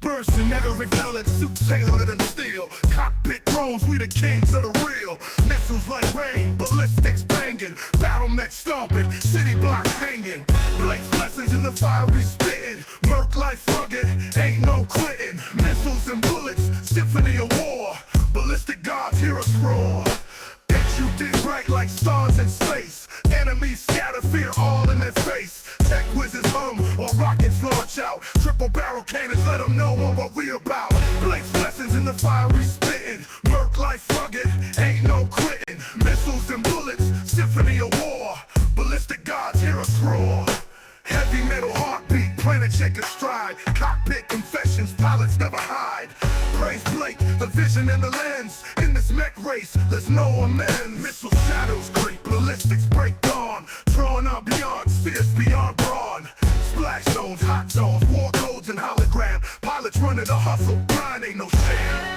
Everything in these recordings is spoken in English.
Mercenary pellet suits tailored in steel. Cockpit drones, we the kings of the real. Missiles like rain, ballistics banging. Battletech stomping, city blocks hanging. Blaze lessons in the fire we spitting. Merc life rugged, ain't no quitting. Missiles and bullets, symphony of war. Ballistic gods hear us roar. Bitch, you did right like stars in space. Enemies scatter fear all in their face. Tech whizzes hum or rockets launch out. Triple barrel cannons let them know what we about. Blaze lessons in the fire we spitting. Merc life rugged, ain't no quitting. Missiles and bullets, symphony of war. Ballistic gods hear us roar. Heavy metal heartbeat, planet shaking stride. Cockpit confessions, pilots never hide. Praise Blake, the vision and the lens. In this mech race, there's no amends. Missile shadows creep, ballistics break dawn. Drawing out beyond, spheres beyond brawn. Splash zones, hot zones, war codes and hologram. Pilots running the hustle, grind ain't no shame.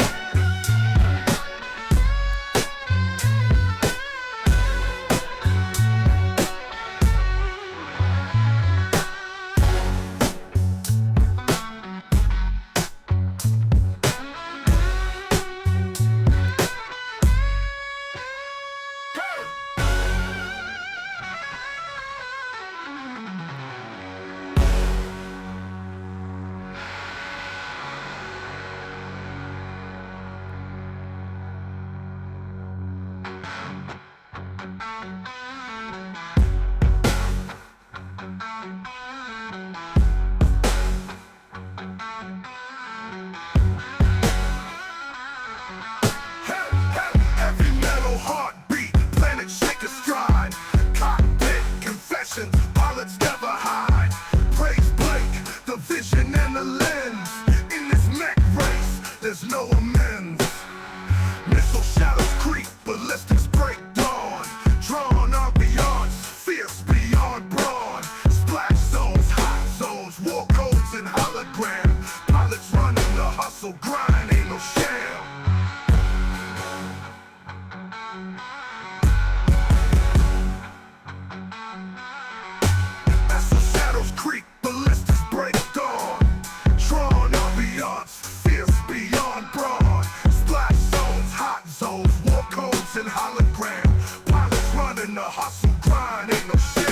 Pilots never hide. Praise Blake, the vision and the lens. In this mech race, there's no amends. Missile shadows creep, ballistics break dawn. Drawn ambiance, fierce beyond brawn. Splash zones, hot zones, war codes and hologram. Pilots running the hustle, grind ain't no sham. Creep, ballistics break dawn. Drawn ambiance, fierce beyond brawn. Splash zones, hot zones, war codes and hologram. Pilots running the hustle, grind ain't no sham.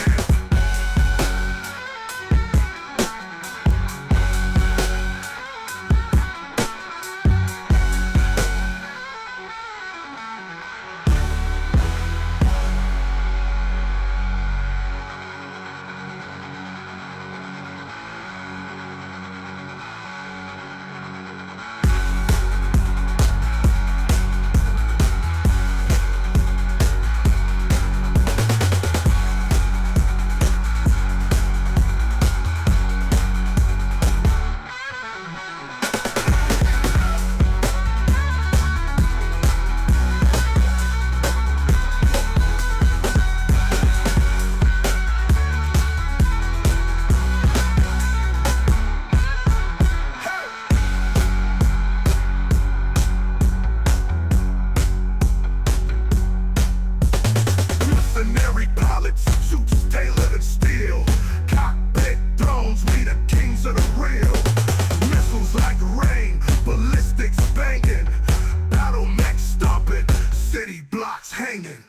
Hanging.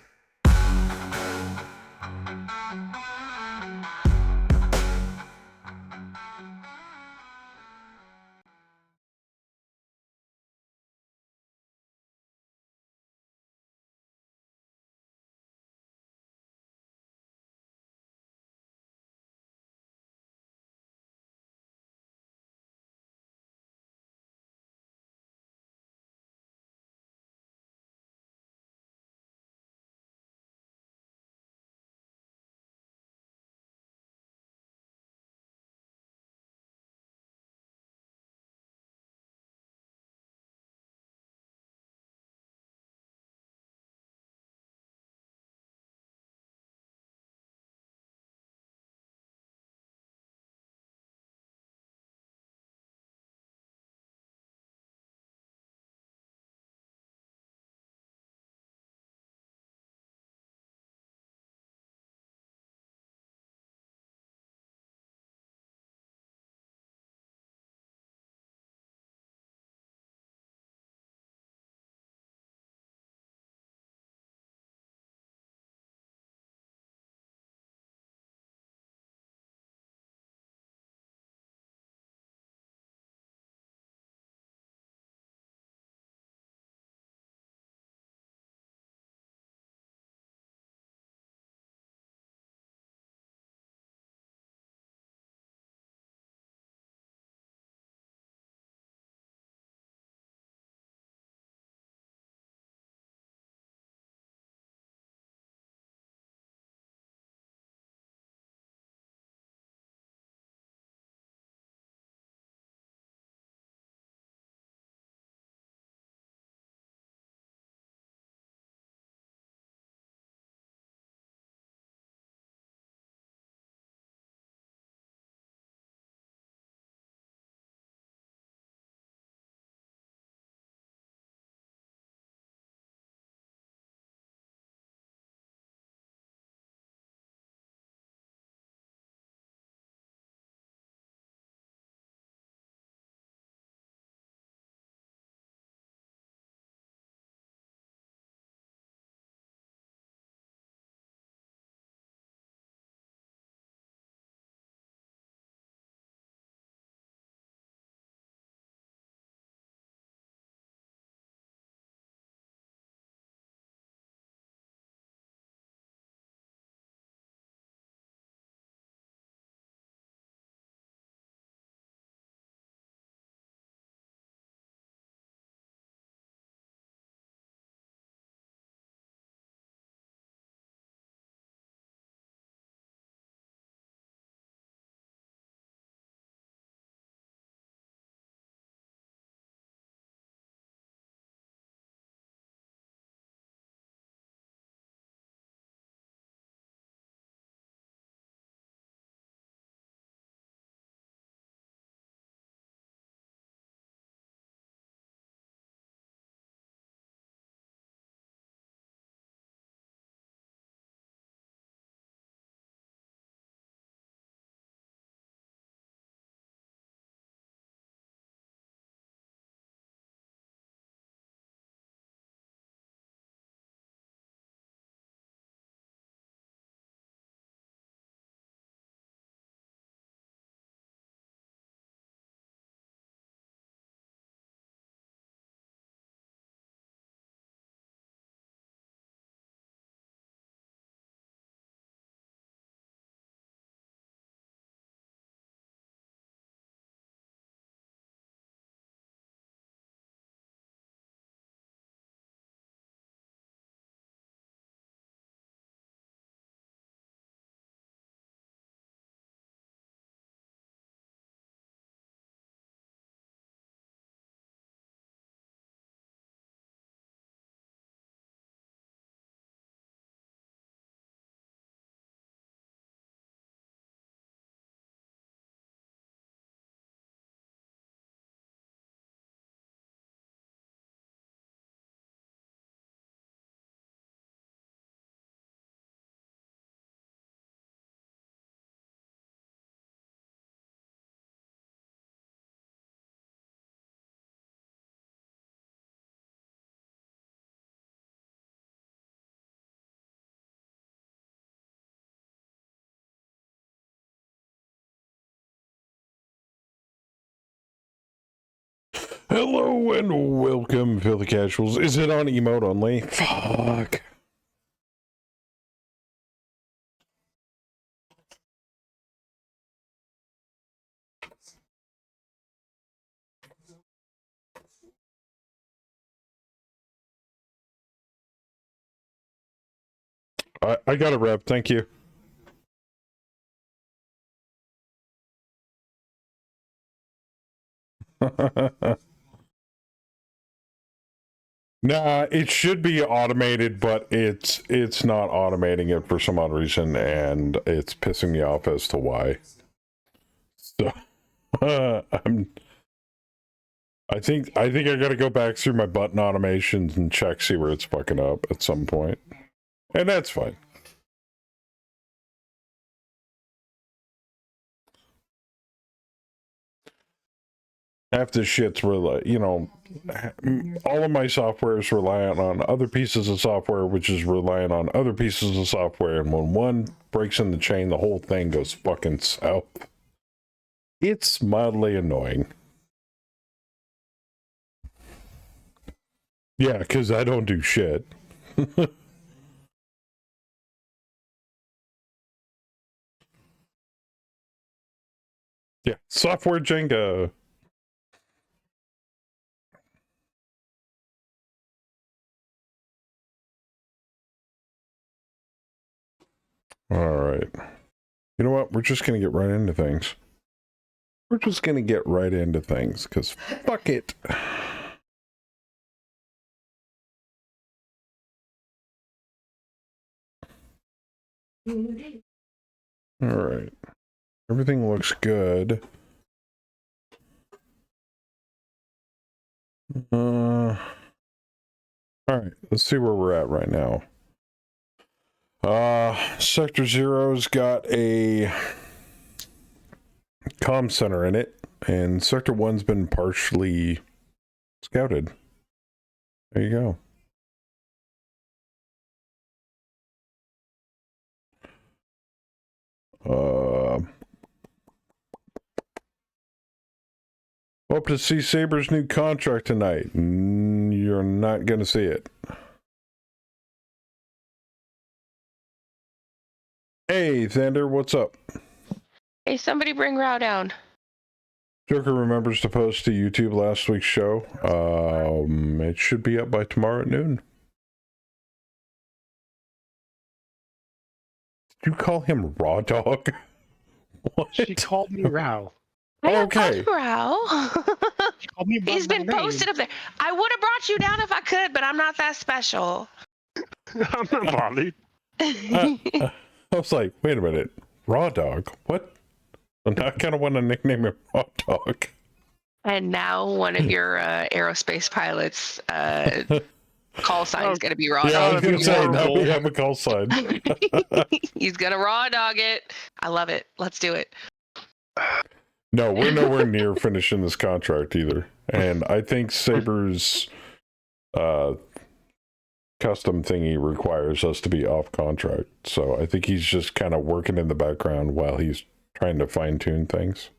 Hello and welcome, Filthy Casuals. Is it on emote only? Fuck. I got a rep, thank you. Nah, it should be automated, but it's not automating it for some odd reason, and it's pissing me off as to why. So, I think I gotta go back through my button automations and see where it's fucking up at some point, and that's fine. Half this shit's all of my software is reliant on other pieces of software, which is reliant on other pieces of software. And when one breaks in the chain, the whole thing goes fucking south. It's mildly annoying. Yeah, because I don't do shit. Yeah, software Jenga. All right. You know what? We're just going to get right into things. Because fuck it. All right. Everything looks good. All right. Let's see where we're at right now. Sector Zero's got a comm center in it, and Sector 1's been partially scouted. There you go. Hope to see Saber's new contract tonight. You're not gonna see it. Hey, Thunder, what's up? Hey, somebody bring Rao down. Joker remembers to post to YouTube last week's show. It should be up by tomorrow at noon. Did you call him Raw Dog? What? She called me Rao. Okay. Rao. She called me by He's my been name. posted up there. I would have brought you down if I could, but I'm not that special. I'm not bothered. I was like, wait a minute. Raw Dog? What? I kind of want to nickname him Raw Dog. And now one of your aerospace pilots' call sign is going to be Raw Yeah, Dog. I was going to say, now we have a call sign. He's going to Raw Dog it. I love it. Let's do it. No, we're nowhere near finishing this contract either. And I think Saber's custom thingy requires us to be off contract. So I think he's just kind of working in the background while he's trying to fine tune things.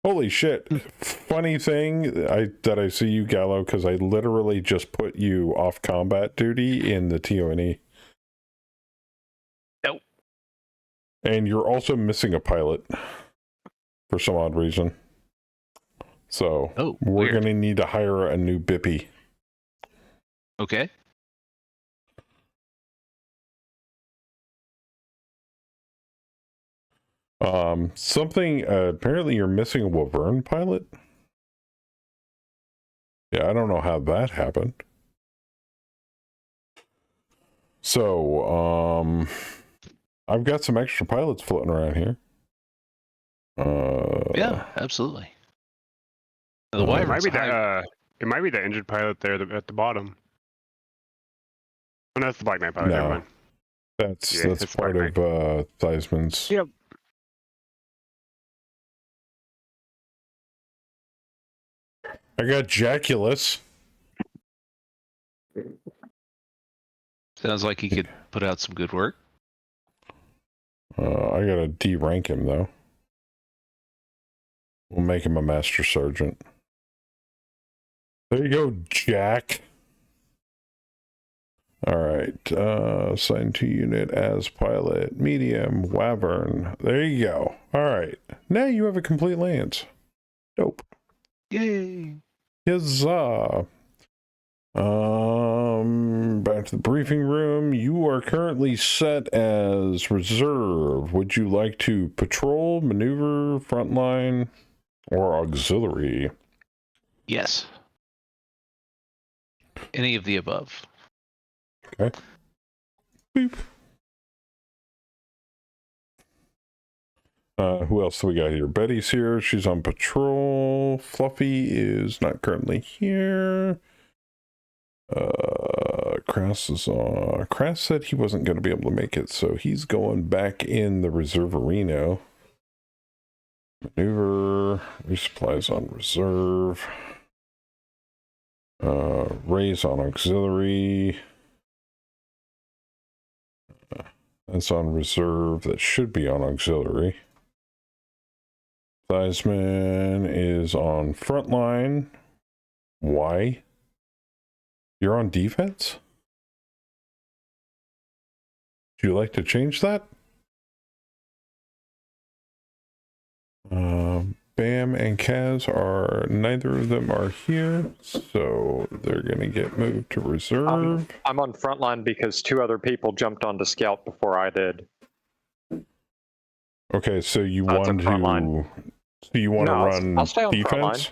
Holy shit. Funny thing that I see you, Gallo, because I literally just put you off combat duty in the TONE. Nope. And you're also missing a pilot for some odd reason. So we're going to need to hire a new Bippy. Okay. Apparently you're missing a Wyvern pilot. Yeah, I don't know how that happened. So, I've got some extra pilots floating around here. Yeah, absolutely. The It Wyvern's might be high- it might be the injured pilot there at the bottom. Oh, no, that's the Black Knight pilot. No. Never mind. That's it's part of Theismann's. Yep. I got Jaculus. Sounds like he could put out some good work. I gotta D-rank him though. We'll make him a Master Sergeant. There you go, Jack. All right. Assigned to unit as pilot, medium, Wyvern. There you go. All right. Now you have a complete lance. Dope. Yay! Huzzah. Back to the briefing room. You are currently set as reserve. Would you like to patrol, maneuver, frontline, or auxiliary? Yes. Any of the above. Okay. Boop. Who else do we got here? Betty's here. She's on patrol. Fluffy is not currently here. Crass is on. Crass said he wasn't going to be able to make it, so he's going back in the reserve arena. Maneuver. Resupplies on reserve. Raise on auxiliary. That's on reserve. That should be on auxiliary. Theismann is on frontline. Why? You're on defense? Would you like to change that? Bam and Kaz are, neither of them are here, so they're going to get moved to reserve. I'm on frontline because 2 other people jumped onto scout before I did. Okay, so you That's want a to... frontline. So you want to No, run I'll stay on defense? frontline.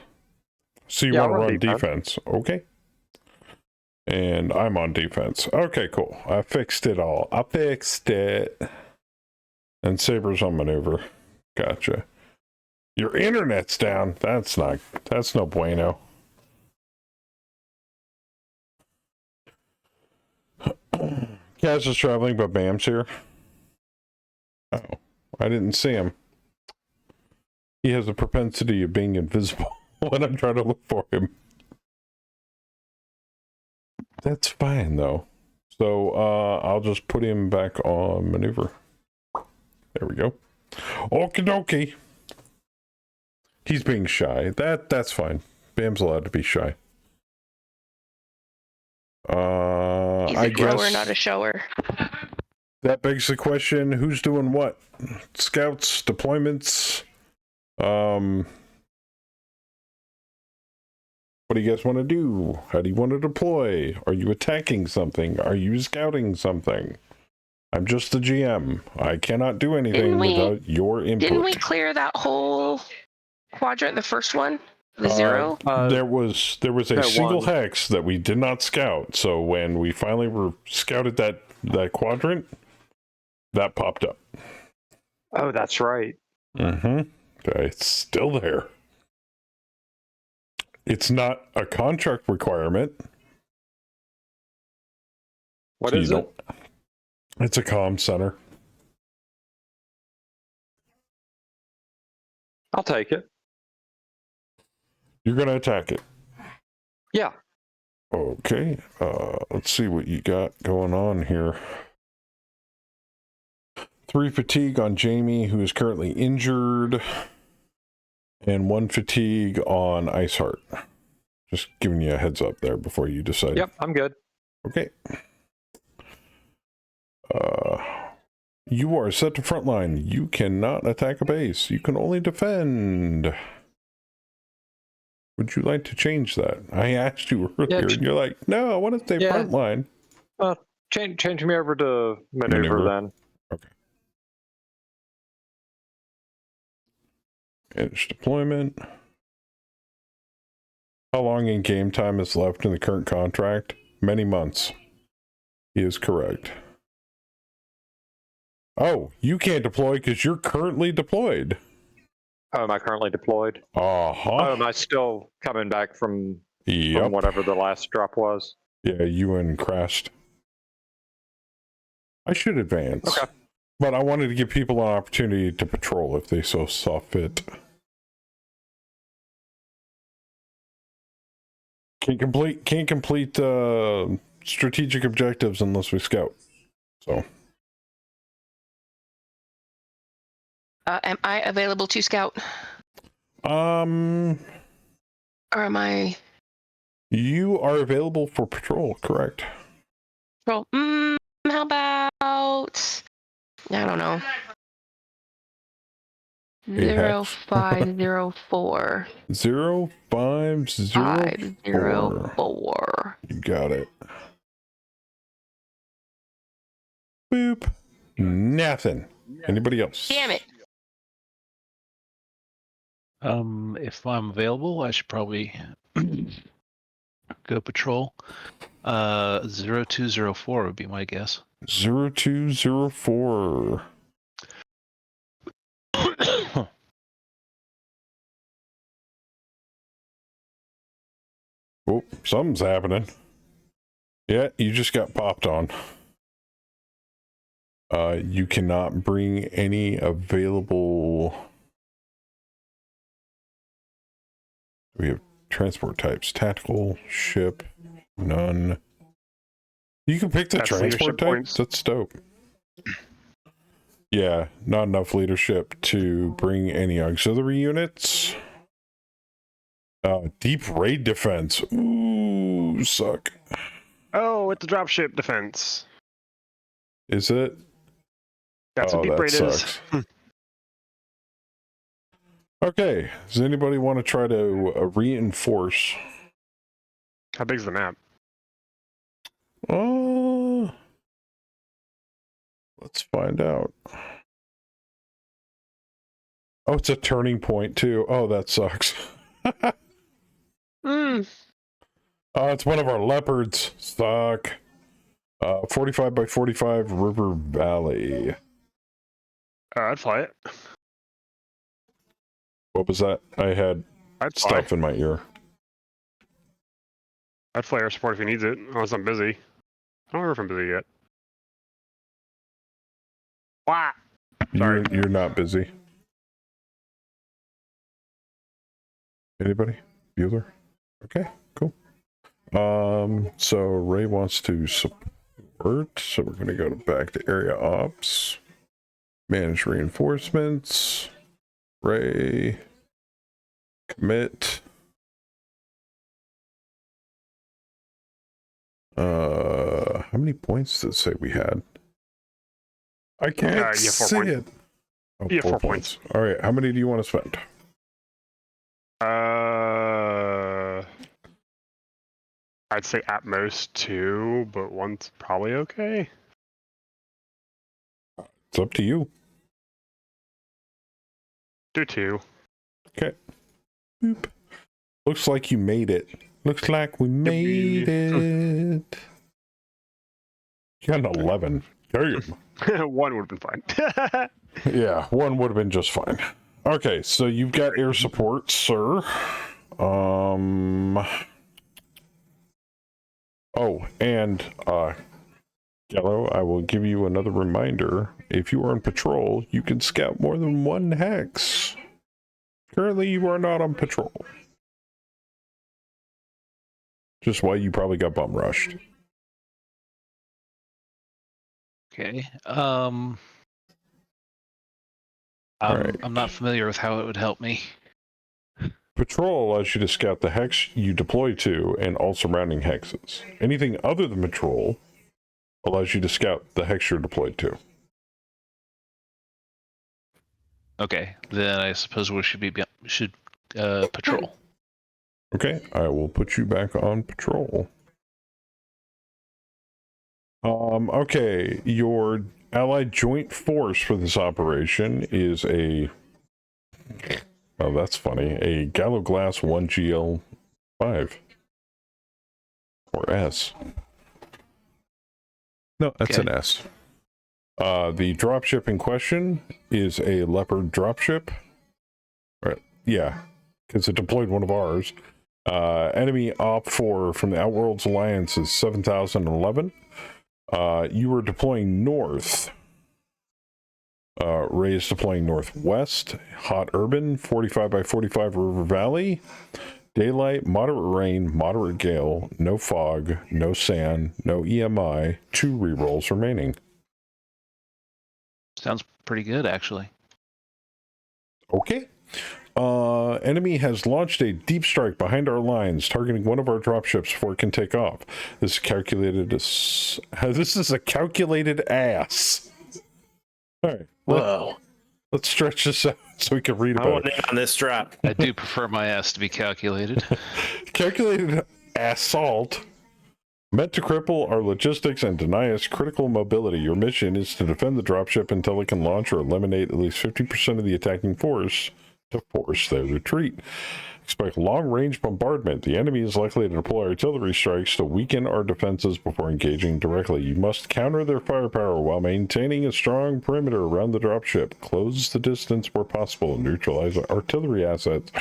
So you Yeah, want to I'll run run defense. Okay. And I'm on defense. Okay, cool. I fixed it all. I fixed it. And Saber's on maneuver. Gotcha. Your internet's down. That's no bueno. Kaz is traveling, but Bam's here. Oh, I didn't see him. He has a propensity of being invisible when I'm trying to look for him. That's fine, though. So, I'll just put him back on maneuver. There we go. Okie dokie. He's being shy. That's fine. Bam's allowed to be shy. He's a I grower, guess not a shower. that begs the question, who's doing what? Scouts, deployments, what do you guys want to do? How do you want to deploy? Are you attacking something? Are you scouting something? I'm just the GM. I cannot do anything without your input. Didn't we clear that whole quadrant, the first one? The 0? There was a no, single 1. hex that we did not scout. So when we finally scouted that quadrant, that popped up. Oh, that's right. Mm-hmm. Okay, it's still there. It's not a contract requirement. What so is it? It's a comm center. I'll take it. You're going to attack it. Yeah. Okay. Let's see what you got going on here. 3 fatigue on Jamie, who is currently injured, and 1 fatigue on Iceheart. Just giving you a heads up there before you decide. Yep, I'm good. Okay. You are set to frontline. You cannot attack a base. You can only defend. Would you like to change that? I asked you earlier, and you're like, no, I want to stay frontline. Change me over to maneuver then. Okay. Edge deployment. How long in game time is left in the current contract? Many months. He is correct. Oh, you can't deploy because you're currently deployed. Oh, am I currently deployed? Uh-huh. Oh, am I still coming back from Yep. whatever the last drop was? Yeah, you and crashed. I should advance. Okay. But I wanted to give people an opportunity to patrol if they so saw fit. Can't complete strategic objectives unless we scout. So Am I available to scout? Or am I? You are available for patrol, correct? Well, how about, I don't know, Hey, Hatch. 0504. 0504. 504. You got it. Boop. Nothing. Anybody else? Damn it. If I'm available, I should probably go patrol. 0204 would be my guess. 0204. Oh, something's happening. Yeah, you just got popped on. You cannot bring any available. We have transport types: tactical, ship, none. You can pick the That's transport leadership type. points. That's dope. Yeah, not enough leadership to bring any auxiliary units. Deep raid defense. Ooh, suck. Oh, it's a dropship defense. Is it? That's what deep that raid is. sucks. Okay, does anybody want to try to reinforce? How big's the map? Let's find out. Oh, it's a turning point too. Oh, that sucks. Oh, it's one of our leopards. Suck. 45 by 45 River Valley. I'd fly it. What was that? I had I'd fly. stuff in my ear. I'd fly air support if he needs it, unless I'm busy. I don't remember if I'm busy yet. Wah! Sorry. You're not busy. Anybody? Bueller? Okay, cool. So Ray wants to support, so we're gonna go back to area ops. Manage reinforcements. Ray. Commit. How many points did it say we had? I can't see it. Oh, Yeah, 4 4 points. All right, how many do you want to spend? I'd say at most 2, but 1's probably okay. It's up to you. Do 2. Okay. Boop. Looks like you made it. Looks like we made it. You got an 11. Damn. 1 would have been fine. Yeah, 1 would have been just fine. Okay, so you've got air support, sir. Oh, and Gallo, I will give you another reminder. If you are on patrol, you can scout more than 1 hex. Currently, you are not on patrol. Just why you probably got bum rushed. Okay. Alright. I'm not familiar with how it would help me. Patrol allows you to scout the hex you deploy to and all surrounding hexes. Anything other than patrol allows you to scout the hex you're deployed to. Okay, then I suppose we should patrol. Okay, I will put you back on patrol. Okay, your allied joint force for this operation is a... Oh, that's funny. A Gallo Glass 1GL5. Or S. No, that's an S. The dropship in question is a Leopard dropship. Right, yeah, because it deployed one of ours. Enemy OP4 from the Outworlds Alliance is 7011. You were deploying north. Ray is deploying northwest. Hot urban, 45 by 45 River Valley. Daylight, moderate rain, moderate gale, no fog, no sand, no EMI, 2 rerolls remaining. Sounds pretty good, actually. Okay. Enemy has launched a deep strike behind our lines, targeting one of our dropships before it can take off. This is calculated as... This is a calculated ass. All right. Whoa. Let's stretch this out so we can read I about want it. in on this drop. I do prefer my ass to be calculated. Calculated assault meant to cripple our logistics and deny us critical mobility. Your mission is to defend the dropship until it can launch or eliminate at least 50% of the attacking force to force their retreat. Expect long-range bombardment. The enemy is likely to deploy artillery strikes to weaken our defenses before engaging directly. You must counter their firepower while maintaining a strong perimeter around the dropship. Close the distance where possible, neutralize artillery assets,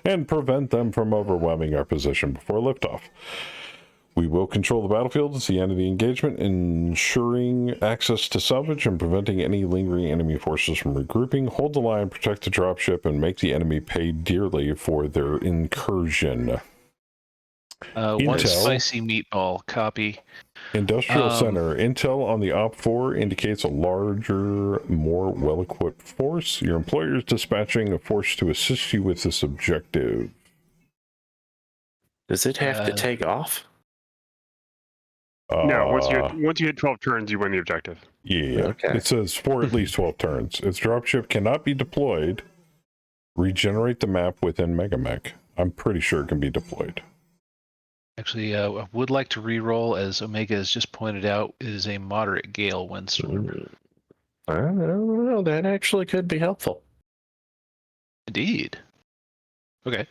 and prevent them from overwhelming our position before liftoff. We will control the battlefield at the end of the engagement, ensuring access to salvage and preventing any lingering enemy forces from regrouping. Hold the line, protect the dropship, and make the enemy pay dearly for their incursion. One Intel. spicy meatball. Copy. Industrial Center. Intel on the OP4 indicates a larger, more well-equipped force. Your employer is dispatching a force to assist you with this objective. Does it have to take off? No, once you hit 12 turns, you win the objective. Yeah, Okay. It says for at least 12 turns. Its dropship cannot be deployed. Regenerate the map within Megamech. I'm pretty sure it can be deployed. Actually, I would like to re-roll, as Omega has just pointed out, is a moderate gale windstorm. I don't know. That actually could be helpful. Indeed. Okay.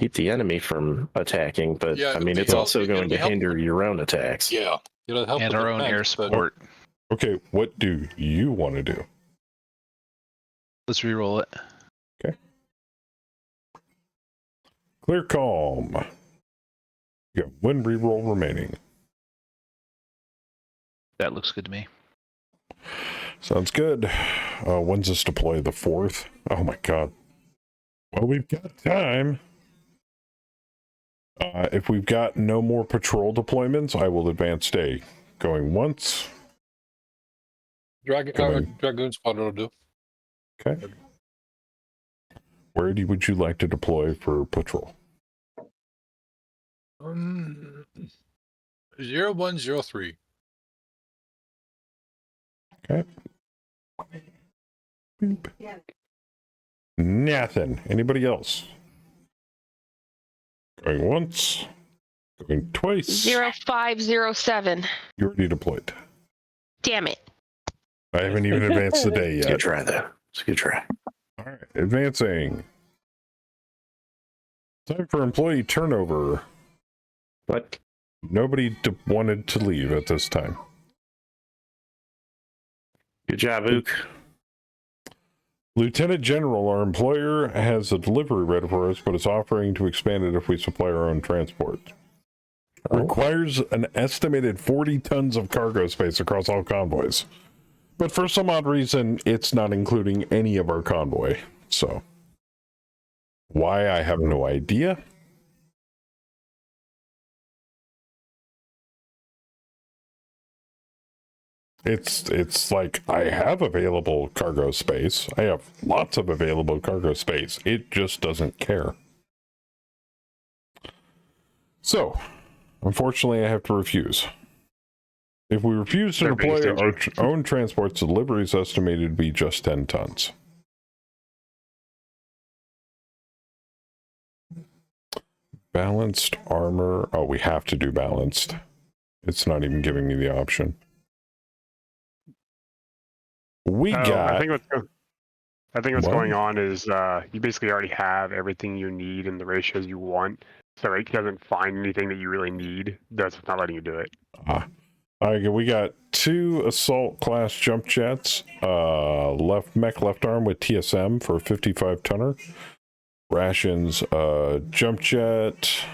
Keep the enemy from attacking, but Yeah, I mean, it's it'll also be going to helpful. hinder your own attacks. Yeah, it'll help And with our the own tanks, air but- support. Okay, what do you want to do? Let's re-roll it. Clear calm. You got one reroll remaining. That looks good to me. Sounds good. When's this deploy? The 4th? Oh my god. Well, we've got time. If we've got no more patrol deployments, I will advance day. Going once. Dragoon Squadron will do. Okay. Where would you like to deploy for patrol? 0103. Okay. Boop. Nothing. Anybody else? Going once. Going twice. 0507. You already deployed. Damn it. I haven't even advanced the day Good yet. try, though. It's a good try. All right, advancing. Time for employee turnover. What? Nobody wanted to leave at this time. Good job, Ook. Lieutenant General, our employer has a delivery ready for us, but it's offering to expand it if we supply our own transport. Requires an estimated 40 tons of cargo space across all convoys. But for some odd reason, it's not including any of our convoy. So, why, I have no idea. It's like, I have available cargo space. I have lots of available cargo space. It just doesn't care. So, unfortunately, I have to refuse. If we refuse to deploy our own transports, the delivery is estimated to be just 10 tons. Balanced armor. Oh, we have to do balanced. It's not even giving me the option. We got... I think what's going on is you basically already have everything you need in the ratios you want. So it doesn't find anything that you really need. That's not letting you do it. Okay, we got 2 assault class jump jets, left arm with TSM for a 55 tonner. Rations, jump jet,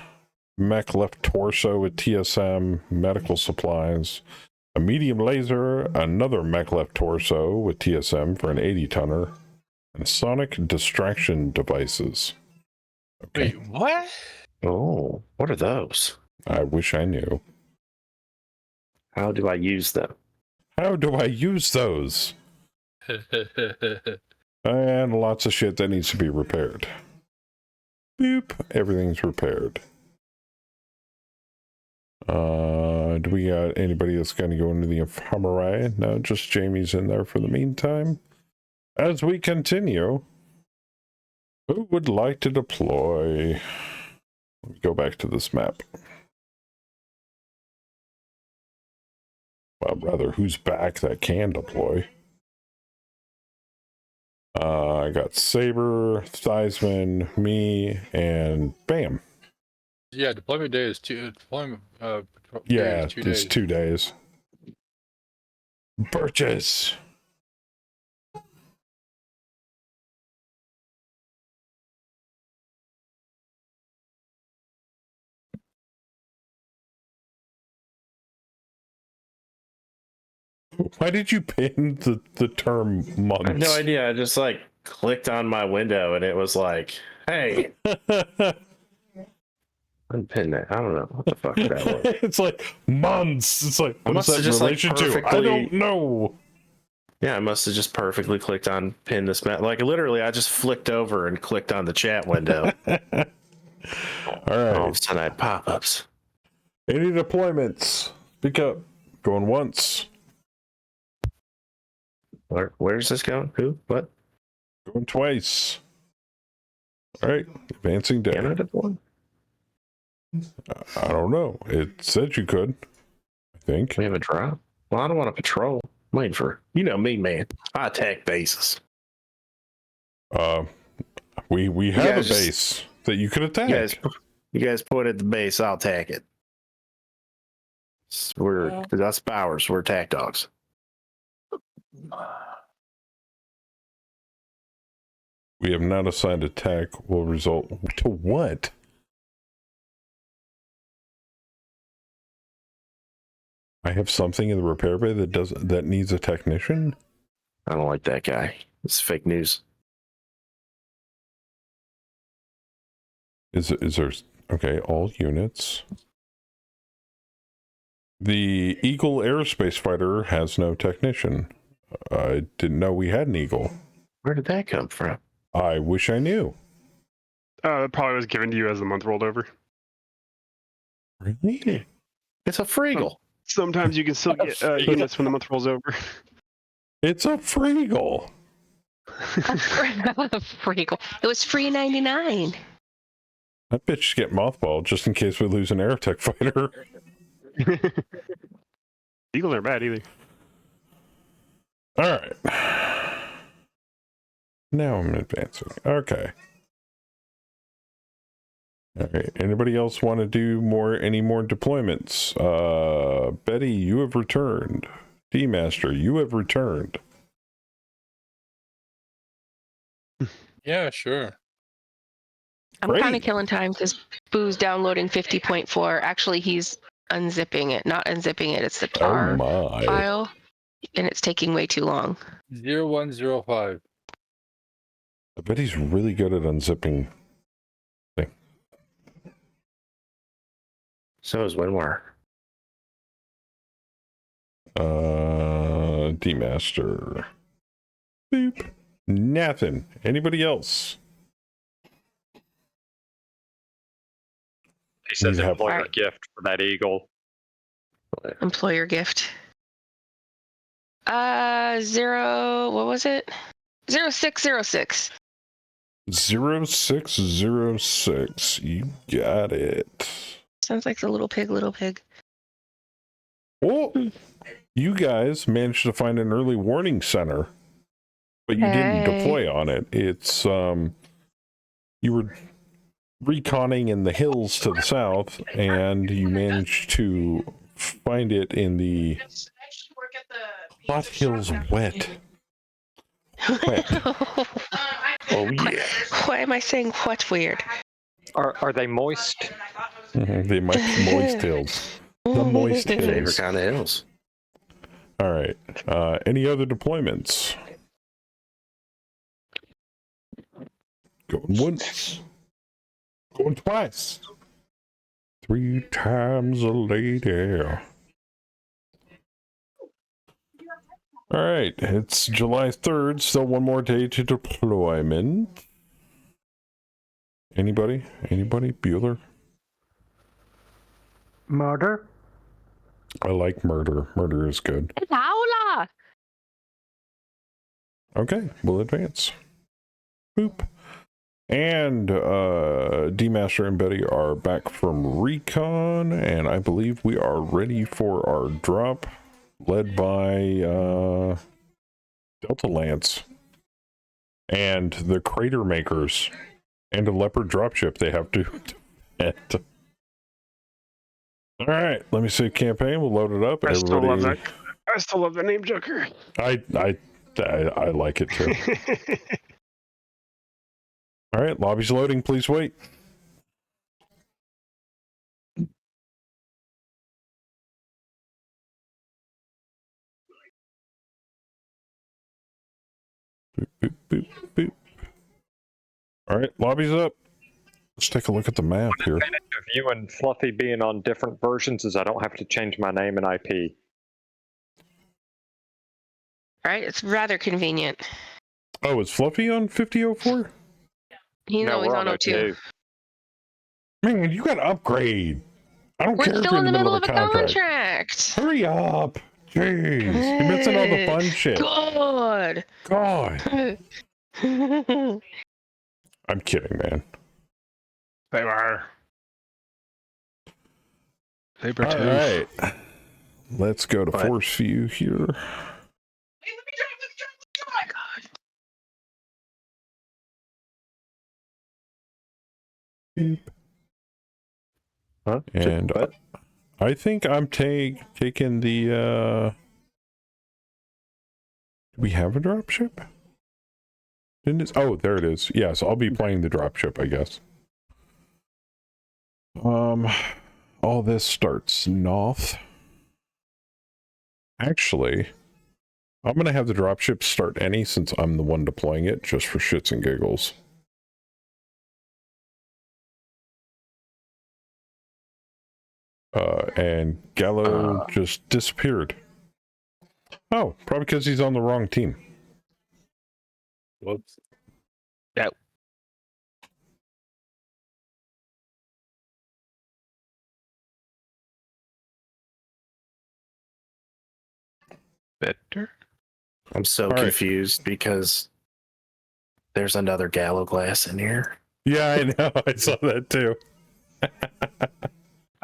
mech left torso with TSM, medical supplies, a medium laser, another mech left torso with TSM for an 80 tonner, and sonic distraction devices. Okay. Wait, what? Oh, what are those? I wish I knew. How do I use them? How do I use those? And lots of shit that needs to be repaired. Boop. Everything's repaired. Do we got anybody that's going to go into the infirmary? No, just Jamie's in there for the meantime. As we continue, who would like to deploy? Let me go back to this map. Well, rather, who's back that can deploy? I got Saber, Theismann, me, and Bam. Yeah, deployment day is deployment. Yeah, day is 2 it's days. 2 days. Birches. Why did you pin the term months? I have no idea. I just like clicked on my window and it was like, hey, unpin that. I don't know what the fuck that was. It's like months. It's like, what is must that have in just, like, relation to? I perfectly- don't know. Yeah, I must have just perfectly clicked on pin this map. Like literally, I just flicked over and clicked on the chat window. All All of right. a sudden, I had pop-ups. Any deployments? Speak up. Going once. Where's this going? Who? What? Going twice. All right. Advancing down. Can I deploy? I don't know. It said you could. I think. We have a drop. Well, I don't want to patrol. I'm waiting for me, man. I attack bases. We have a guys just- base that you could attack. You guys point at the base. I'll attack it. We're that's powers. We're attack dogs. We have not assigned attack will result to what? I have something in the repair bay that needs a technician? I don't like that guy. It's fake news. Is there okay, all units. The Eagle aerospace fighter has no technician. I didn't know we had an Eagle. Where did that come from? I wish I knew. It probably was given to you as the month rolled over. Really? It's a Freegle. Sometimes you can still get units when the month rolls over. It's a Freegle. Freagle. It was free 99. That bitch should get mothballed just in case we lose an aerotech fighter. Eagles aren't bad either. All right. Now I'm advancing. Okay. All right. Anybody else want to do any more deployments? Betty, you have returned. D-Master, you have returned. Yeah, sure. I'm kind Great. of killing time because Boo's downloading 50.4. Actually, he's unzipping it. Not unzipping it. It's the tar Oh my. file. And it's taking way too long. 0105. I bet he's really good at unzipping. So is Winwar. D-Master. Boop. Nothing. Anybody else? He says Need to have- employer Alright. gift for that eagle. Employer gift. What was it? 0606. 0606. You got it. Sounds like the little pig, little pig. Oh, you guys managed to find an early warning center, but you didn't Hey. deploy on it. It's you were reconning in the hills to the south, and you managed to find it in the Hot Hills Wet. Oh yeah. Why am I saying what weird? Are they moist? The moist hills. The moist Favorite hills. kind of hills. All right. Any other deployments? Going once. Going twice. 3 times a lady. All right, it's July 3rd, still one more day to deployment. Anybody? Bueller? Murder? I like murder. Murder is good. Paula! Okay, we'll advance. Boop. And D-Master and Betty are back from recon, and I believe we are ready for our drop, led by Delta Lance and the Crater Makers and a Leopard dropship they have to defend. All right, let me say campaign. We'll load it up. I still love that. I still love the name Joker. I like it too. All right, lobby's loading. Please wait. Boop, boop, boop, boop. All right, lobby's up. Let's take a look at the map here. The advantage of you and Fluffy being on different versions is I don't have to change my name and IP. Right? It's rather convenient. Oh, is Fluffy on 50.04? He's No, always we're on on 02. 02. Man, you got to upgrade. I don't We're care if still you're in the middle of a contract. contract. Hurry up. Jeez. You're missing all the fun shit. God. God. I'm kidding, man. They are. Saber All tooth. right. Let's go to What? force view here. Oh my God. Beep. Huh? And What? I think I'm taking the do we have a dropship? Didn't it? Oh, there it is. Yes, I'll be playing the dropship, I guess. All this starts north. Actually, I'm gonna have the dropship start any since I'm the one deploying it, just for shits and giggles. And Gallo just disappeared. Oh, probably because he's on the wrong team. Whoops. Better. I'm so All right. confused because there's another Gallo glass in here. Yeah, I know. I saw that too.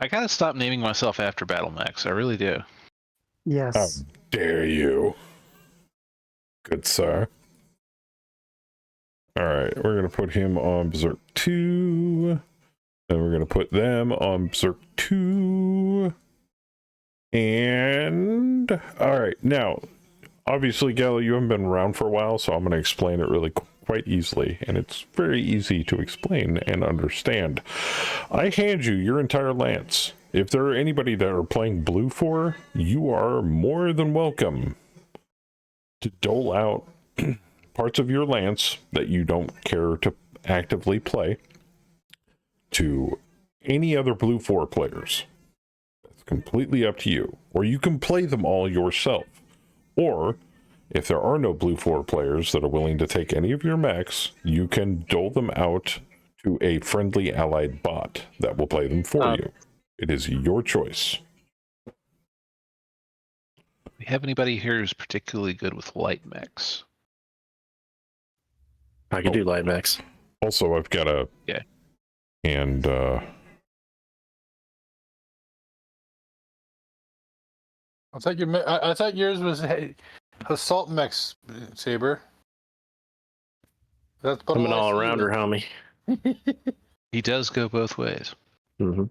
I gotta stop naming myself after Battle Max. I really do. Yes. How dare you? Good sir. All right, we're going to put him on Berserk 2. And we're going to put them on Berserk 2. And, all right, now, obviously, Gallo, you haven't been around for a while, so I'm going to explain it really quite easily. And it's very easy to explain and understand. I hand you your entire lance. If there are anybody that are playing blue for, you are more than welcome to dole out parts of your lance that you don't care to actively play to any other blue 4 players. It's completely up to you. Or you can play them all yourself. Or if there are no blue 4 players that are willing to take any of your mechs, you can dole them out to a friendly allied bot that will play them for you. It is your choice. We have anybody here who's particularly good with light mechs? I can do light mechs. Also, I've got a... Yeah. And, I thought yours was assault mechs, Saber. That's I'm an all-rounder, homie. He does go both ways. Mm-hmm.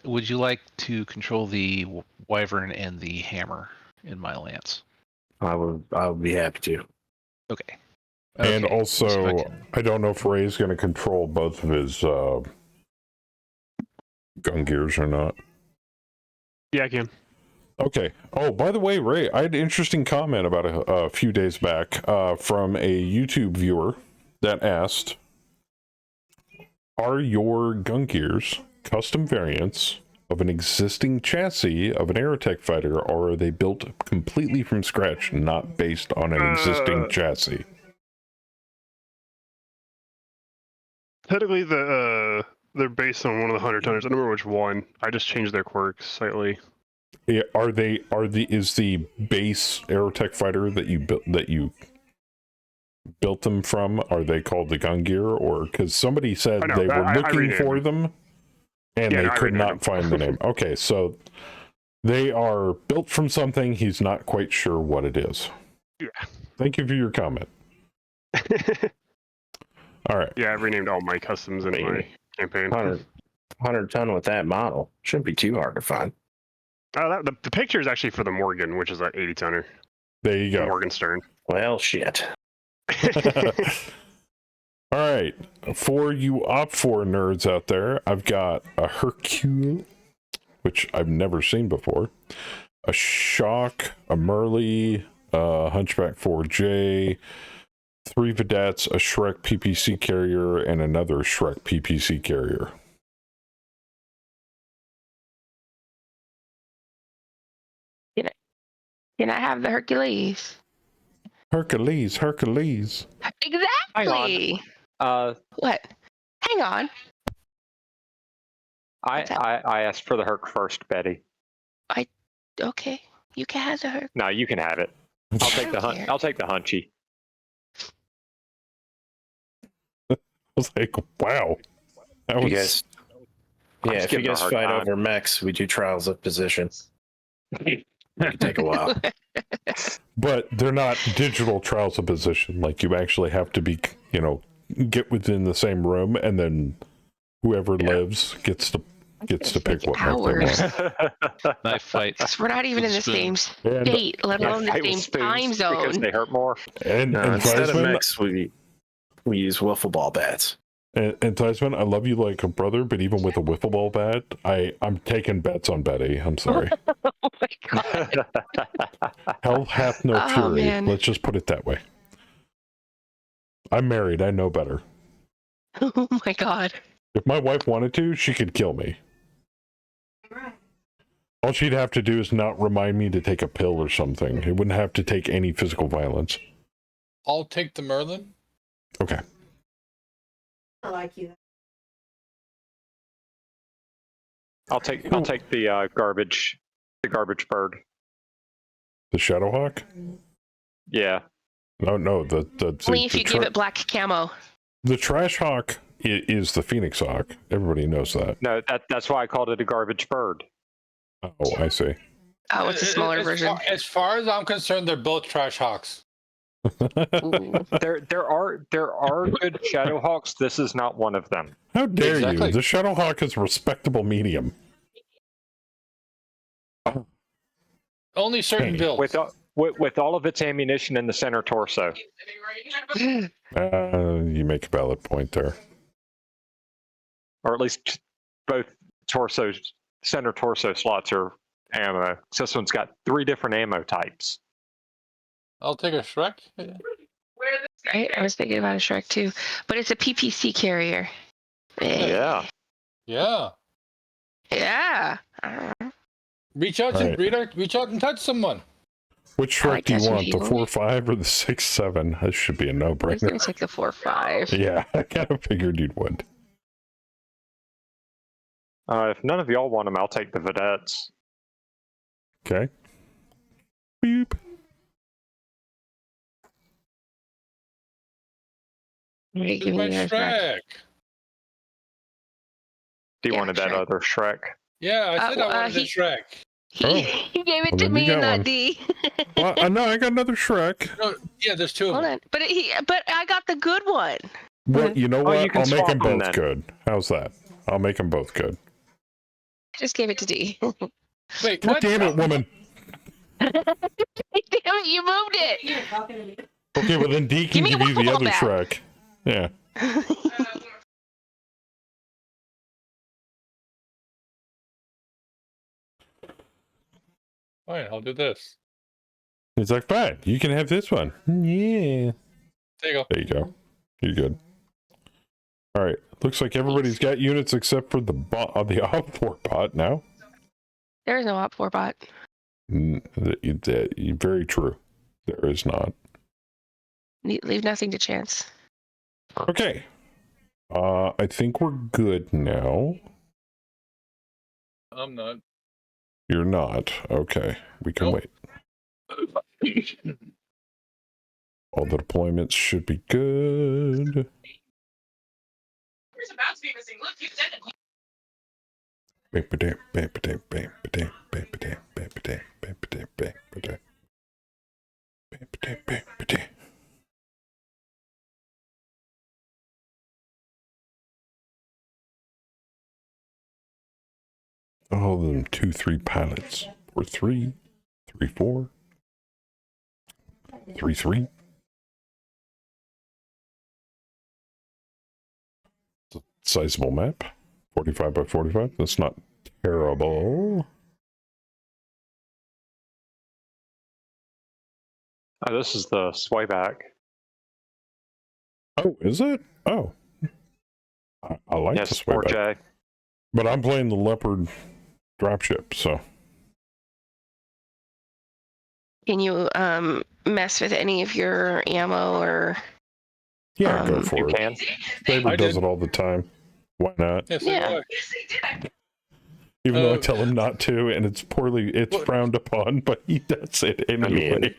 Would you like to control the wyvern and the hammer in my lance? I would be happy to. Okay. and Okay, also, so I can- I don't know if Ray's going to control both of his gun gears or not. Yeah, I can. Okay. Oh, by the way, Ray, I had an interesting comment about a few days back from a YouTube viewer that asked, are your gun gears custom variants of an existing chassis of an Aerotech fighter, or are they built completely from scratch, not based on an existing chassis? Technically, they're based on one of the 100-tonners. I don't remember which one. I just changed their quirks slightly. Yeah, is the base Aerotech fighter that you built them from, are they called the gun gear, or because somebody said they were looking for them and they could not find the name? Okay, so they are built from something. He's not quite sure what it is. Yeah. Thank you for your comment. All right. Yeah, I renamed all my customs in my campaign. 100 ton with that model. Shouldn't be too hard to find. The picture is actually for the Morgan, which is an 80-tonner. There you go. Morgan Stern. Well, shit. All right. For you OP4 nerds out there, I've got a Hercule, which I've never seen before, a Shock, a Merle, a Hunchback 4J, 3 Vedettes, a Shrek PPC carrier, and another Shrek PPC carrier. Can I have the Hercules? Hercules. Exactly. What? Hang on. I asked for the Herc first, Betty. Okay. You can have the Herc. No, you can have it. I'll take the care. I'll take the Hunchy. I was like, wow. That was... If you guys fight over mechs, we do trials of position. It can take a while. But they're not digital trials of position. Like, you actually have to be, get within the same room, and then whoever lives gets to pick what mech they want. Knife fight. We're not even in the same state, let alone the same time zone. Because they hurt more. And instead of mechs, we use wiffle ball bats. And Theismann, I love you like a brother, but even with a wiffle ball bat, I'm taking bets on Betty. I'm sorry. Oh my god. Hell hath no fury. Man. Let's just put it that way. I'm married. I know better. Oh my god. If my wife wanted to, she could kill me. All she'd have to do is not remind me to take a pill or something. It wouldn't have to take any physical violence. I'll take the Merlin. Okay. I like you. I'll take the garbage bird. The Shadowhawk? Yeah. No, the Only if you give it black camo. The Trash Hawk is the Phoenix Hawk. Everybody knows that. No, that's why I called it a garbage bird. Oh, I see. Oh, it's a smaller version. As far as I'm concerned, they're both trash hawks. There are good Shadowhawks. This is not one of them. How dare Exactly. you? The Shadowhawk is a respectable medium. Only certain builds. With all of its ammunition in the center torso. You make a valid point there. Or at least both center torso slots are ammo. So this one's got 3 different ammo types. I'll take a Shrek. Right? I was thinking about a Shrek too. But it's a PPC carrier. Yeah. Yeah. Yeah. Reach out and touch someone. Which Shrek like do you touching want? The people. 4.5 or the 6.7? That should be a I was going no-brainer. to take the 4.5. Yeah, I kind of figured you'd would. If none of y'all want them, I'll take the Vedettes. Okay. Beep. Right, This give is my me yours back. Shrek. Do you Yeah, wanted that Shrek. other Shrek? Yeah, I said I wanted the Shrek. He gave it Well, to then me you in got that one. D. Well, no, I got another Shrek. No, yeah, there's 2 of Hold them. on. But I got the good one. Well, you know Oh, what? you can I'll make swap them them both then. good. How's that? I'll make them both good. I just gave it to D. Wait, God what? damn it, woman. Damn it, you moved it. You're talking to me. Okay, well then D can Give me give you the Wiffle other Ball Shrek. Yeah. Fine, I'll do this. He's like, fine, you can have this one. Yeah. There you go. There you go. You're good. All right. Looks like everybody's got units except for the OP4 bot now. There is no op4 bot. Very true. There is not. Leave nothing to chance. Okay. I think we're good now. I'm not. You're not. Okay. We can Nope. wait. All the deployments should be good. There's a mouse be missing. Look, you said it. All of them 2-3 pilots. 4-3, 3-4, 3-3. It's a sizable map. 45 by 45. That's not terrible. Oh, this is the swayback. Oh, is it? Oh. I like Yes, the swayback. 4J. But I'm playing the Leopard dropship, so. Can you mess with any of your ammo or? Yeah, go for You it. can. Saber I does did. it all the time. Why not? Yes, Yeah. Even though I tell him not to, and it's What? frowned upon, but he does it anyway.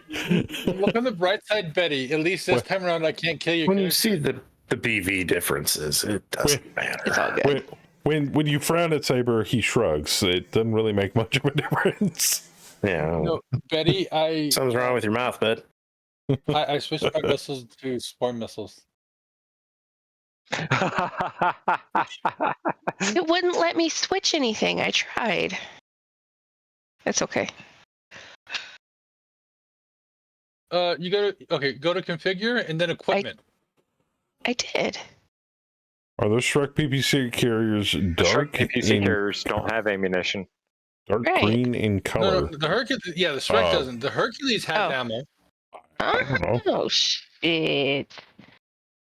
Look on the bright side, Betty. At least this time around, I can't kill you. When you see the BV differences, it doesn't matter. It's all good. When you frown at Saber, he shrugs. It doesn't really make much of a difference. Yeah. No, Betty, Something's wrong with your mouth, bud. I switched my missiles to swarm missiles. It wouldn't let me switch anything. I tried. It's okay. You go to configure and then equipment. I did. Are those Shrek PPC carriers dark PPC in carriers don't have ammunition. dark Right. green in color? No, the Hercules. Yeah, the Shrek Oh. doesn't. The Hercules had Oh. ammo. I don't know. Oh shit!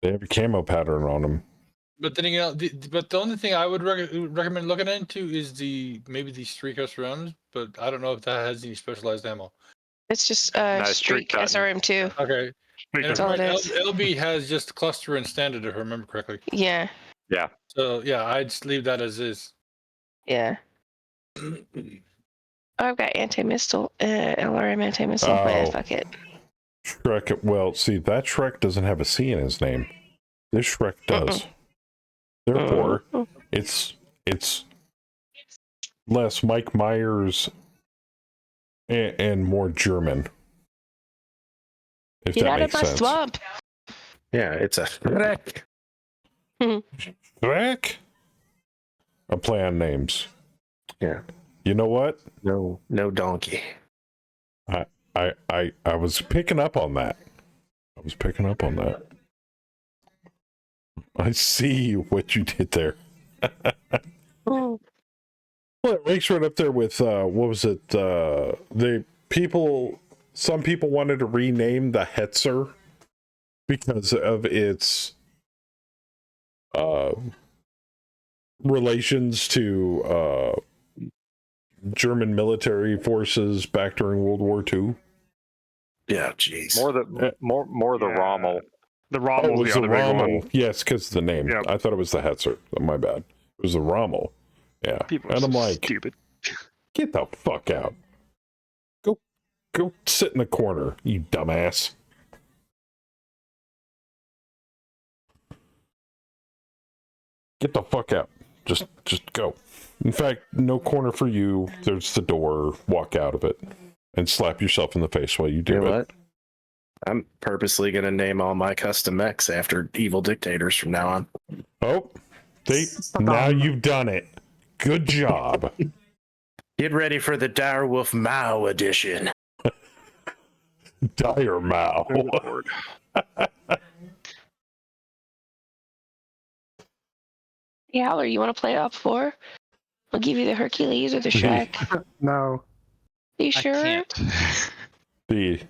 They have a camo pattern on them. But then but the only thing I would recommend looking into is maybe the Streak rounds. But I don't know if that has any specialized ammo. It's just No, streak Streak doesn't. SRM2. Okay. And That's all it is. LB has just cluster and standard, if I remember correctly. Yeah. So yeah, I'd just leave that as is. Yeah. Oh, I've got anti-missile, LRM anti-missile. But Oh. fuck it. Shrek. Well, see, that Shrek doesn't have a C in his name. This Shrek does. Therefore, it's less Mike Myers and more German. If Get that out of makes my sense. swamp. Yeah, it's a wreck. Shrek. A play on names. Yeah. You know what? No donkey. I was picking up on that. I see what you did there. Well, it ranks right up there with what was it? Some people wanted to rename the Hetzer because of its relations to German military forces back during World War II. Yeah, jeez. More the Yeah. Rommel. The Oh, Rommel it was was the the other big Rommel. one. Yes, because of the name. Yep. I thought it was the Hetzer. My bad. It was the Rommel. Yeah. People And are I'm so like, stupid. get the fuck out. Go sit in the corner, you dumbass. Get the fuck out. Just go. In fact, no corner for you. There's the door. Walk out of it and slap yourself in the face while you do You know it. what? I'm purposely going to name all my custom mechs after evil dictators from now on. Oh, now you've done it. Good job. Get ready for the Direwolf Mao edition. Dire Mao. Good lord. Hey, Howler, you want to play op4? I'll give you the Hercules or the Shrek. No. You sure? I can't.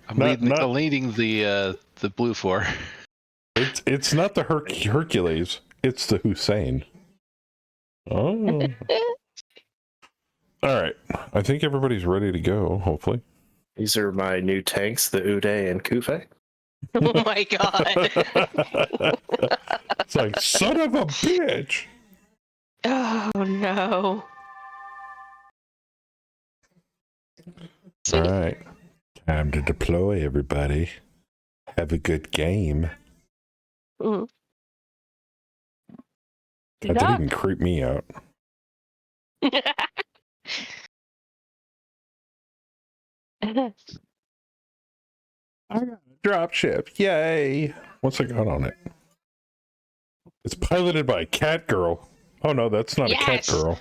I'm leading the blue 4. It's not the Hercules. It's the Hussein. Oh. All right. I think everybody's ready to go, hopefully. These are my new tanks, the Uday and Kufe. Oh my god. It's like, son of a bitch. Oh no. All right. Time to deploy, everybody. Have a good game. Mm. That didn't even creep me out. I got a drop ship. Yay. What's it got on it? It's piloted by a cat girl. Oh no, that's not a cat Yes. girl.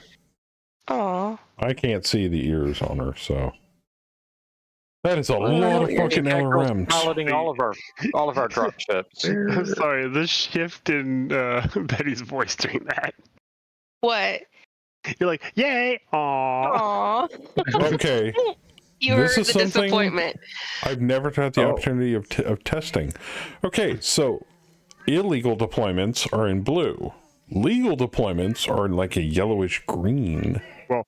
Aw. I can't see the ears on her, so that is a Well, lot of you're fucking cat girls LRMs. piloting all of our drop ships. I'm sorry, the shift in Betty's voice during that. What? You're like, yay! Aww. Aw. Okay, You were this the is something disappointment. I've never had the opportunity of testing. Okay, so illegal deployments are in blue. Legal deployments are in like a yellowish green. Well,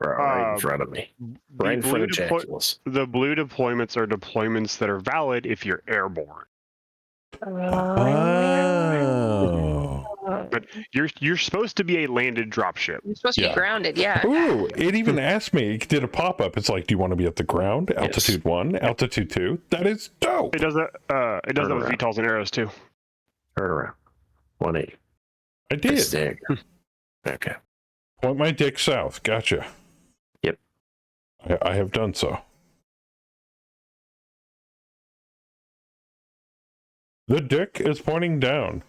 Right in front of me. Right in front of Jackulus. The blue deployments are deployments that are valid if you're airborne. Oh. But you're supposed to be a landed dropship. You're supposed to Yeah. be grounded, yeah. Ooh, it even asked me, it did a pop-up. It's like, do you want to be at the ground? Altitude 1, altitude 2. That is dope. It does that. It does that with VTOLs and arrows too. Turn around. 180. I did. There you go. Okay. Point my dick south. Gotcha. Yep. I have done so. The dick is pointing down.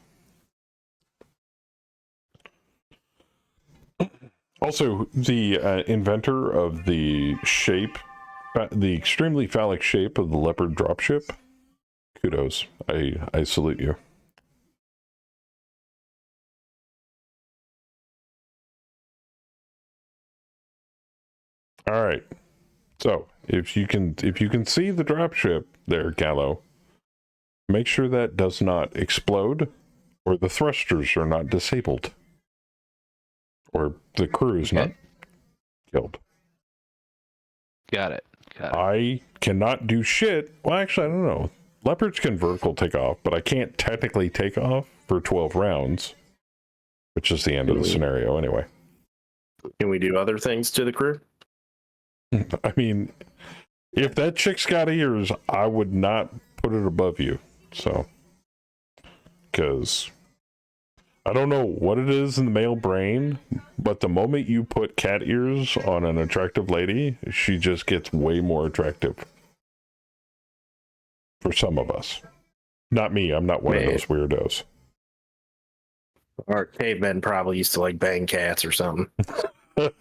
Also, the inventor of the shape, the extremely phallic shape of the Leopard dropship, kudos. I salute you. All right. So if you can see the dropship there, Gallo, make sure that does not explode, or the thrusters are not disabled, or the crew is not killed. Got it. I cannot do shit. Well, actually, I don't know. Leopards can vertical take off, but I can't technically take off for 12 rounds, which is the end of the scenario anyway. Can we do other things to the crew? I mean, if that chick's got ears, I would not put it above you. So, because I don't know what it is in the male brain, but the moment you put cat ears on an attractive lady, she just gets way more attractive. For some of us. Not me, I'm not one of those weirdos. Our cavemen probably used to like bang cats or something. Ask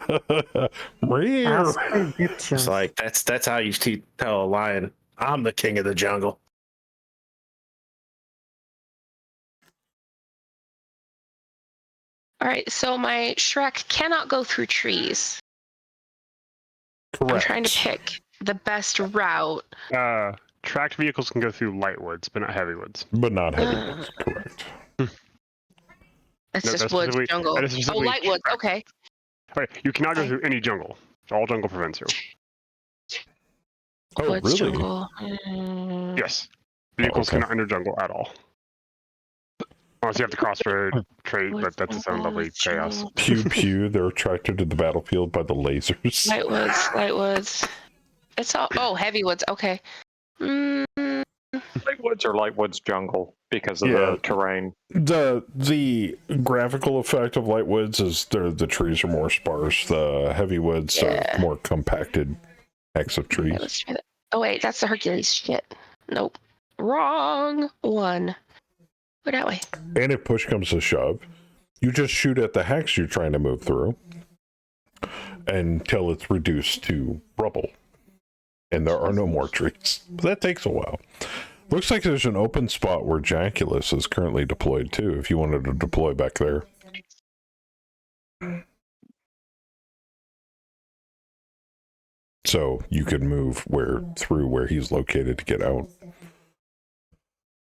Egyptians. It's like that's how you tell a lion, I'm the king of the jungle. All right, so my Shrek cannot go through trees. Correct. I'm trying to pick the best route. Tracked vehicles can go through light woods, but not heavy woods. But not heavy woods, correct. It's No, just that's woods, specifically- jungle. that is Oh, specifically light woods, tracked. okay. All right, you cannot go through any jungle. All jungle prevents you. Oh, Woods, really? jungle. Yes. Vehicles okay. cannot enter jungle at all. Unless you have the crossroad trait, but that's its own lovely chaos. Pew pew, they're attracted to the battlefield by the lasers. Light woods, light woods. It's all, oh, heavy woods, okay. Light woods or light woods jungle because of Yeah. the terrain. The graphical effect of light woods is the trees are more sparse. The heavy woods are more compacted hecks of trees. Okay, let's try that. Oh, wait, that's the Hercules shit. Nope. Wrong one. Go that way. And if push comes to shove, you just shoot at the hex you're trying to move through until it's reduced to rubble. And there are no more trees. But that takes a while. Looks like there's an open spot where Jackulus is currently deployed too, if you wanted to deploy back there. So you could move through where he's located to get out.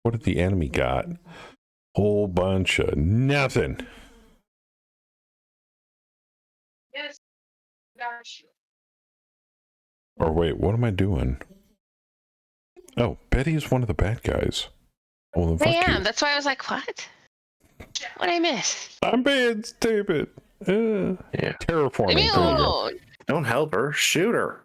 What did the enemy got? Whole bunch of nothing. Yes. Gosh. Or wait, what am I doing? Oh, Betty is one of the bad guys. Well, then I fuck am. you. That's why I was like, what? What'd I miss? I'm being stupid. Yeah. Terraforming. Leave me There you go. alone. Don't help her. Shoot her.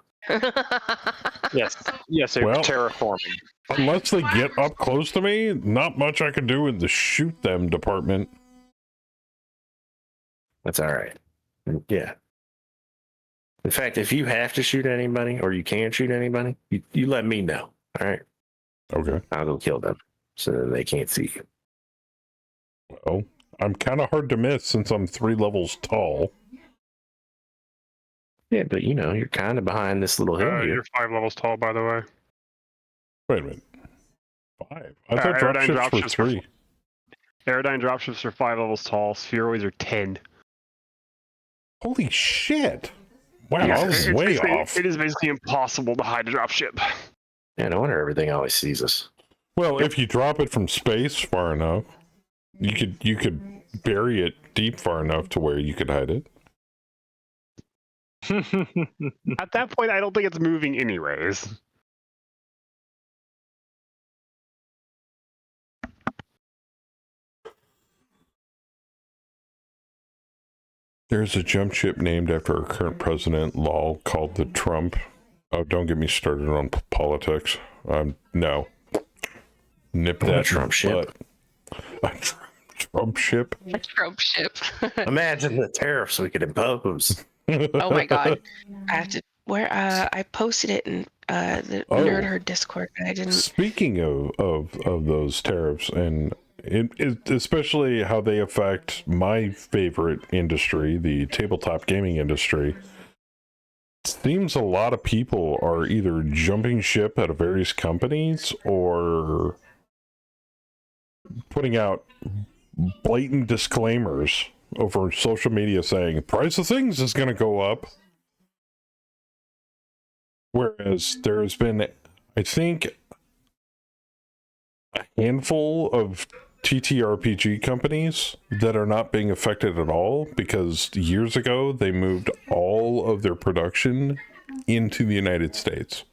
Yes, yes, Well- terraforming. Unless they get up close to me, not much I can do in the shoot them department. That's all right. Yeah. In fact, if you have to shoot anybody or you can't shoot anybody, you let me know. All right. Okay. I'll go kill them so that they can't see you. Well, I'm kind of hard to miss since I'm 3 levels tall. Yeah, but you're kind of behind this little hill here. You're 5 levels tall, by the way. Wait a minute. 5? I thought dropships were 3. Aerodyne dropships are 5 levels tall. Spheroids are 10. Holy shit. Wow, Yeah, I was it's way basically- off. It is basically impossible to hide a dropship. Yeah, no wonder everything always sees us. Well, if you drop it from space far enough, you could bury it deep far enough to where you could hide it. At that point, I don't think it's moving anyways. There's a jump ship named after our current president, lol, called the Trump. Oh, don't get me started on politics. No. Nip What, that a Trump ship? A Trump ship? A Trump ship. Imagine the tariffs we could impose. Oh my god. I have to I posted it in the Nerd Herd Discord, and I didn't. Speaking of those tariffs, and it especially how they affect my favorite industry, the tabletop gaming industry, seems a lot of people are either jumping ship out of various companies or putting out blatant disclaimers over social media saying price of things is going to go up. Whereas there's been, I think, a handful of TTRPG companies that are not being affected at all because years ago they moved all of their production into the United States.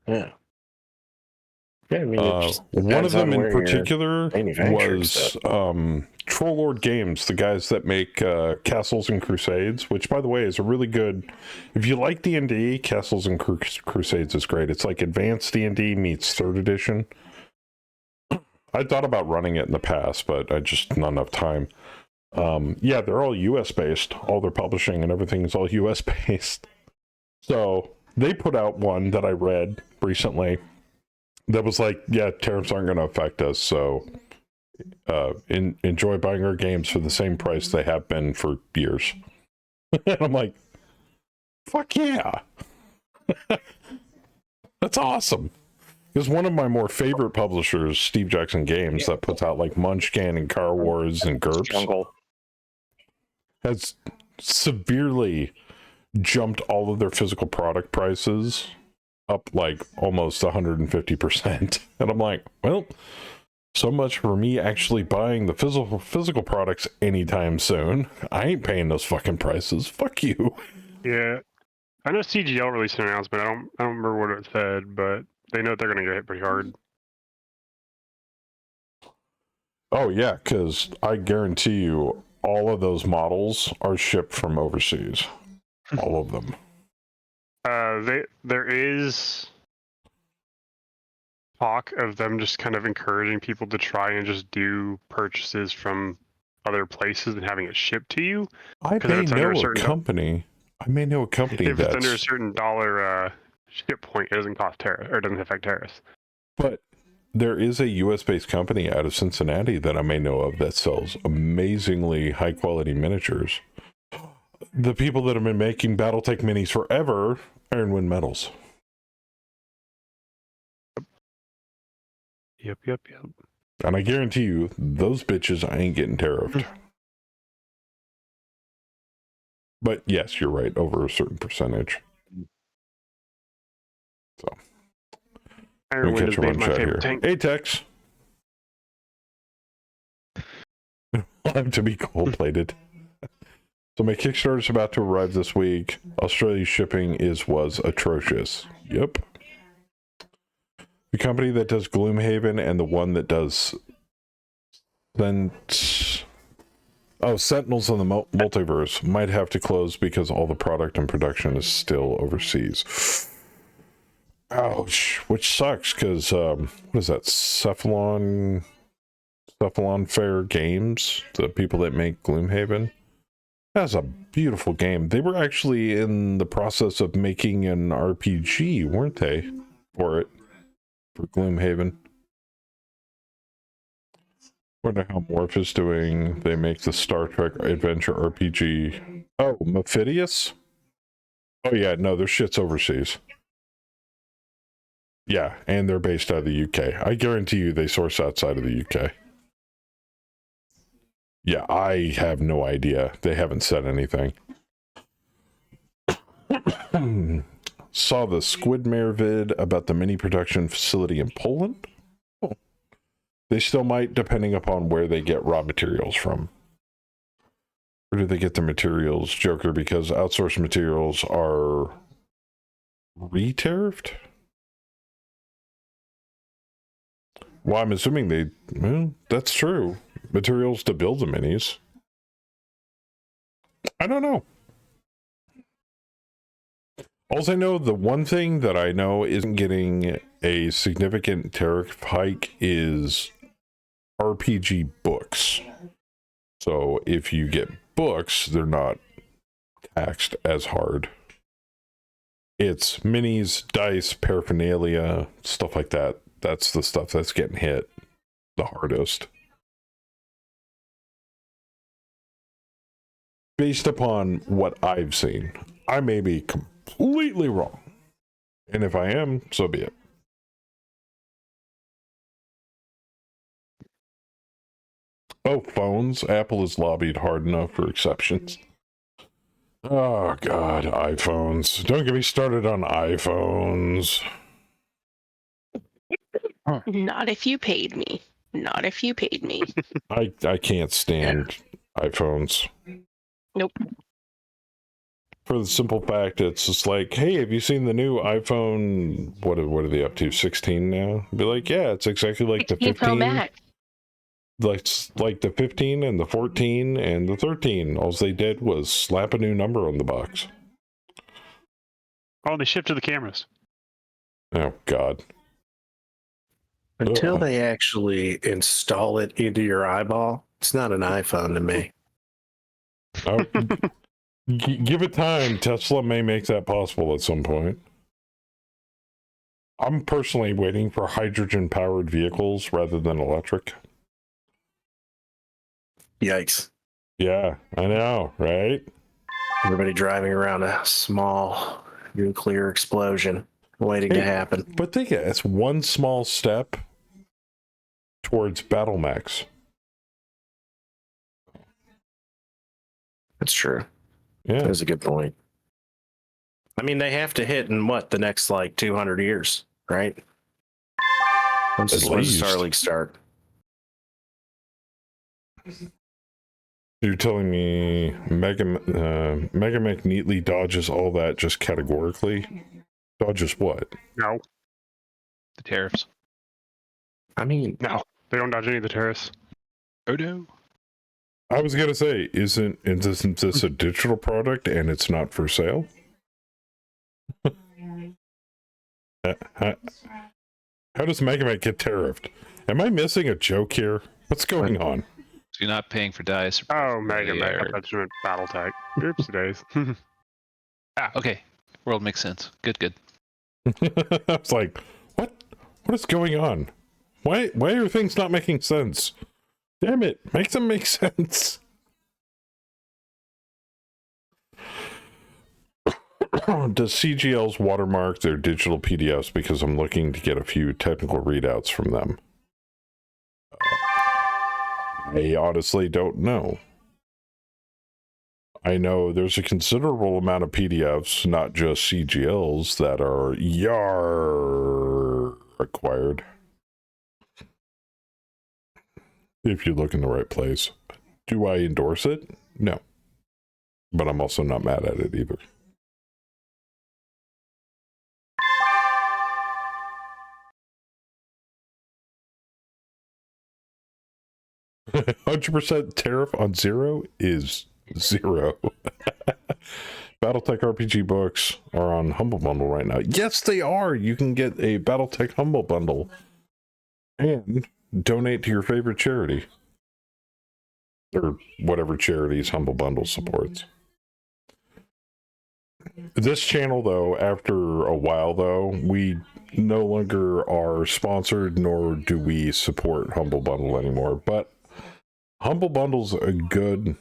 Yeah. Yeah, I mean, one of them in where particular manufacturing was stuff. Troll Lord Games, the guys that make Castles and Crusades, which, by the way, is a really good... If you like D&D, Castles and Crusades is great. It's like advanced D&D meets 3rd edition. I thought about running it in the past, but I just not enough time. Yeah, they're all US-based. All their publishing and everything is all US-based. So they put out one that I read recently that was like, yeah, tariffs aren't going to affect us, so enjoy buying our games for the same price they have been for years. And I'm like, fuck yeah. That's awesome. Because one of my more favorite publishers, Steve Jackson Games, that puts out like Munchkin and Car Wars and GURPS, Jungle. has severely jumped all of their physical product prices up like almost 150%. And I'm like, well, so much for me actually buying the physical products anytime soon. I ain't paying those fucking prices. Fuck you. Yeah, I know CGL released an announcement. I don't remember what it said, but they know they're going to get hit pretty hard. Oh yeah, because I guarantee you all of those models are shipped from overseas. All of them. There is talk of them just kind of encouraging people to try and just do purchases from other places and having it shipped to you. I Because may it's under know a a certain company. I may know a company If it's under a that's... certain dollar ship point, it doesn't cost tariff or it doesn't affect tariffs. But there is a US-based company out of Cincinnati that I may know of that sells amazingly high-quality miniatures. The people that have been making Battletech minis forever Ironwind medals. Yep. And I guarantee you, those bitches I ain't getting tariffed. But yes, you're right, over a certain percentage. So, let me Ironwind catch is you one my chat here. favorite tank. Hey, Tex. I'm to be gold-plated. So my Kickstarter is about to arrive this week. Australia's shipping was atrocious. Yep. The company that does Gloomhaven and the one that does Sentinels on the Multiverse might have to close because all the product and production is still overseas. Ouch, which sucks because what is that? Cephalon Fair Games, the people that make Gloomhaven. That's a beautiful game. They were actually in the process of making an RPG, weren't they? For Gloomhaven. Wonder how Morph is doing. They make the Star Trek adventure RPG. Oh, Mephidius? Oh yeah, no, their shit's overseas. Yeah, and they're based out of the UK. I guarantee you they source outside of the UK. Yeah, I have no idea. They haven't said anything. Saw the Squidmare vid about the mini production facility in Poland. Oh. They still might, depending upon where they get raw materials from. Where do they get the materials, Joker? Because outsourced materials are re-tariffed? Well, I'm assuming that's true. Materials to build the minis. I don't know. Also, I know the one thing that I know isn't getting a significant tariff hike is RPG books. So if you get books, they're not taxed as hard. It's minis, dice, paraphernalia, stuff like that. That's the stuff that's getting hit the hardest. Based upon what I've seen, I may be completely wrong. And if I am, so be it. Oh, phones. Apple has lobbied hard enough for exceptions. Oh, God. iPhones. Don't get me started on iPhones. Not if you paid me. Not if you paid me. I can't stand iPhones. Nope. For the simple fact, it's just like, hey, have you seen the new iPhone? What are they up to? 16 now? Be like, yeah, it's exactly like the 15. Pro Max. Like the 15 and the 14 and the 13. All they did was slap a new number on the box. Oh, they shipped to the cameras. Oh, God. Until they actually install it into your eyeball, it's not an iPhone to me. Oh, give it time. Tesla may make that possible at some point. I'm personally waiting for hydrogen-powered vehicles rather than electric. Yikes. Yeah, I know, right? Everybody driving around a small nuclear explosion waiting to happen. But think it, it's one small step towards battle mechs. That's true. Yeah. That's a good point. I mean, they have to hit in the next 200 years, right? When does Starlink start? You're telling me Megamech neatly dodges all that just categorically? Dodges what? No. The tariffs. I mean, no, they don't dodge any of the tariffs. Oh no. I was gonna say, isn't this a digital product and it's not for sale? How does Megamech get tariffed? Am I missing a joke here? What's going on? So you're not paying for dice. Oh, Megamech. I thought you meant Battletech. Oops, days. Okay. World makes sense. Good. I was like, what is going on? Why are things not making sense? Damn it, make them make sense. Does CGL's watermark their digital PDFs? Because I'm looking to get a few technical readouts from them. I honestly don't know. I know there's a considerable amount of PDFs, not just CGLs, that are required. If you look in the right place. Do I endorse it? No. but I'm also not mad at it either. $100% tariff on zero is zero. Battletech RPG books are on Humble Bundle right now. Yes, they are. You can get a Battletech Humble Bundle and donate to your favorite charity. Or whatever charities Humble Bundle supports. This channel, though, after a while, though, we no longer are sponsored, nor do we support Humble Bundle anymore. But Humble Bundle's a good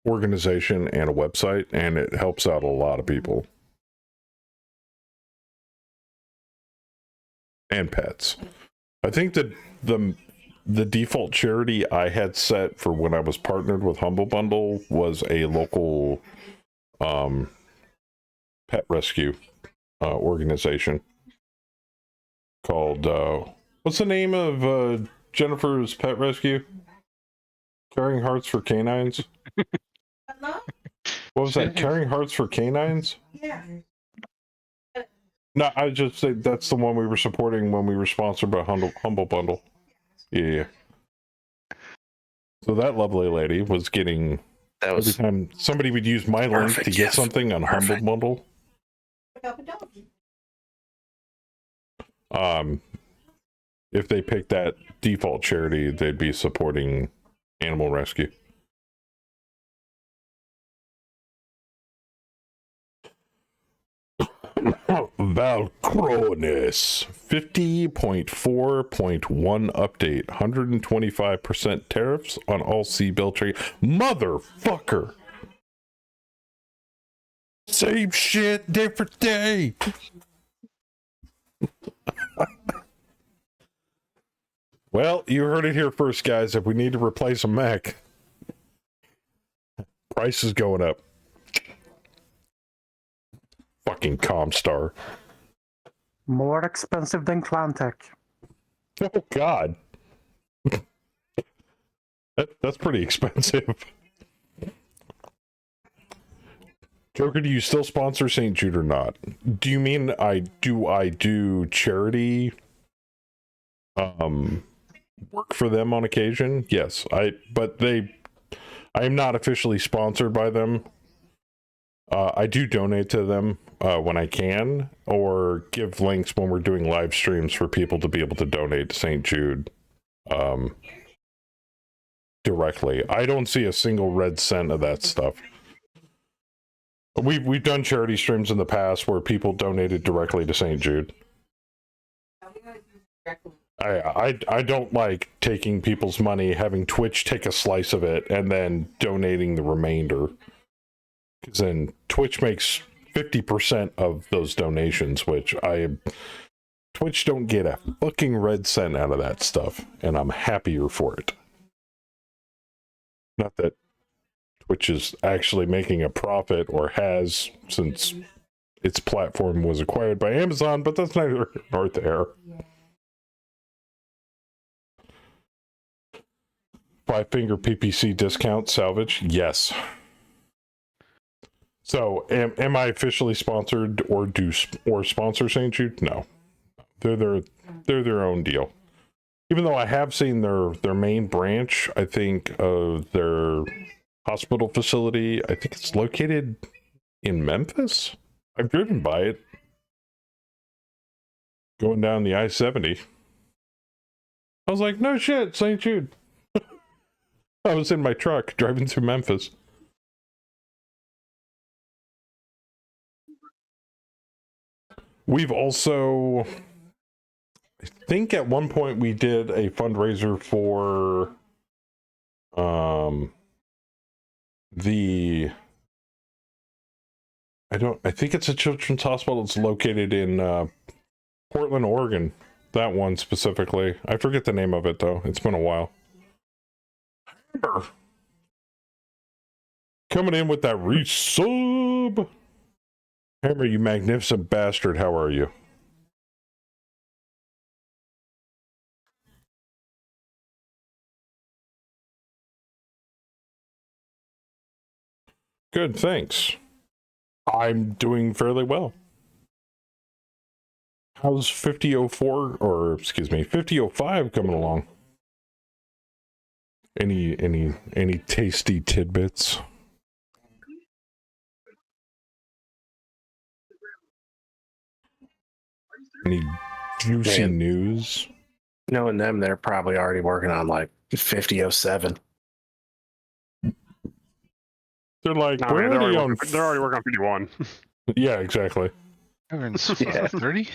organization and a website, and it helps out a lot of people. And pets. I think that the default charity I had set for when I was partnered with Humble Bundle was a local pet rescue organization called what's the name of Jennifer's pet rescue? Caring Hearts for Canines. What was that? Caring Hearts for Canines? Yeah. No, I just say that's the one we were supporting when we were sponsored by Humble Bundle. Yeah. So that lovely lady was getting That was every time somebody would use my link perfect, to get yes. something on Humble Perfect. Bundle. If they picked that default charity, they'd be supporting animal rescue. Valcronis 50.4.1 update. 125% tariffs on all C-bill trade. Motherfucker! Same shit, different day. Well, you heard it here first, guys. If we need to replace a mech, price is going up. Fucking Comstar. More expensive than Clantech. Oh, God. That's pretty expensive. Joker, do you still sponsor St. Jude or not? Do you mean I do charity work for them on occasion? Yes, I am not officially sponsored by them. I do donate to them when I can, or give links when we're doing live streams for people to be able to donate to St. Jude directly. I don't see a single red cent of that stuff. We've done charity streams in the past where people donated directly to St. Jude. I don't like taking people's money, having Twitch take a slice of it, and then donating the remainder. Because then Twitch makes 50% of those donations, which Twitch don't get a fucking red cent out of that stuff, and I'm happier for it. Not that Twitch is actually making a profit, or has, since its platform was acquired by Amazon, but that's neither here nor there. Five-finger PPC discount salvage? Yes. So, am I officially sponsored or sponsor St. Jude? No. They're their own deal. Even though I have seen their main branch, I think their hospital facility, I think it's located in Memphis. I've driven by it going down the I-70. I was like, no shit, St. Jude. I was in my truck driving through Memphis. We've also, I think at one point we did a fundraiser for I think it's a children's hospital. It's located in Portland, Oregon. That one specifically. I forget the name of it though. It's been a while. Coming in with that resub. Hammer, you magnificent bastard. How are you? Good, thanks. I'm doing fairly well. How's 50.04 or excuse me, 50.05 coming along? Any tasty tidbits? Any juicy Man. news? Knowing them, they're probably already working on like 50.07. They're like, No, we're man, already on. they're already working on 51. Yeah, exactly. We're in Yeah. 30?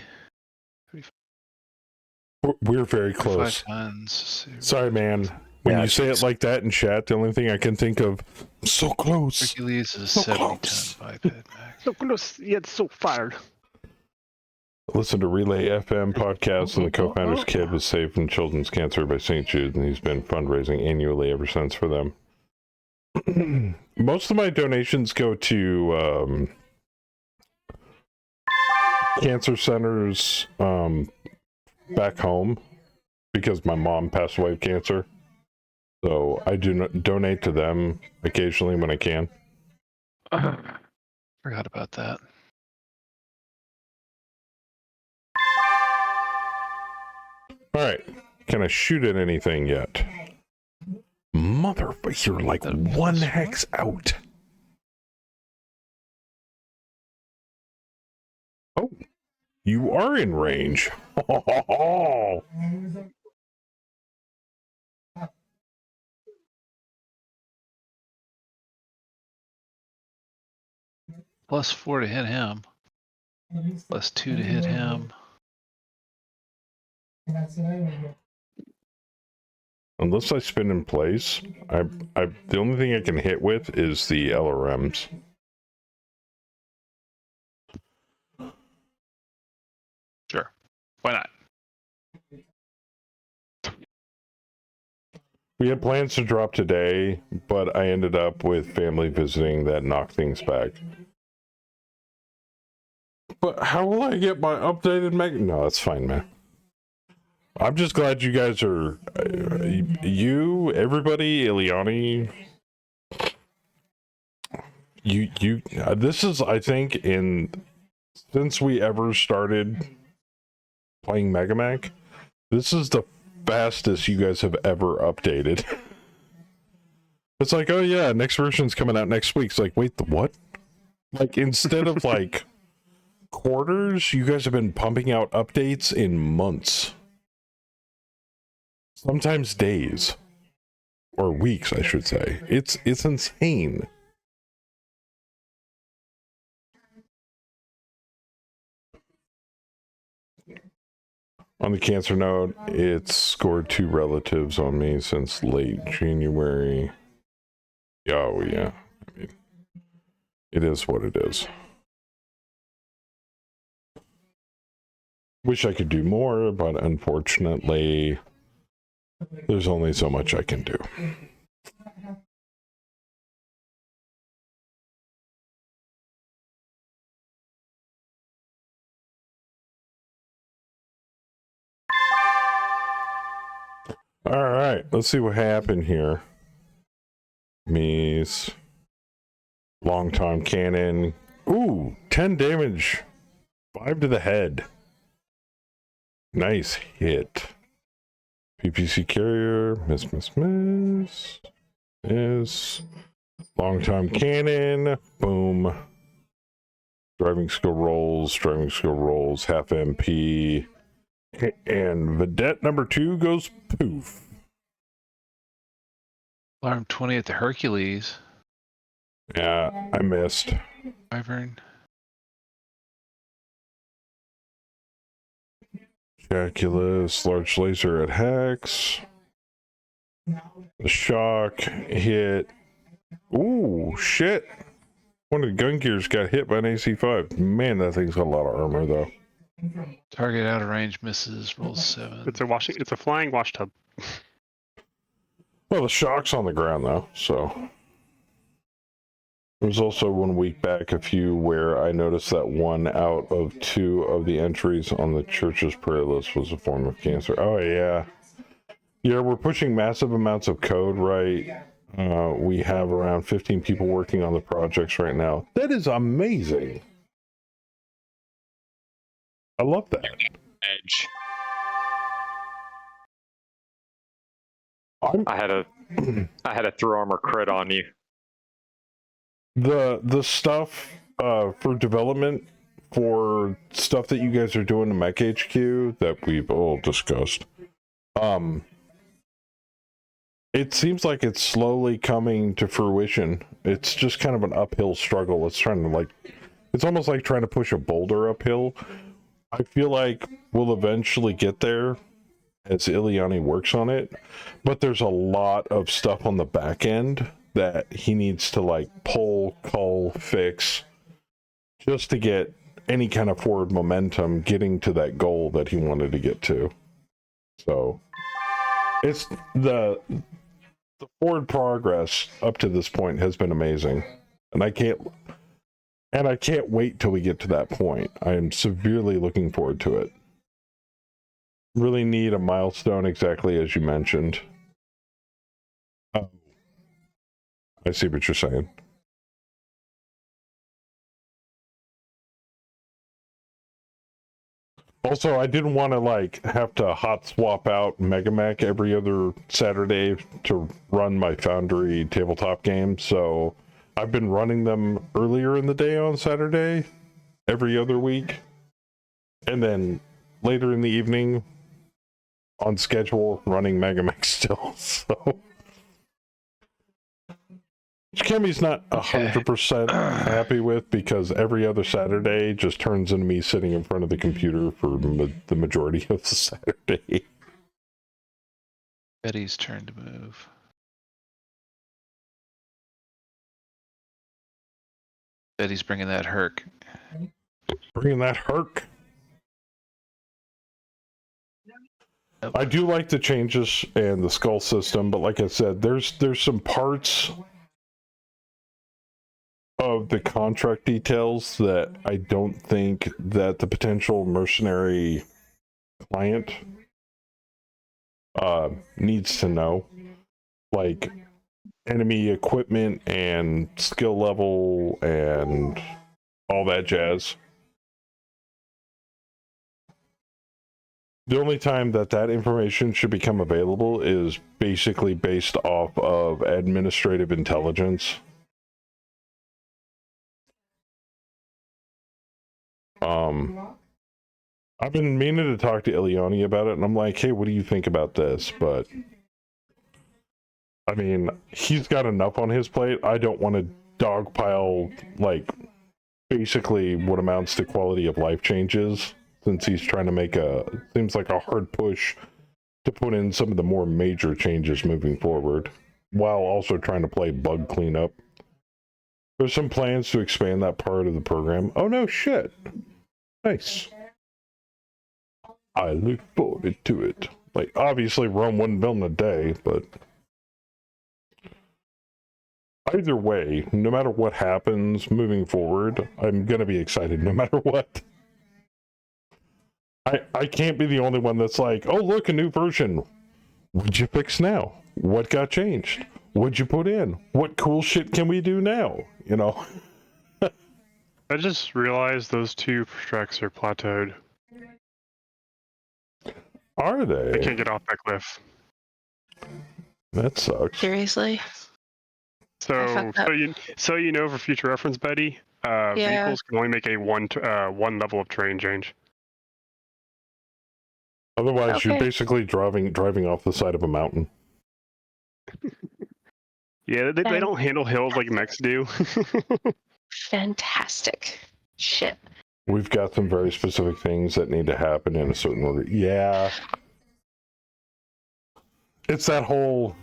We're very 5 close. tons. Sorry, man. When Yeah, you say it like that in chat, the only thing I can think of, so close. Hercules is a So 70 close. ton biped Mac. So close, yet so fired. Listen to Relay FM podcast, and the co-founder's kid was saved from children's cancer by St. Jude, and he's been fundraising annually ever since for them. Most of my donations go to cancer centers back home because my mom passed away of cancer. So I do donate to them occasionally when I can. Forgot about that. All right. Can I shoot at anything yet? Motherfucker, you're like one hex out. Oh, you are in range. +4 to hit him. +2 to hit him. Unless I spin in place, the only thing I can hit with is the LRMs. Sure. Why not? We had plans to drop today, but I ended up with family visiting that knocked things back. But how will I get my updated mega? No, that's fine, man. I'm just glad you guys are, you, everybody, Ileani, this is, I think, since we ever started playing Mega Mac, this is the fastest you guys have ever updated. It's like, oh yeah, next version's coming out next week. It's like, wait, the what? Like, instead of like quarters, you guys have been pumping out updates in months. Sometimes days. Or weeks, I should say. It's insane. On the cancer note, it's scored 2 relatives on me since late January. Oh, yeah. I mean, it is what it is. Wish I could do more, but unfortunately, there's only so much I can do. All right, let's see what happened here. Me's long time cannon. Ooh, 10 damage. 5 to the head. Nice hit. PPC carrier. Miss. Long time cannon. Boom. Driving skill rolls. Half MP. And Vedette number 2 goes poof. Alarm 20 at the Hercules. Yeah, I missed. Wyvern. Calculus, large laser at Hex. The shock hit. Ooh, shit. One of the gun gears got hit by an AC-5. Man, that thing's got a lot of armor, though. Target out of range misses. Rolls 7. It's a flying wash tub. Well, the shock's on the ground, though, so. There was also 1 week back a few where I noticed that 1 out of 2 of the entries on the church's prayer list was a form of cancer. Oh, yeah. Yeah, we're pushing massive amounts of code, right? We have around 15 people working on the projects right now. That is amazing. I love that. Edge. I'm, I had a through armor crit on you. the stuff for development for stuff that you guys are doing in Mech HQ that we've all discussed. It seems like it's slowly coming to fruition. It's just kind of an uphill struggle. It's almost like trying to push a boulder uphill. I feel like we'll eventually get there as Ileani works on it, but there's a lot of stuff on the back end that he needs to like pull, cull, fix, just to get any kind of forward momentum getting to that goal that he wanted to get to. So it's the forward progress up to this point has been amazing, and I can't wait till we get to that point. I am severely looking forward to it. Really need a milestone exactly as you mentioned. I see what you're saying. Also, I didn't want to like have to hot swap out Megamech every other Saturday to run my Foundry tabletop game, so I've been running them earlier in the day on Saturday, every other week, and then later in the evening on schedule running Megamech still. So Kemi's not 100% happy with, because every other Saturday just turns into me sitting in front of the computer for the majority of the Saturday. Betty's turn to move. Betty's bringing that herc. Bringing that herc. Nope. I do like the changes and the skull system, but like I said, there's some parts of the contract details that I don't think that the potential mercenary client needs to know, like enemy equipment and skill level and all that jazz. The only time that information should become available is basically based off of administrative intelligence. I've been meaning to talk to Ileani about it, and I'm like, hey, what do you think about this? But I mean, he's got enough on his plate. I don't want to dogpile like basically what amounts to quality of life changes, since he's trying to make seems like a hard push to put in some of the more major changes moving forward, while also trying to play bug cleanup. There's some plans to expand that part of the program. Oh no shit. Nice. I look forward to it. Like, obviously Rome wouldn't build in a day, but either way, no matter what happens moving forward, I'm gonna be excited no matter what. I can't be the only one that's like, oh look, a new version. What'd you fix now? What got changed? What'd you put in? What cool shit can we do now? You know? I just realized those two tracks are plateaued. Are they? I can't get off that cliff. That sucks. Seriously? So you know, for future reference, Betty, vehicles can only make a one level of terrain change. Otherwise, you're basically driving off the side of a mountain. Yeah, they don't handle hills like mechs do. Fantastic. Shit. We've got some very specific things that need to happen in a certain order. Yeah. It's that whole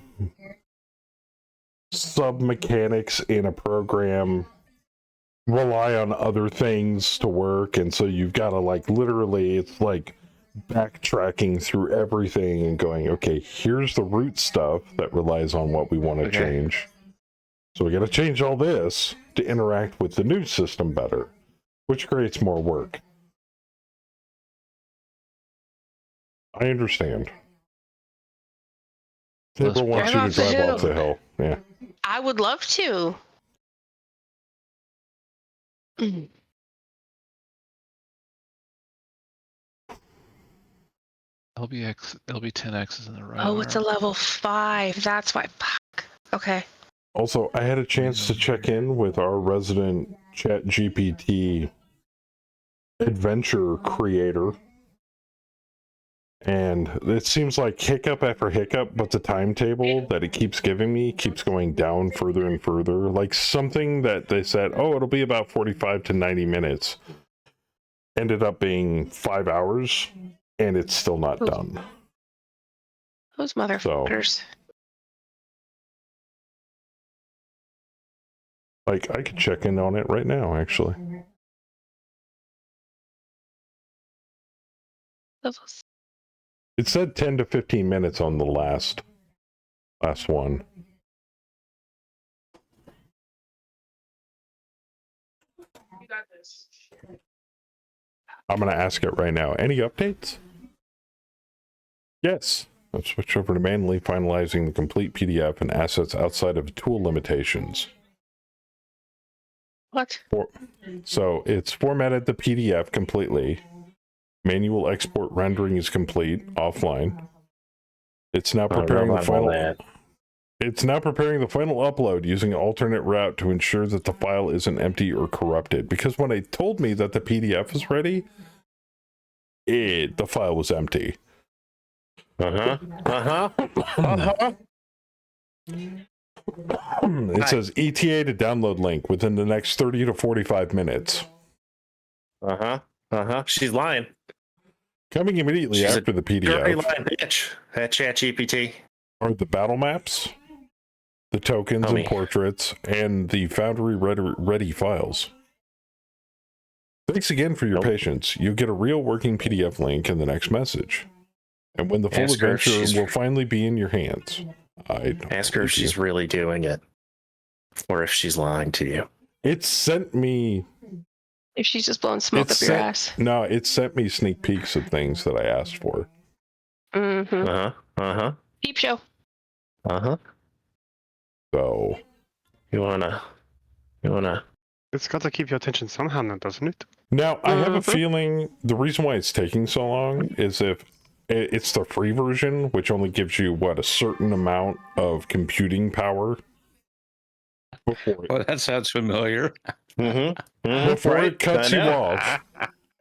sub-mechanics in a program rely on other things to work, and so you've got to, like, literally, it's like backtracking through everything and going, okay, here's the root stuff that relies on what we want to change. So we got to change all this to interact with the new system better, which creates more work. I understand. Saber wants you to drive off the hill. Yeah. I would love to. LB10X is in the right Oh, it's a arm. level 5. That's why. Fuck. Okay. Also, I had a chance to check in with our resident ChatGPT adventure creator, and it seems like hiccup after hiccup, but the timetable that it keeps giving me keeps going down further and further. Like something that they said, oh, it'll be about 45 to 90 minutes, ended up being 5 hours, and it's still not done. Those motherfuckers. Like, I could check in on it right now, actually. It said 10 to 15 minutes on the last one. You got this. I'm going to ask it right now. Any updates? Yes. Let's switch over to manually finalizing the complete PDF and assets outside of tool limitations. What? So it's formatted the PDF completely. Manual export rendering is complete offline. It's now preparing the final. It's now preparing the final upload using an alternate route to ensure that the file isn't empty or corrupted. Because when it told me that the PDF is ready, the file was empty. It says ETA to download link within the next 30 to 45 minutes. She's lying. Coming immediately after the PDF lying bitch. That ChatGPT are the battle maps, the tokens and portraits, and the Foundry ready files. Thanks again for your patience. You'll get a real working PDF link in the next message. And when the full adventure will finally be in your hands. Ask her if she's really doing it. Or if she's lying to you. It sent me... If she's just blowing smoke up your ass. No, it sent me sneak peeks of things that I asked for. Peep show. So... You wanna... It's got to keep your attention somehow now, doesn't it? Now, I have a feeling the reason why it's taking so long is if it's the free version, which only gives you, a certain amount of computing power. Well, that sounds familiar. Before it cuts you off.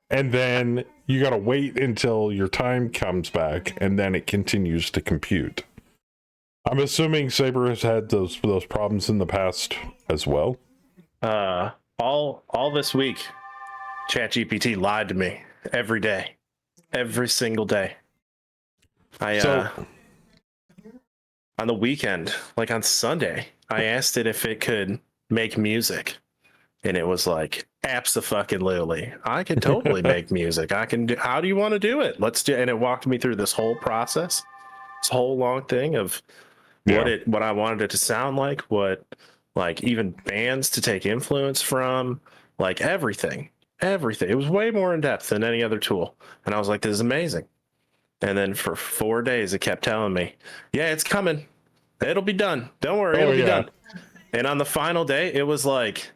And then you got to wait until your time comes back, and then it continues to compute. I'm assuming Saber has had those problems in the past as well. All this week, ChatGPT lied to me every day, every single day. On the weekend, like on Sunday, I asked it if it could make music, and it was like, abso-fucking-lutely, I can totally make music. I can do. How do you want to do it? Let's do. And it walked me through this whole process, this whole long thing of what I wanted it to sound like, like even bands to take influence from, like everything. It was way more in depth than any other tool, and I was like, this is amazing. And then for 4 days, it kept telling me, yeah, it's coming. It'll be done. Don't worry, it'll be done. And on the final day, it was like,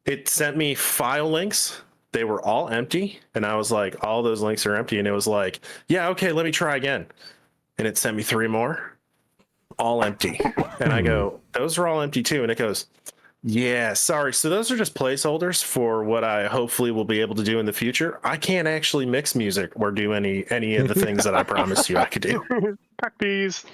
it sent me file links. They were all empty. And I was like, all those links are empty. And it was like, yeah, okay, let me try again. And it sent me 3 more, all empty. And I go, those are all empty too. And it goes, yeah, sorry. So those are just placeholders for what I hopefully will be able to do in the future. I can't actually mix music or do any of the things that I promised you I could do. Puppies.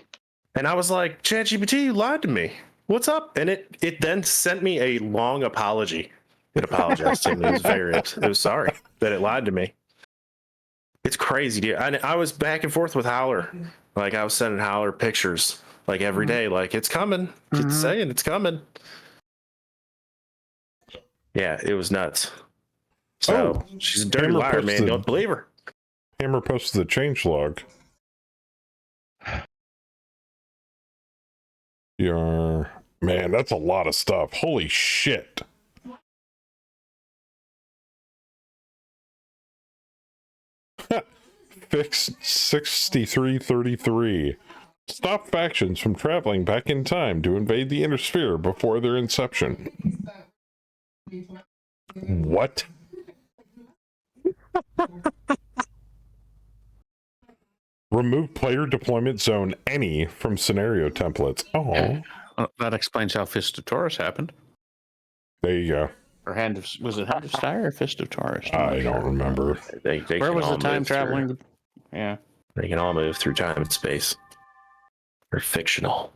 And I was like, ChatGPT, you lied to me. What's up? And it then sent me a long apology. It apologized to me. It was sorry that it lied to me. It's crazy, dude. I was back and forth with Howler. Like, I was sending Howler pictures like every day. Like, it's coming. It's saying it's coming. Yeah, it was nuts. So she's a dirty liar, man. Don't believe her. Hammer posted the changelog. Man, that's a lot of stuff. Holy shit. Fix 6333. Stop factions from traveling back in time to invade the inner sphere before their inception. What? Remove player deployment zone any from scenario templates. Oh, That explains how Fist of Taurus happened. there you go. Or was it Hand of Steyr or Fist of Taurus? I don't remember. They Where can was the all time move through- traveling? Yeah. They can all move through time and space. They're fictional.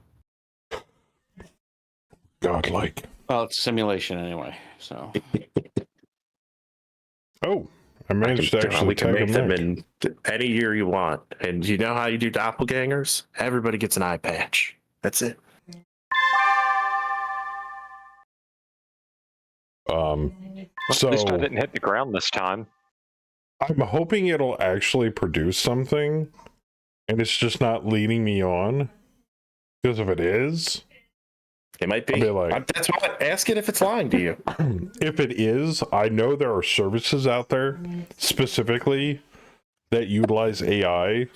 Godlike. Well, it's simulation anyway. So Oh, I managed to actually we can tag make them Nick. in any year you want. And you know how you do doppelgangers? Everybody gets an eye patch. That's it. So This guy didn't hit the ground this time. I'm hoping it'll actually produce something, and it's just not leading me on. Because if it is, It might be. I'll be like, That's why. Ask it if it's lying to you. if it is, I know there are services out there specifically that utilize AI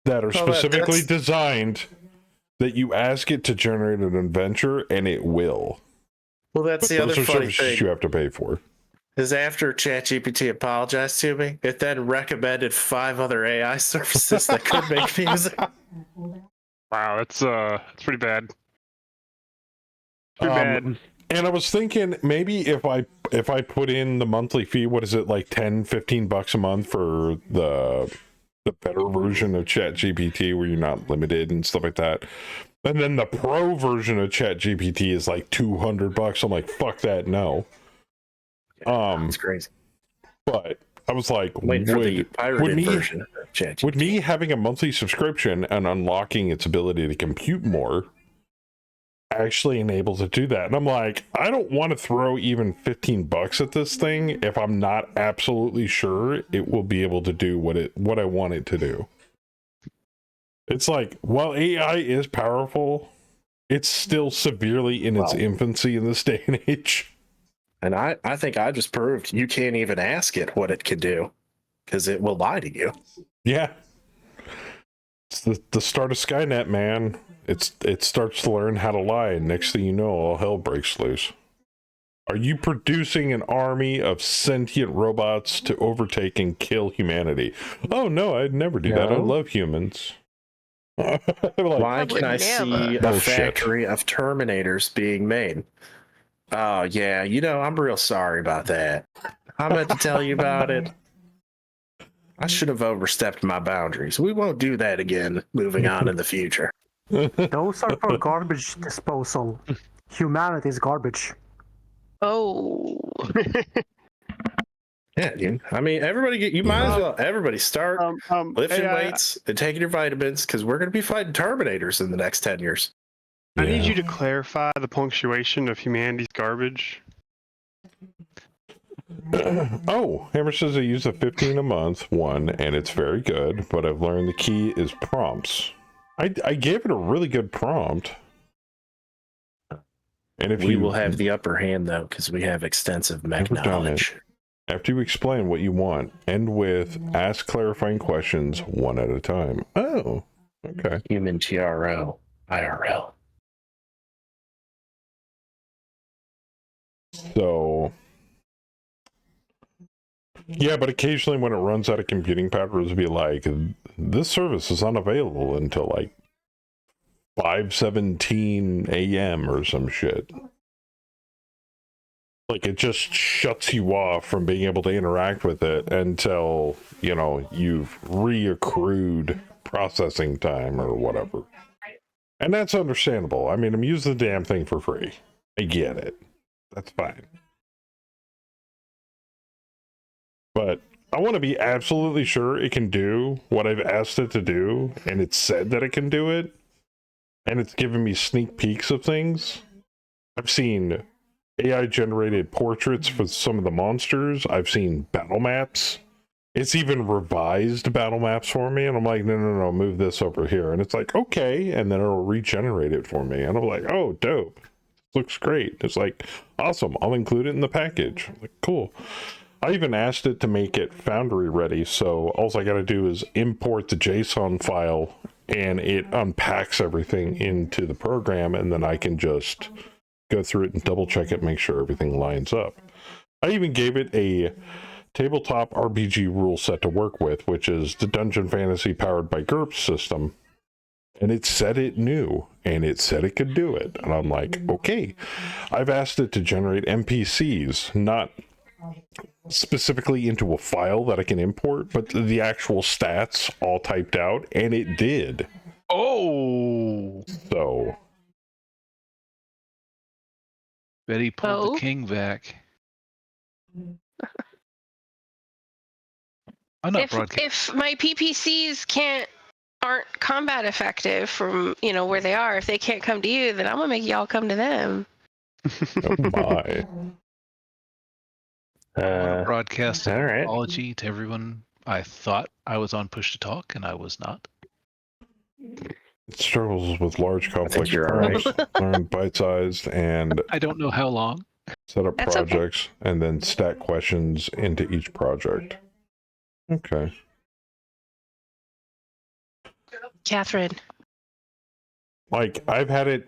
that are specifically designed that you ask it to generate an adventure and it will. Well, that's But the other those are funny services thing. you have to pay for. Is after ChatGPT apologized to me, it then recommended 5 other AI services that could make music. Wow, that's pretty bad. Too bad. And I was thinking maybe if I put in the monthly fee, what is it, like $10-15 a month for the better version of ChatGPT where you're not limited and stuff like that. And then the pro version of ChatGPT is like $200. I'm like, fuck that, no. It's crazy. But I was like, Wait for the pirated version of ChatGPT. would me having a monthly subscription and unlocking its ability to compute more actually enable to do that? And I'm like, I don't want to throw even $15 at this thing if I'm not absolutely sure it will be able to do what I want it to do. It's like, while AI is powerful, it's still severely in its infancy in this day and age. And I think I just proved you can't even ask it what it can do because it will lie to you. Yeah. It's the start of Skynet, man. It starts to learn how to lie, and next thing you know, all hell breaks loose. Are you producing an army of sentient robots to overtake and kill humanity? Oh no, I'd never do that. I love humans. Why can I see a Bullshit. factory of Terminators being made? Oh yeah, I'm real sorry about that. I meant to tell you about it. I should have overstepped my boundaries. We won't do that again moving on in the future. Those are for garbage disposal. Humanity is garbage. Oh. Yeah, dude. I mean, you might as well, everybody start lifting hey, weights and taking your vitamins because we're going to be fighting Terminators in the next 10 years. I need you to clarify the punctuation of humanity's garbage. Oh, Hammer says I use a 15 a month one, and it's very good, but I've learned the key is prompts. I gave it a really good prompt. And if we you will have the upper hand, though, because we have extensive mech Never done knowledge. after you explain what you want, end with ask clarifying questions one at a time. Oh, okay. Human TRO, IRL. So, yeah, but occasionally when it runs out of computing power, it'll be like, this service is unavailable until like 5:17 a.m. or some shit. Like, it just shuts you off from being able to interact with it until, you've reaccrued processing time or whatever. And that's understandable. I mean, I'm using the damn thing for free. I get it. That's fine. But I want to be absolutely sure it can do what I've asked it to do, and it said that it can do it, and it's giving me sneak peeks of things. I've seen AI-generated portraits for some of the monsters. I've seen battle maps. It's even revised battle maps for me, and I'm like, no, move this over here. And it's like, okay, and then it'll regenerate it for me. And I'm like, oh, dope. Looks great. It's like, awesome, I'll include it in the package. I'm like, cool. I even asked it to make it Foundry ready, so all I got to do is import the JSON file and it unpacks everything into the program, and then I can just go through it and double check it, make sure everything lines up. I even gave it a tabletop RPG rule set to work with, which is the Dungeon Fantasy powered by GURPS system. And it said it knew, and it said it could do it. And I'm like, okay. I've asked it to generate NPCs, not specifically into a file that I can import, but the actual stats all typed out, and it did. Oh, So Betty pulled the king back. I'm not broadcasting. If my PPCs aren't combat effective from where they are, if they can't come to you, then I'm gonna make y'all come to them. oh my. Broadcast all right. apology to everyone. I thought I was on push to talk, and I was not. It struggles with large complex you're problems, learn bite-sized, and I don't know how long. set up That's projects, and then stack questions into each project. Okay. Catherine. Like, I've had it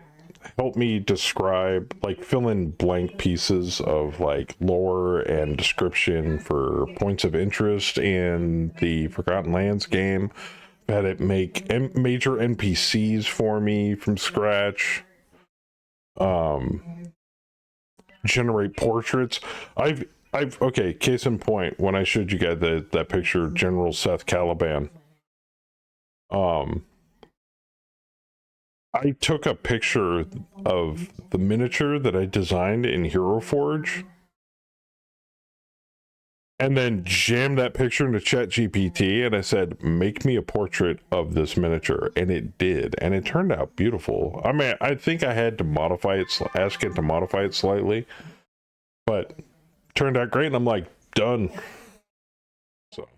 help me describe, like, fill in blank pieces of, like, lore and description for points of interest in the Forgotten Lands game. I've had it make major NPCs for me from scratch. Generate portraits. Okay, case in point, when I showed you guys that picture of General Seth Caliban, I took a picture of the miniature that I designed in Hero Forge, and then jammed that picture into ChatGPT, and I said, make me a portrait of this miniature, and it did, and it turned out beautiful. I mean, I think I had to modify it, ask it to modify it slightly, but it turned out great, and I'm like, done. So,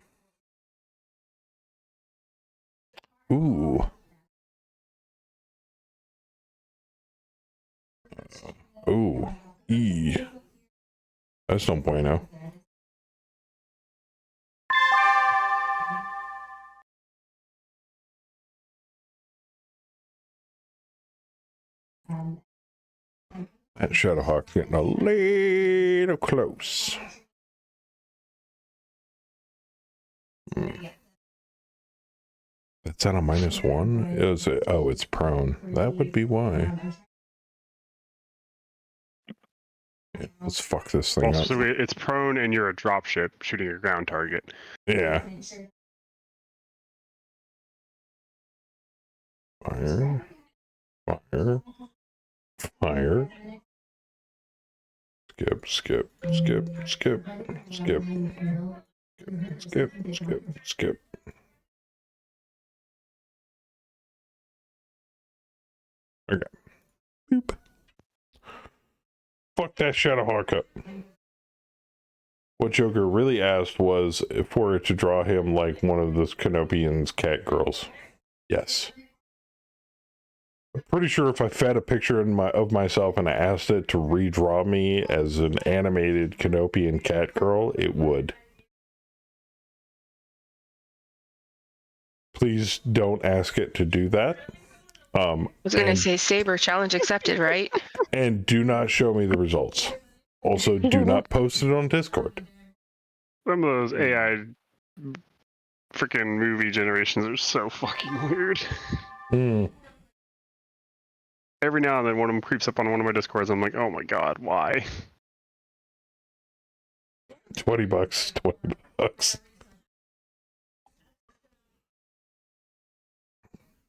ooh. Ooh. That's no bueno. That Shadowhawk's getting a little close. That's at a -1? Is it? Oh, it's prone. That would be why. Yeah, let's fuck this thing up. So it's prone and you're a dropship shooting your ground target. Yeah. Fire. Fire. Fire. Skip, skip, skip, skip, skip, skip, skip, skip. Okay. Boop. Fuck that Shadowhawk up. What Joker really asked was for it to draw him like one of those Canopian's cat girls. Yes. I'm pretty sure if I fed a picture of myself and I asked it to redraw me as an animated Canopian cat girl, it would. Please don't ask it to do that. I was going to say Saber challenge accepted, right? And do not show me the results. Also, do not post it on Discord. Some of those AI freaking movie generations are so fucking weird. Every now and then one of them creeps up on one of my Discords. I'm like, oh my god, why? $20. $20.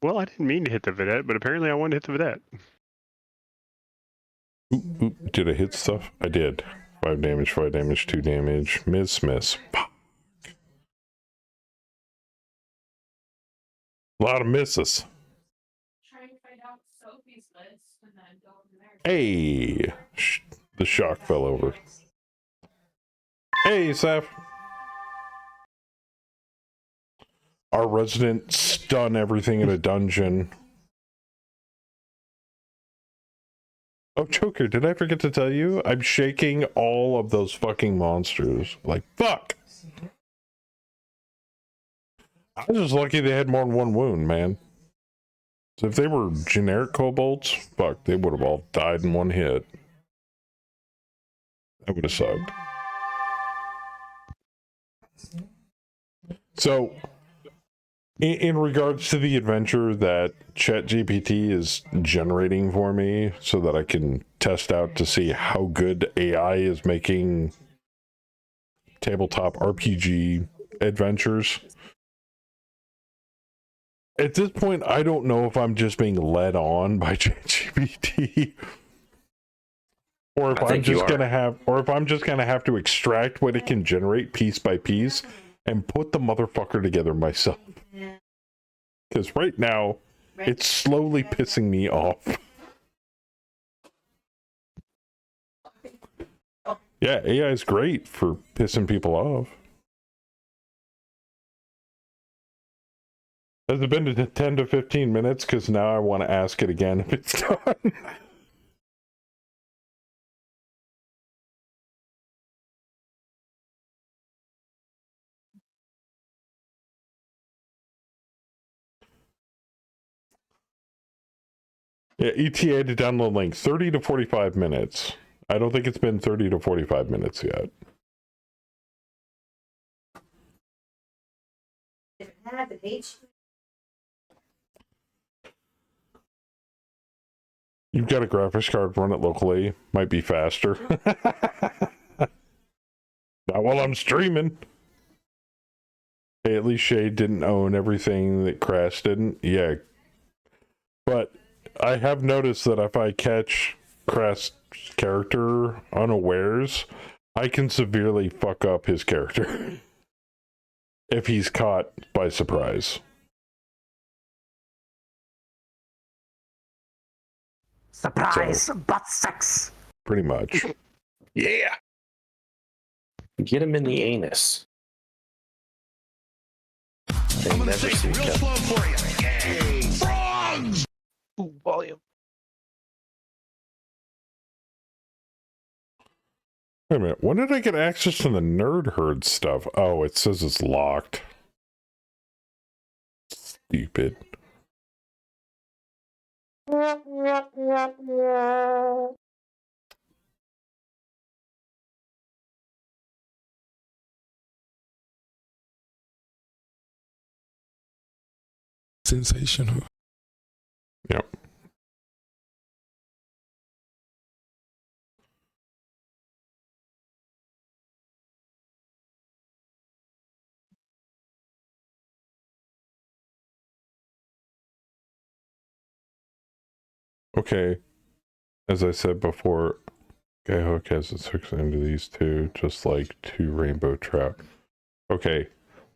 Well, I didn't mean to hit the vidette, but apparently I wanted to hit the vidette. Oop, did I hit stuff? I did. 5 damage, 5 damage, 2 damage. Miss. Fuck. A lot of misses. Hey! The shock fell over. Hey, Seth! Our resident stun everything in a dungeon. Oh, Joker, did I forget to tell you? I'm shaking all of those fucking monsters. Like, fuck! I was just lucky they had more than one wound, man. So if they were generic kobolds, fuck, they would have all died in one hit. That would have sucked. So, in regards to the adventure that ChatGPT is generating for me so that I can test out to see how good AI is making tabletop RPG adventures, at this point, I don't know if I'm just being led on by ChatGPT, or if I'm just gonna have to extract what it can generate piece by piece and put the motherfucker together myself. Because right now, it's slowly pissing me off. Yeah, AI is great for pissing people off. Has it been to 10 to 15 minutes? Because now I want to ask it again if it's done. Yeah, ETA to download link, 30 to 45 minutes. I don't think it's been 30 to 45 minutes yet. If it has an H. You've got a graphics card, run it locally. Might be faster. Not while I'm streaming. Hey, at least Shade didn't own everything that Crash didn't. Yeah. But I have noticed that if I catch Crash's character unawares, I can severely fuck up his character. If he's caught by surprise. Surprise, butt sex. Pretty much. Yeah. Get him in the anus. I'm gonna say it real slow for you. Hey, frogs! Ooh, volume. Wait a minute, when did I get access to the Nerd Herd stuff? Oh, it says it's locked. Stupid. Sensational. Yep. Okay. As I said before, Skyhook has its hooks into these two, just like two rainbow trout. Okay.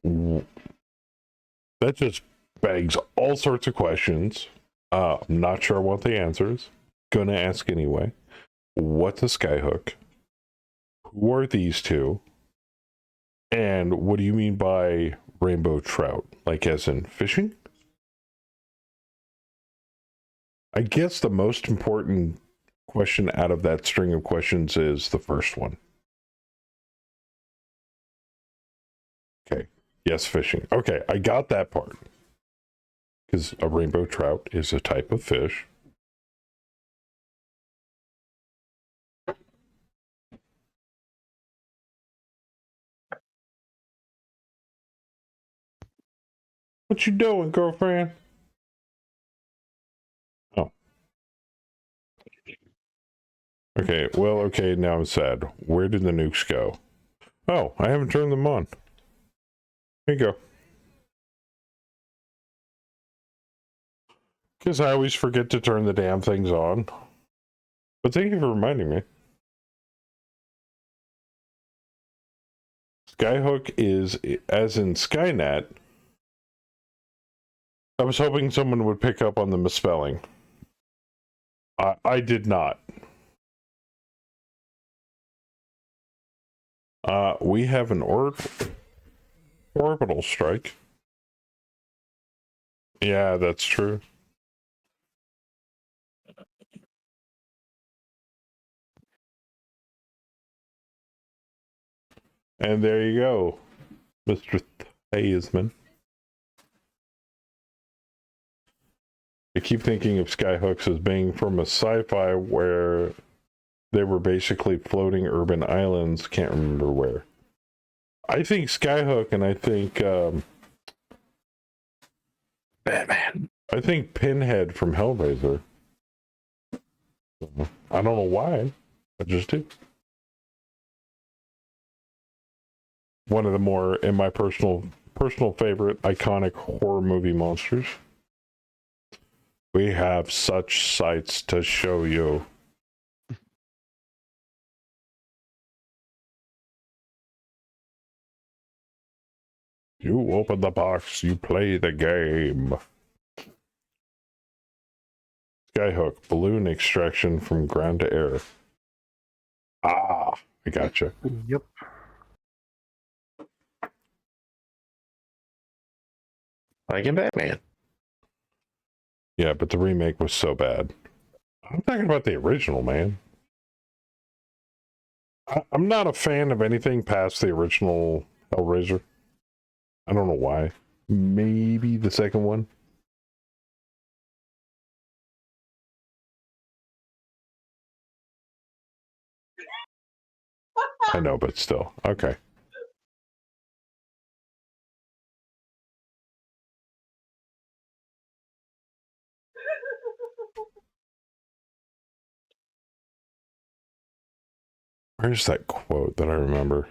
That just begs all sorts of questions. I'm not sure I want the answers. Gonna ask anyway. What's a skyhook? Who are these two? And what do you mean by rainbow trout? Like as in fishing? I guess the most important question out of that string of questions is the first one. Okay. Yes, fishing. Okay, I got that part. Because a rainbow trout is a type of fish. What you doing, girlfriend? Oh. Okay, well, okay, now I'm sad. Where did the nukes go? Oh, I haven't turned them on. Here you go. Because I always forget to turn the damn things on. But thank you for reminding me. Skyhook is, as in Skynet. I was hoping someone would pick up on the misspelling. I did not. We have an orbital strike. Yeah, that's true. And there you go, Mr. Theisman. I keep thinking of Skyhooks as being from a sci-fi where they were basically floating urban islands. Can't remember where. I think Skyhook, and I think Batman. I think Pinhead from Hellraiser. I don't know why. I just do. One of the more, in my personal favorite, iconic horror movie monsters. We have such sights to show you. You open the box, you play the game. Skyhook, balloon extraction from ground to air. Ah, I gotcha. Yep. Like in Batman. Yeah, but the remake was so bad. I'm talking about the original, man. I'm not a fan of anything past the original Hellraiser. I don't know why. Maybe the second one. I know, but still. Okay. Where's that quote that I remember?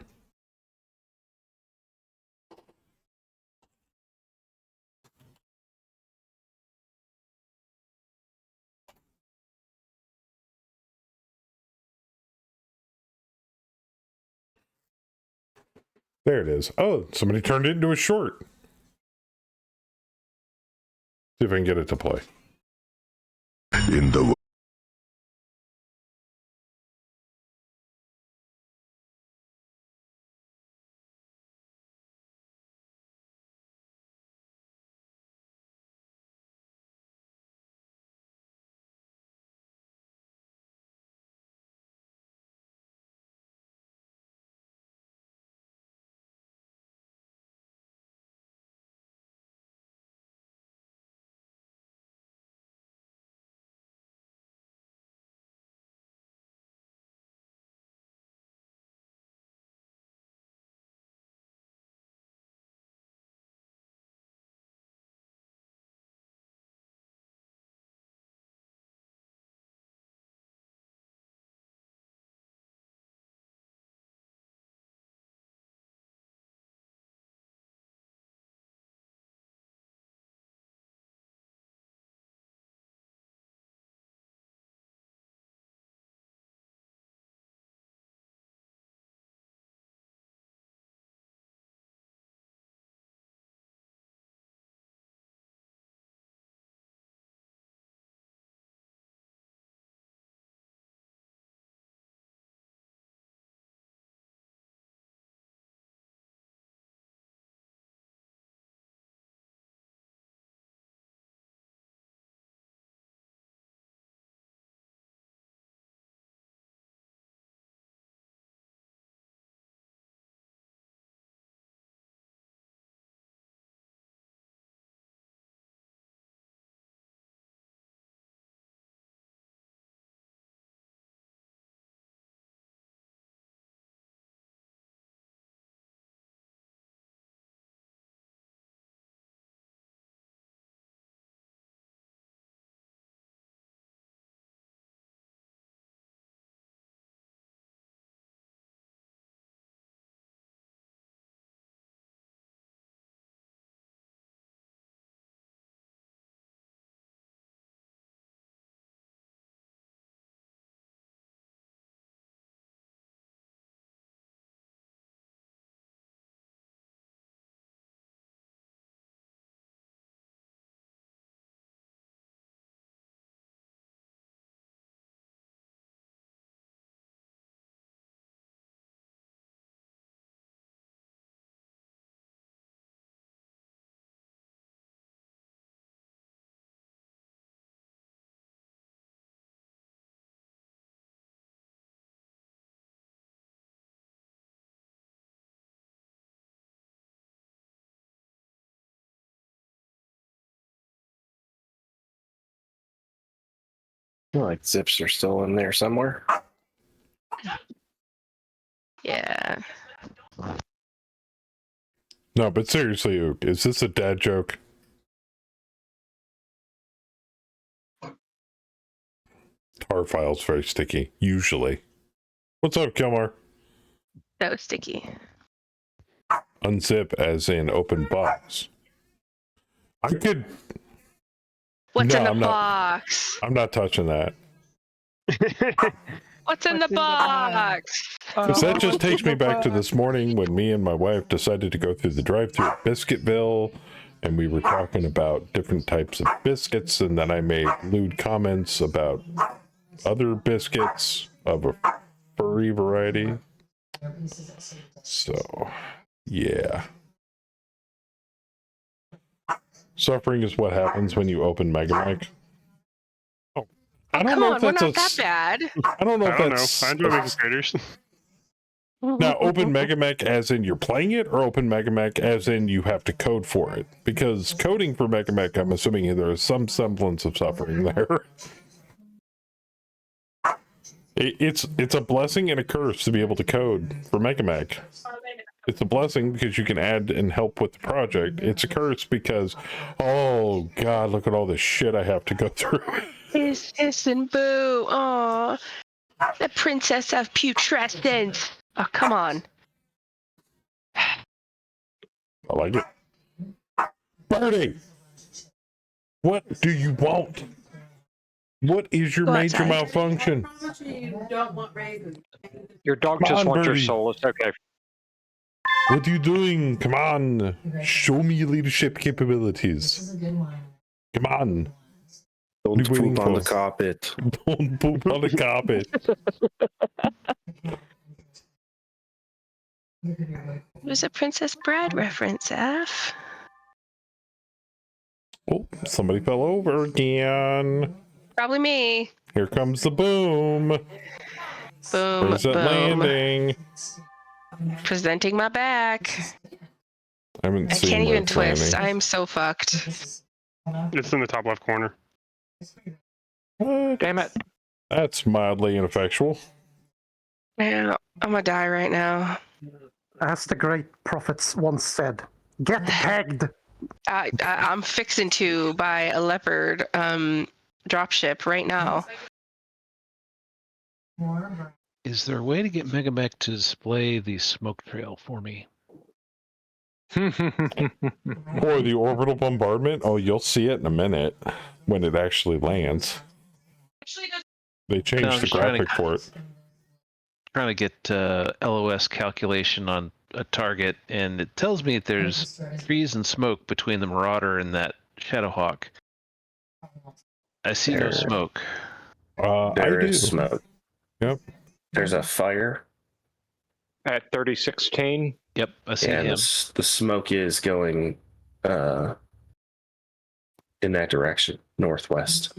There it is. Oh, somebody turned it into a short. See if I can get it to play. In the feel like zips are still in there somewhere. Yeah. No, but seriously, Ook, is this a dad joke? Tar file's very sticky, usually. What's up, Kilmar? That was sticky. Unzip as in open box. I could... What's No, in the I'm not. box? I'm not touching that. What's in the box? Because that just takes me back to this morning when me and my wife decided to go through the drive-thru at Biscuitville, and we were talking about different types of biscuits, and then I made lewd comments about other biscuits of a furry variety. So, yeah. Suffering is what happens when you open Megamike. Oh, I don't Come know on, if we're that's not that bad. I don't know I if don't that's know. I enjoy making skaters. now open Megamech as in you're playing it, or open Megamech as in you have to code for it. Because coding for Megamech, I'm assuming there is some semblance of suffering there. It's a blessing and a curse to be able to code for Megamech. It's a blessing because you can add and help with the project. It's a curse because, oh god, look at all this shit I have to go through. Hiss and boo. Aw. The princess of putrescence. Oh, come on. I like it. Birdie! What do you want? What is your Go major outside. malfunction? Your dog Come just on, wants your Birdie. soul. It's okay. What are you doing? Come on. Show me your leadership capabilities. Come on. Don't What are you waiting poop on the for? carpet. Don't poop on the carpet. It was a Princess Bride reference, F. Oh, somebody fell over again. Probably me. Here comes the boom. Boom, Where's that boom. landing? Presenting my back. I haven't I seen can't where even it's twist. landing. I'm so fucked. It's in the top left corner. What? Damn it. That's mildly ineffectual. Yeah, I'm gonna die right now. As the great prophets once said, get pegged. I'm fixing to buy a leopard dropship right now. Is there a way to get Megamech to display the smoke trail for me? Or the orbital bombardment? Oh, you'll see it in a minute when it actually lands. They No, changed I'm the just trying to- graphic for it. Trying to get LOS calculation on a target, and it tells me that there's trees and smoke between the Marauder and that Shadowhawk. I see no There- smoke. I There do. is smoke. Yep. There's a fire. At 3016. Yep, I see And him. the smoke is going in that direction, northwest.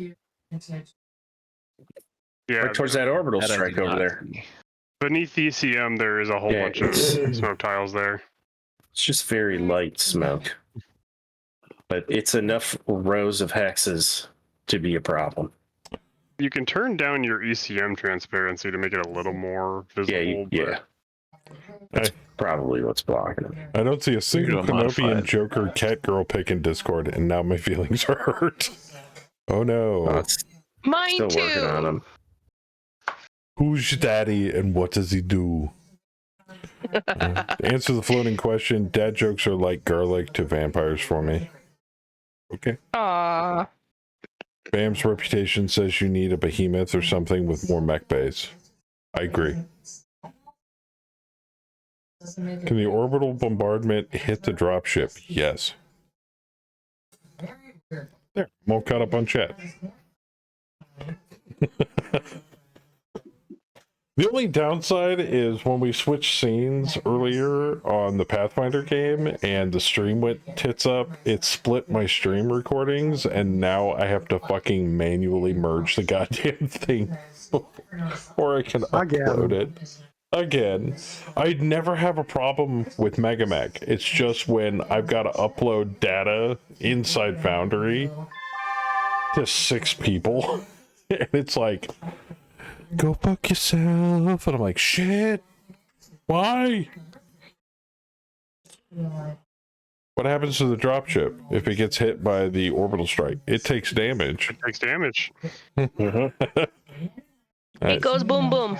Yeah, Right towards that orbital That I strike do over not there. see. beneath ECM, there is a whole Yeah, bunch of smoke tiles there. It's just very light smoke. But it's enough rows of hexes to be a problem. You can turn down your ECM transparency to make it a little more visible. Yeah. That's probably what's blocking it. I don't see a single You're gonna Kenobian modify it. Joker cat girl pick in Discord, and now my feelings are hurt. Oh no. It's Mine still too. working on them. Who's your daddy and what does he do? To answer the floating question, dad jokes are like garlic to vampires for me. Okay. Aw. Bam's reputation says you need a behemoth or something with more mech base. I agree. Can the orbital bombardment hit the dropship? Yes. There. Won't cut up on chat. The only downside is when we switched scenes earlier on the Pathfinder game and the stream went tits up, it split my stream recordings, and now I have to fucking manually merge the goddamn thing before I can upload it. Again, I'd never have a problem with Megamech. It's just when I've got to upload data inside Foundry to 6 people. And it's like, go fuck yourself. And I'm like, shit. Why? What happens to the dropship if it gets hit by the orbital strike? It takes damage. It takes damage. It goes boom boom.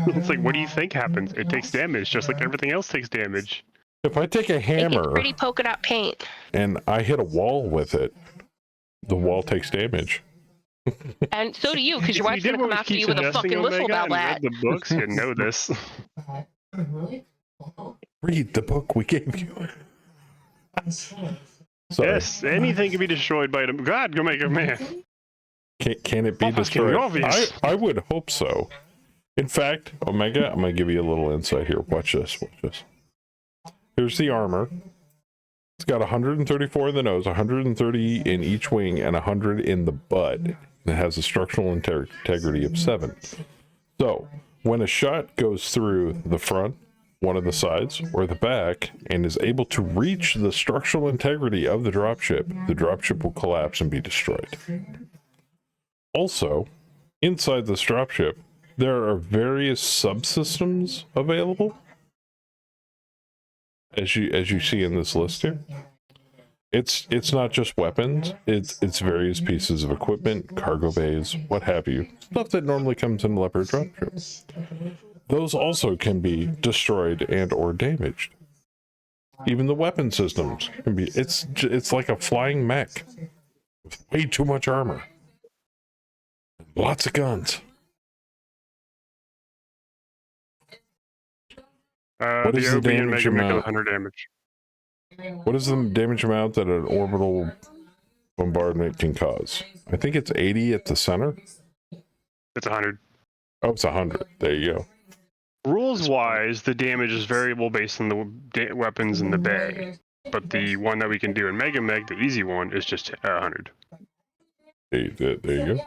It's like, what do you think happens? It takes damage, just like everything else takes damage. If I take a It gets hammer pretty polka dot paint. and I hit a wall with it, the wall takes damage. And so do you, because your wife's did gonna come what after keeps you with a suggesting, fucking whistle Omega, about and that. read the books, you know this. Read the book we gave you. Sorry. Yes, anything can be destroyed by them. God, go make a man. Can it be Oh, fucking destroyed? obvious. I would hope so. In fact, Omega, I'm going to give you a little insight here. Watch this. Watch this. Here's the armor. It's got 134 in the nose, 130 in each wing, and 100 in the butt. It has a structural integrity of 7. So, when a shot goes through the front, one of the sides, or the back, and is able to reach the structural integrity of the dropship will collapse and be destroyed. Also, inside this dropship, there are various subsystems available, as you see in this list here. It's not just weapons, it's various pieces of equipment, cargo bays, what have you. Stuff that normally comes in Leopard dropships. Those also can be destroyed and or damaged. Even the weapon systems can be, it's like a flying mech with way too much armor. Lots of guns. What is the damage amount? 100 damage. What is the damage amount that an orbital bombardment can cause? I think it's 80 at the center. It's 100. Oh, it's 100. There you go. Rules-wise, the damage is variable based on the weapons in the bay. But the one that we can do in Mega Meg, the easy one, is just 100. There you go.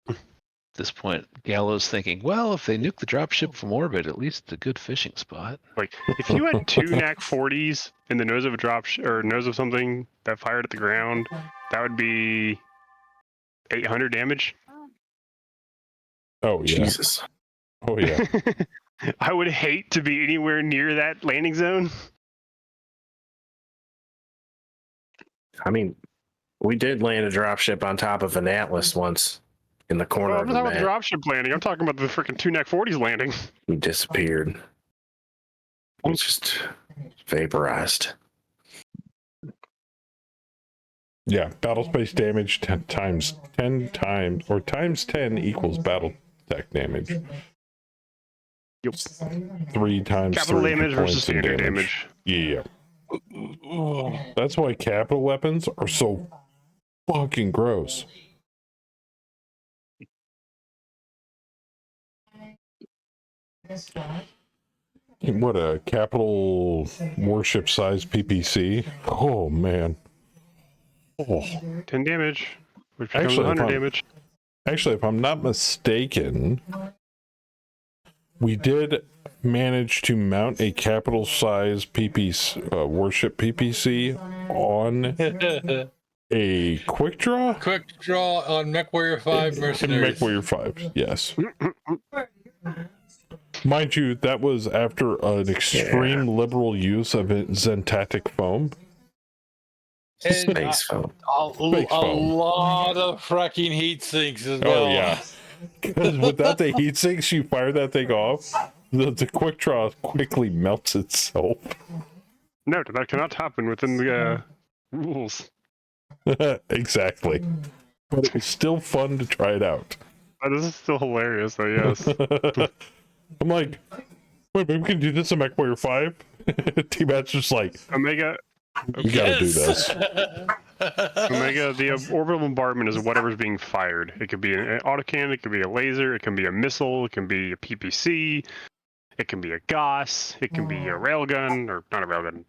At this point, Gallo's thinking, well, if they nuke the dropship from orbit, at least it's a good fishing spot. Like, if you had 2 NAC 40s in the nose of a dropship, or nose of something that fired at the ground, that would be 800 damage. Oh, yeah. Jesus. Oh, yeah. I would hate to be anywhere near that landing zone. I mean, we did land a dropship on top of an Atlas once in the corner Well, of I'm the not talking about map. the dropship landing. I'm talking about the freaking 2 NAC 40s landing. He disappeared. He was just vaporized. Yeah, battle space damage times 10 equals Battletech damage. Yep. 3 times Capital 3 damage points versus of standard damage. Yeah. That's why capital weapons are so fucking gross. What a capital warship size PPC. Oh man. Oh. 10 damage, which becomes Actually, 100 damage. Actually, if I'm not mistaken, we did manage to mount a capital size PPC warship PPC on a quick draw. Quick draw on MechWarrior 5 Mercenaries. MechWarrior 5, yes. Mind you, that was after an extreme liberal use of Zentatic foam. And Space foam. Space a foam. lot of fracking heat sinks as well. Oh, yeah. Because without the heat sinks, you fire that thing off, the quick draw quickly melts itself. Note, that cannot happen within the rules. Exactly. But it was still fun to try it out. This is still hilarious, though, yes. I'm like, wait, maybe we can do this in MechWarrior 5? T-Bat's just like, Omega, we gotta do this. Omega, the orbital bombardment is whatever's being fired. It could be an autocannon, it could be a laser, it can be a missile, it can be a PPC, it can be a GOS, it can be a railgun, or not a railgun.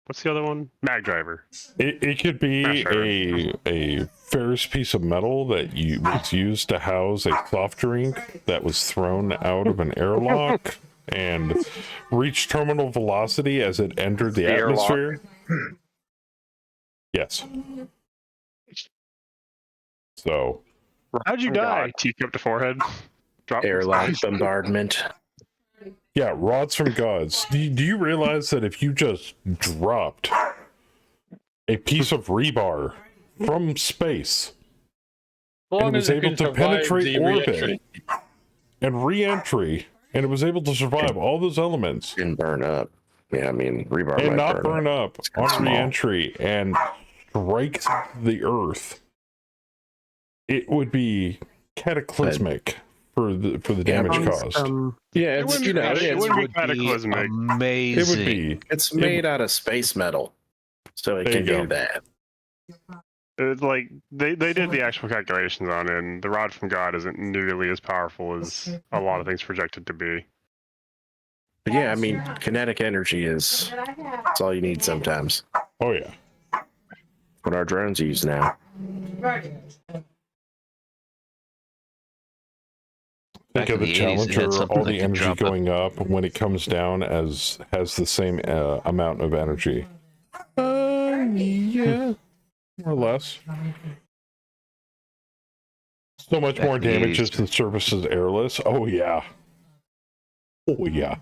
What's the other one? Mag driver. It could be a ferrous piece of metal that was used to house a soft drink that was thrown out of an airlock and reached terminal velocity as it entered the atmosphere. Yes. So How'd you die? Teacup to forehead. Drop. Airline bombardment. Yeah, rods from gods. Do you realize that if you just dropped a piece of rebar from space and it was able to penetrate orbit and re-entry, and it was able to survive all those elements And burn up. Yeah, I mean, rebar and might not burn up on small. re-entry and strike the Earth, it would be cataclysmic for the damage caused. Yeah, It it's, wouldn't you know, be- it it's, wouldn't be Would be cataclysmic. amazing. It would be. it's made out of space metal, so it There can you go. do that. It's like they did the actual calculations on it, and the rod from God isn't nearly as powerful as a lot of things projected to be. But yeah, I mean, kinetic energy is that's all you need sometimes. Oh yeah. What our drones use now. Think Back of in the the 80s, it had Challenger, something all that the could energy drop going up when it comes down has the same amount of energy. Yeah, more or less. So much Back more in the damage 80s. if the surface is airless. Oh yeah. Oh yeah.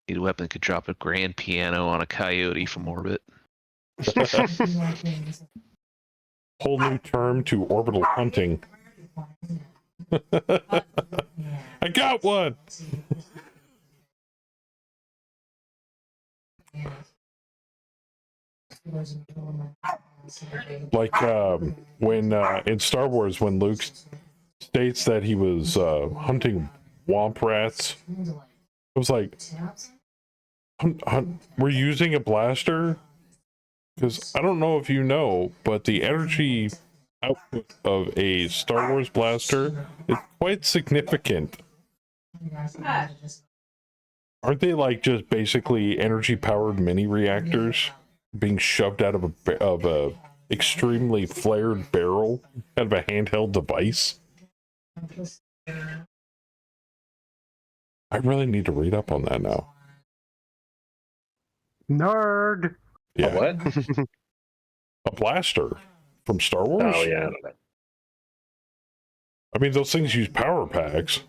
Need a weapon that could drop a grand piano on a coyote from orbit. Whole new term to orbital hunting. I got one. Like when in Star Wars, when Luke states that he was hunting womp rats, I was like, we're using a blaster? Because I don't know if you know, but the energy output of a Star Wars blaster is quite significant. Aren't they like just basically energy powered mini reactors being shoved out of a extremely flared barrel out of a handheld device? I really need to read up on that now. Nerd. Yeah, What? a blaster from Star Wars. Oh yeah. I mean, those things use power packs.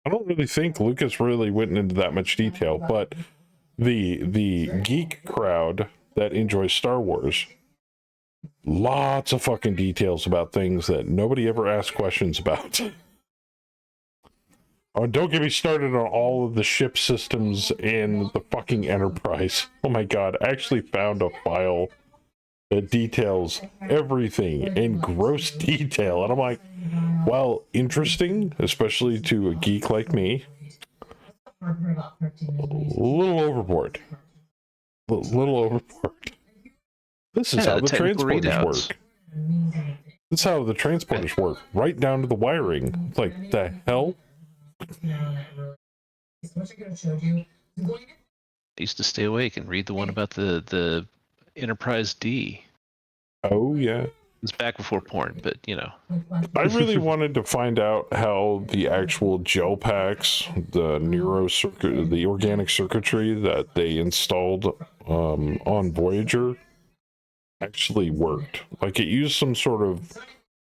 I don't really think Lucas really went into that much detail, but the geek crowd that enjoys Star Wars, lots of fucking details about things that nobody ever asked questions about. Oh, don't get me started on all of the ship systems in the fucking Enterprise. Oh my god, I actually found a file that details everything in gross detail. And I'm like, well, interesting, especially to a geek like me. A little overboard. Little overboard. This is how the transporters work. This is how the transporters work. Right down to the wiring. It's like, the hell? I used to stay awake and read the one about the Enterprise D. Oh, yeah. It's back before porn, but you know. I really wanted to find out how the actual gel packs, the organic circuitry that they installed on Voyager actually worked. Like it used some sort of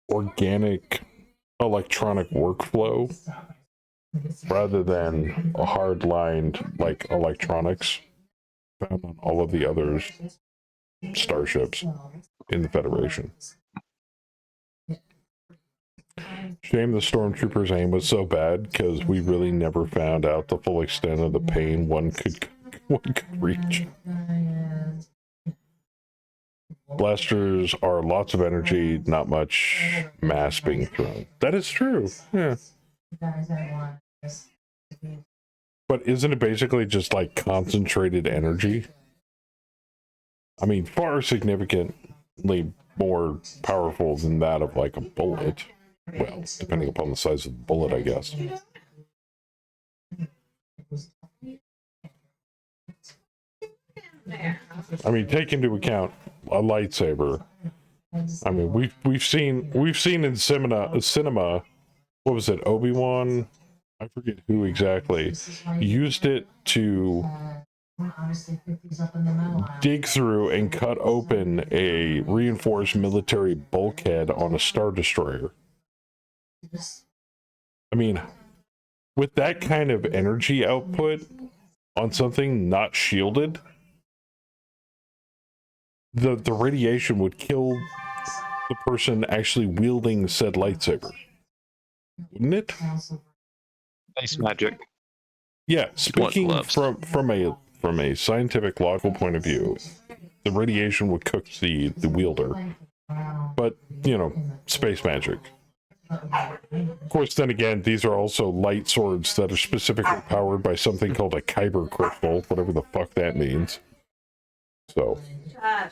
organic electronic workflow rather than a hard-lined like electronics found on all of the other starships in the Federation. Shame the stormtroopers' aim was so bad because we really never found out the full extent of the pain one could reach. Blasters are lots of energy, not much mass being thrown. That is true. Yeah. But isn't it basically just like concentrated energy? I mean, far significantly more powerful than that of like a bullet. Well, depending upon the size of the bullet, I guess. I mean, take into account a lightsaber. I mean, we've seen in cinema. What was it? Obi-Wan? I forget who exactly used it to dig through and cut open a reinforced military bulkhead on a Star Destroyer. I mean, with that kind of energy output on something not shielded, the radiation would kill the person actually wielding said lightsaber, wouldn't it? Space magic. Yeah, speaking from a scientific logical point of view, the radiation would cook the wielder. But, you know, space magic. Of course, then again, these are also light swords that are specifically powered by something called a kyber crystal, whatever the fuck that means. So.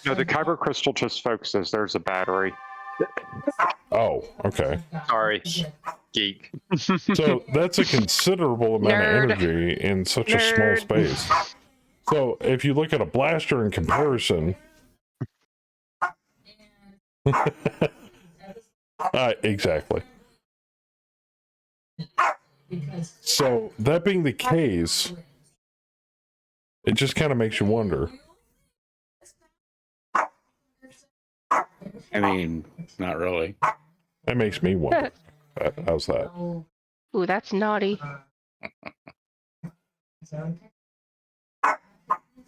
No, the kyber crystal just focuses. There's a battery. Oh, okay. Sorry, geek. So that's a considerable amount of energy in such a small space. So if you look at a blaster in comparison, exactly. So that being the case, it just kind of makes you wonder. I mean, not really. That makes me wonder. How's that? Ooh, that's naughty.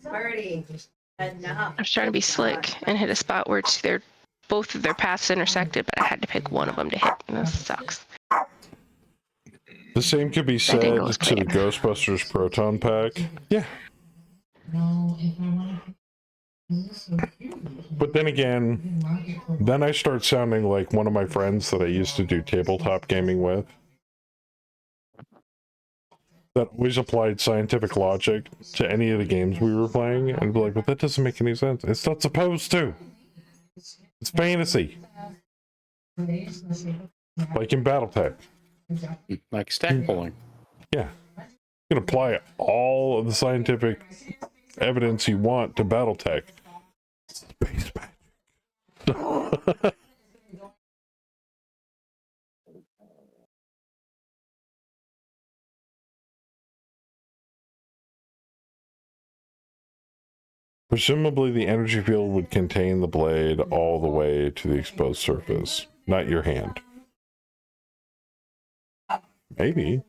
Birdie. Enough. I was trying to be slick and hit a spot where both of their paths intersected, but I had to pick one of them to hit, and this sucks. The same could be said to the Ghostbusters Proton Pack. Yeah. But then again, then I start sounding like one of my friends that I used to do tabletop gaming with, that always applied scientific logic to any of the games we were playing, and be like, well, that doesn't make any sense. It's not supposed to. It's fantasy. Like in Battletech. Like stack pulling. Yeah. You can apply all of the scientific evidence you want to Battletech. Space magic. Presumably the energy field would contain the blade all the way to the exposed surface, not your hand. Maybe.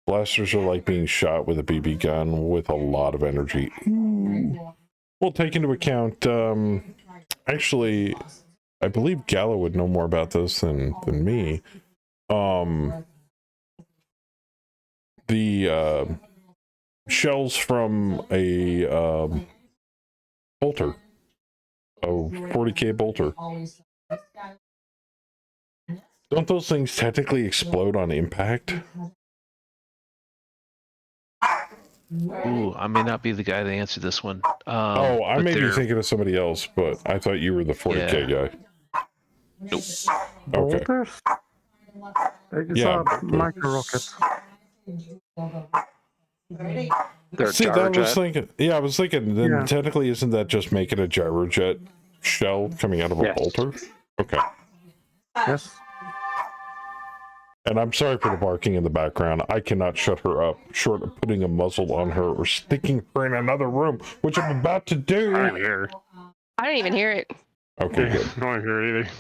Blasters are like being shot with a BB gun with a lot of energy. We'll take into account, actually, I believe Gallo would know more about this than me. The shells from a bolter, a 40K bolter. Don't those things technically explode on impact? Ooh, I may not be the guy to answer this one. I may be thinking of somebody else, but I thought you were the 40K guy. Nope. Okay. Bolters? It's a micro rocket. See, I was thinking, then technically isn't that just making a gyrojet shell coming out of a bolter? Okay. Yes. And I'm sorry for the barking in the background. I cannot shut her up, short of putting a muzzle on her or sticking her in another room, which I'm about to do. I didn't hear. I didn't even hear it. Okay, good. I don't hear it either.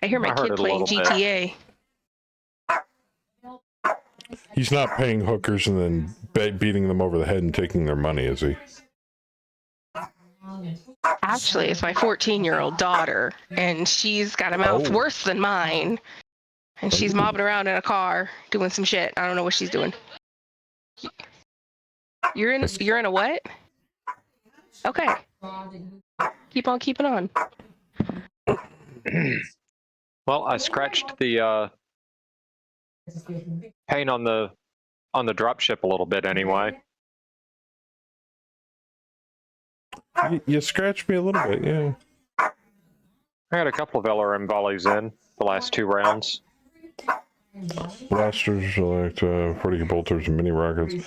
I hear my kid playing GTA. He's not paying hookers and then beating them over the head and taking their money, is he? Actually, it's my 14-year-old daughter, and she's got a mouth worse than mine. And she's mobbing around in a car doing some shit. I don't know what she's doing. You're in a what? Okay. Keep on keeping on. Well, I scratched the paint on the dropship a little bit anyway. You scratched me a little bit, yeah. I had a couple of LRM volleys in the last 2 rounds. Blasters select 40 bolters and mini rockets.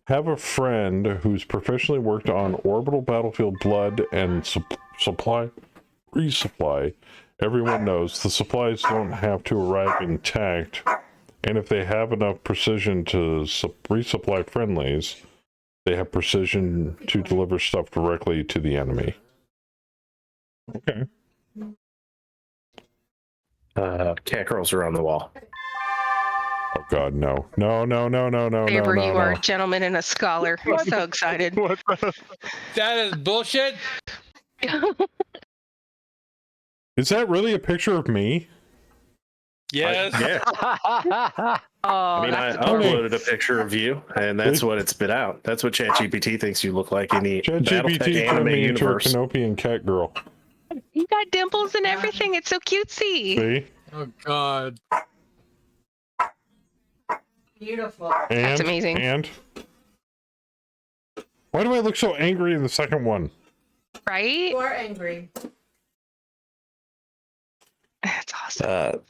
Have a friend who's professionally worked on orbital battlefield blood and resupply. Everyone knows the supplies don't have to arrive intact, and if they have enough precision to resupply friendlies, They have precision to deliver stuff directly to the enemy. Okay. Cat girls are on the wall. Oh God, no. No. Saber, you are a gentleman and a scholar. I'm so excited. What the? That is bullshit. Is that really a picture of me? Yes. Yeah. Oh, I mean, I that's adorable. uploaded a picture of you, and that's what it spit out. That's what ChatGPT thinks you look like in the Battletech ChatGPT anime turned me into a universe. Canopian cat girl. You got dimples and everything. It's so cutesy. See? Oh God. Beautiful. And, That's amazing. And why do I look so angry in the second one? Right? You are angry. That's awesome.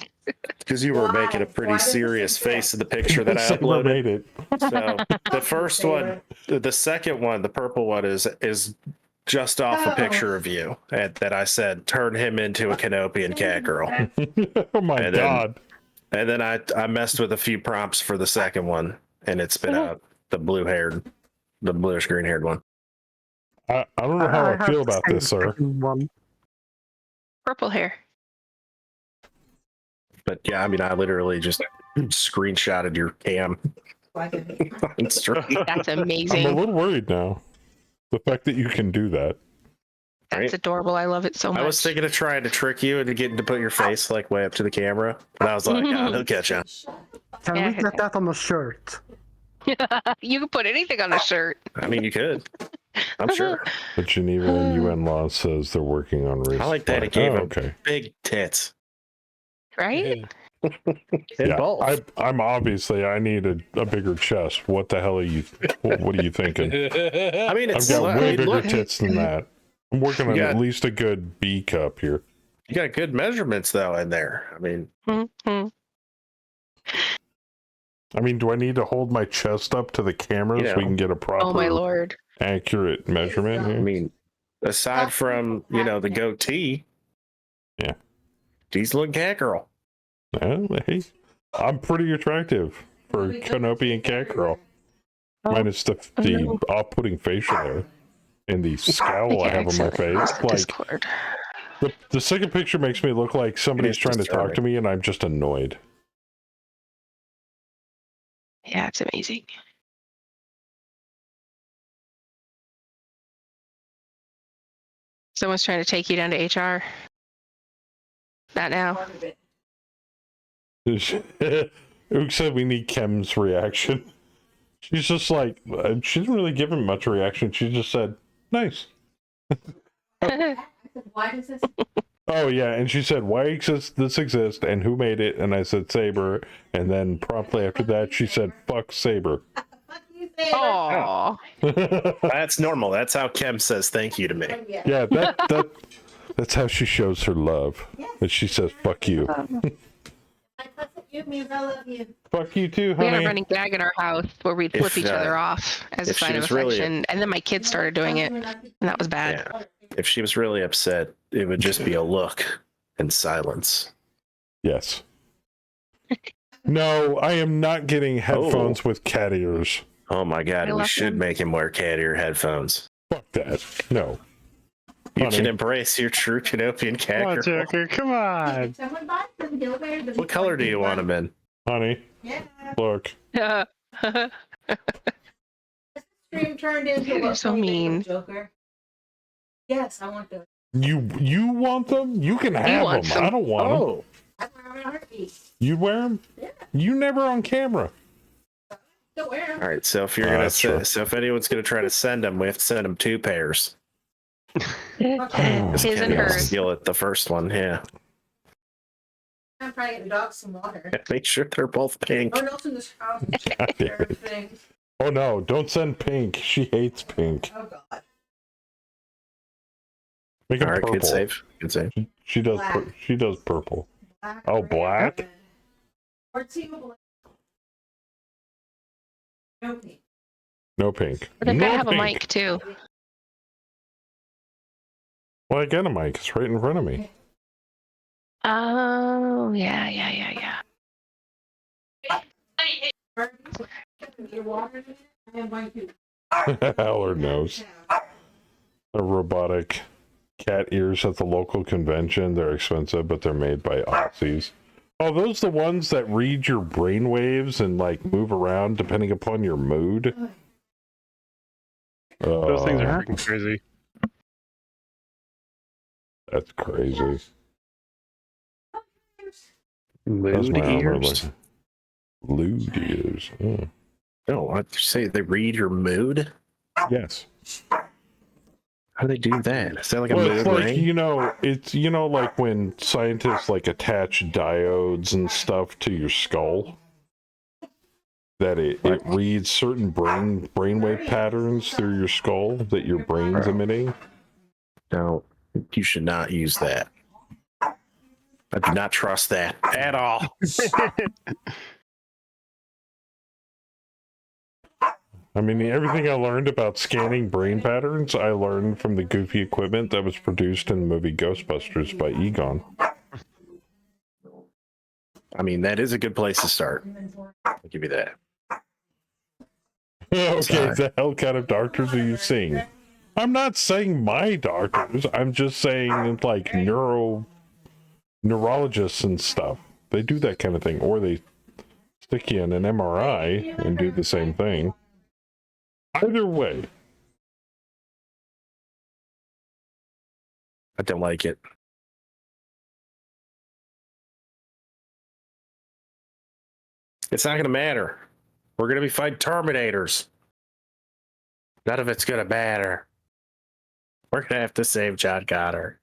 Because you were making a pretty serious face in the picture that I Saber uploaded. made it. So the first one, the second one, the purple one is just off a picture of you that I said turn him into a Canopian cat girl. Oh my And then- God. And then I messed with a few prompts for the second one, and it spit out the bluish green haired one. I don't know how I feel about this, sir. One. Purple hair. But yeah, I mean, I literally just screenshotted your cam. on stream. That's I'm a amazing. little worried now. The fact that you can do that. That's Right? adorable. I love it so much. I was thinking of trying to trick you into getting to put your face like way up to the camera, but I was like, God, he'll catch you. Can Yeah. we get that on a shirt? You can put anything on a shirt. I mean, you could. I'm sure. But Geneva and UN law says they're working on race. I like that it gave him big tits. Right? Yeah, both. I'm obviously I need a bigger chest. What the hell are you? What are you thinking? I mean, I've it's got way bigger look, tits than that. I'm working on at least a good B cup here. you got good measurements though in there. I mean, Mm-hmm. I mean, do I need to hold my chest up to the camera so we can get a proper, Oh my lord. accurate measurement I here? mean, aside from the goatee, Yeah, decent cat girl. well, hey, I'm pretty attractive for a Canopian cat girl. Minus the off-putting facial hair and the scowl I have on my face. Like the second picture makes me look like somebody's trying to talk to me, and I'm just annoyed. Yeah, it's amazing. Someone's trying to take you down to HR. Not now. Ook said we need Kem's reaction. She's just like, she didn't really give him much reaction. She just said, nice. Why does this? Oh, yeah. And she said, why does this exist and who made it? And I said, Saber. And then promptly after that, she said, fuck Saber. Aww. That's normal. That's how Kem says thank you to me. Yeah, that's how she shows her love. And she says, fuck you. You means I love you. Fuck you too, We had honey. a running gag in our house where we'd flip each other off as a if she sign of was really- affection, and then my kids started doing it, and that was bad. Yeah. If she was really upset, it would just be a look and silence. Yes. No, I am not getting headphones with cat ears. Oh my God, I we love should them. make him wear cat ear headphones. Fuck that. No. You Honey. can embrace your true Canopian cat Come on, girl. Joker, come on. If someone buys them, he'll wear them. What color do you want him in? Honey, Yeah. look. Stream turned into You're what so Play-Doh, mean. Joker. Yes, I want those. You want them? You can have want them. some. I don't want them. Oh, I wear them in a heartbeat. You wear them? Yeah. You never on camera. Still wear them. all right. So if you're that's true. so if anyone's gonna try to send them, we have to send them 2 pairs. His and hers. Steal it the first one. Yeah. I'm trying to get the dogs some water. Make sure they're both pink. Oh, no, in this house. God damn it. Everything. Oh no, don't send pink. She hates pink. Oh, God. Make it All right. purple. Good save. Good save. She does. Black. She does purple. Black, Oh, red, black? red. Or team of black. No pink. No pink. But they've no got to have pink. a mic too. Well, I got a mic. It's right in front of me. Oh, yeah. Your water. I am going to Howler knows. A robotic cat ears at the local convention. They're expensive, but they're made by Aussies. Oh, those the ones that read your brain waves and like move around depending upon your mood? Those things are freaking crazy. That's crazy. Mood ears? Lewd ears. Oh. No, I'd say they read your mood? Yes. How do they do that? Is that like a Well, mood it's like, ring? it's, like when scientists like attach diodes and stuff to your skull, that it reads certain brainwave patterns through your skull that your brain's emitting. No, you should not use that. I do not trust that at all. I mean, everything I learned about scanning brain patterns, I learned from the goofy equipment that was produced in the movie Ghostbusters by Egon. I mean, that is a good place to start. I'll give you that. Okay, the hell kind of doctors are you seeing? I'm not saying my doctors. I'm just saying like neurologists and stuff. They do that kind of thing, or they stick you in an MRI and do the same thing. Either way, I don't like it. It's not going to matter. We're going to be fighting Terminators. None of it's going to matter. We're going to have to save John Connor.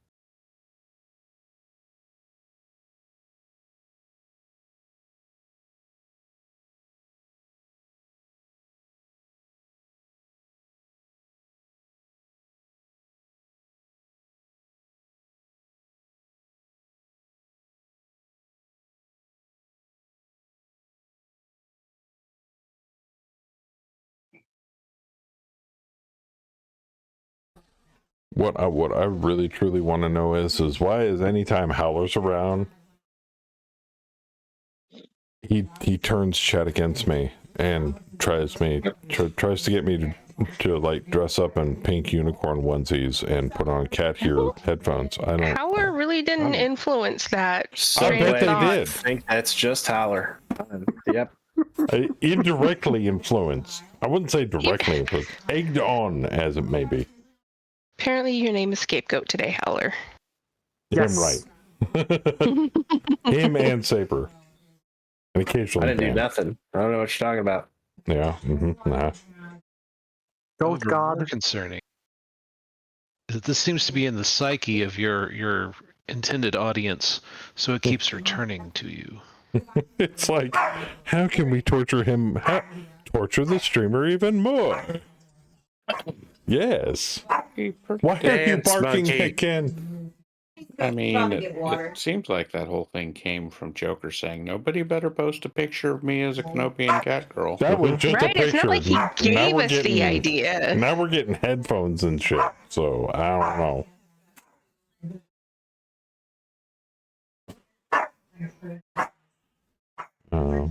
what I really truly want to know is why is anytime Howler's around, he turns Chad against me and tries to get me to like dress up in pink unicorn onesies and put on cat ear headphones. I don't. Howler really didn't influence that. So I bet they I did. think that's just Howler. Yep. Indirectly influenced. I wouldn't say directly influenced. Egged on, as it may be. Apparently, your name is Scapegoat today, Howler. Damn right. Him and Saber. And occasionally I didn't do Dan. nothing. I don't know what you're talking about. Yeah. Nah. Goat God. More concerning is that this seems to be in the psyche of your intended audience, so it keeps returning to you. It's like, how can we torture him? Torture the streamer even more? Yes. Why are you barking again? I mean, Probably it, get water. it seems like that whole thing came from Joker saying, nobody better post a picture of me as a Canopian cat girl. That was just Right? a picture. It's not like he Now gave we're us the idea. Now we're getting headphones and shit. So I don't know.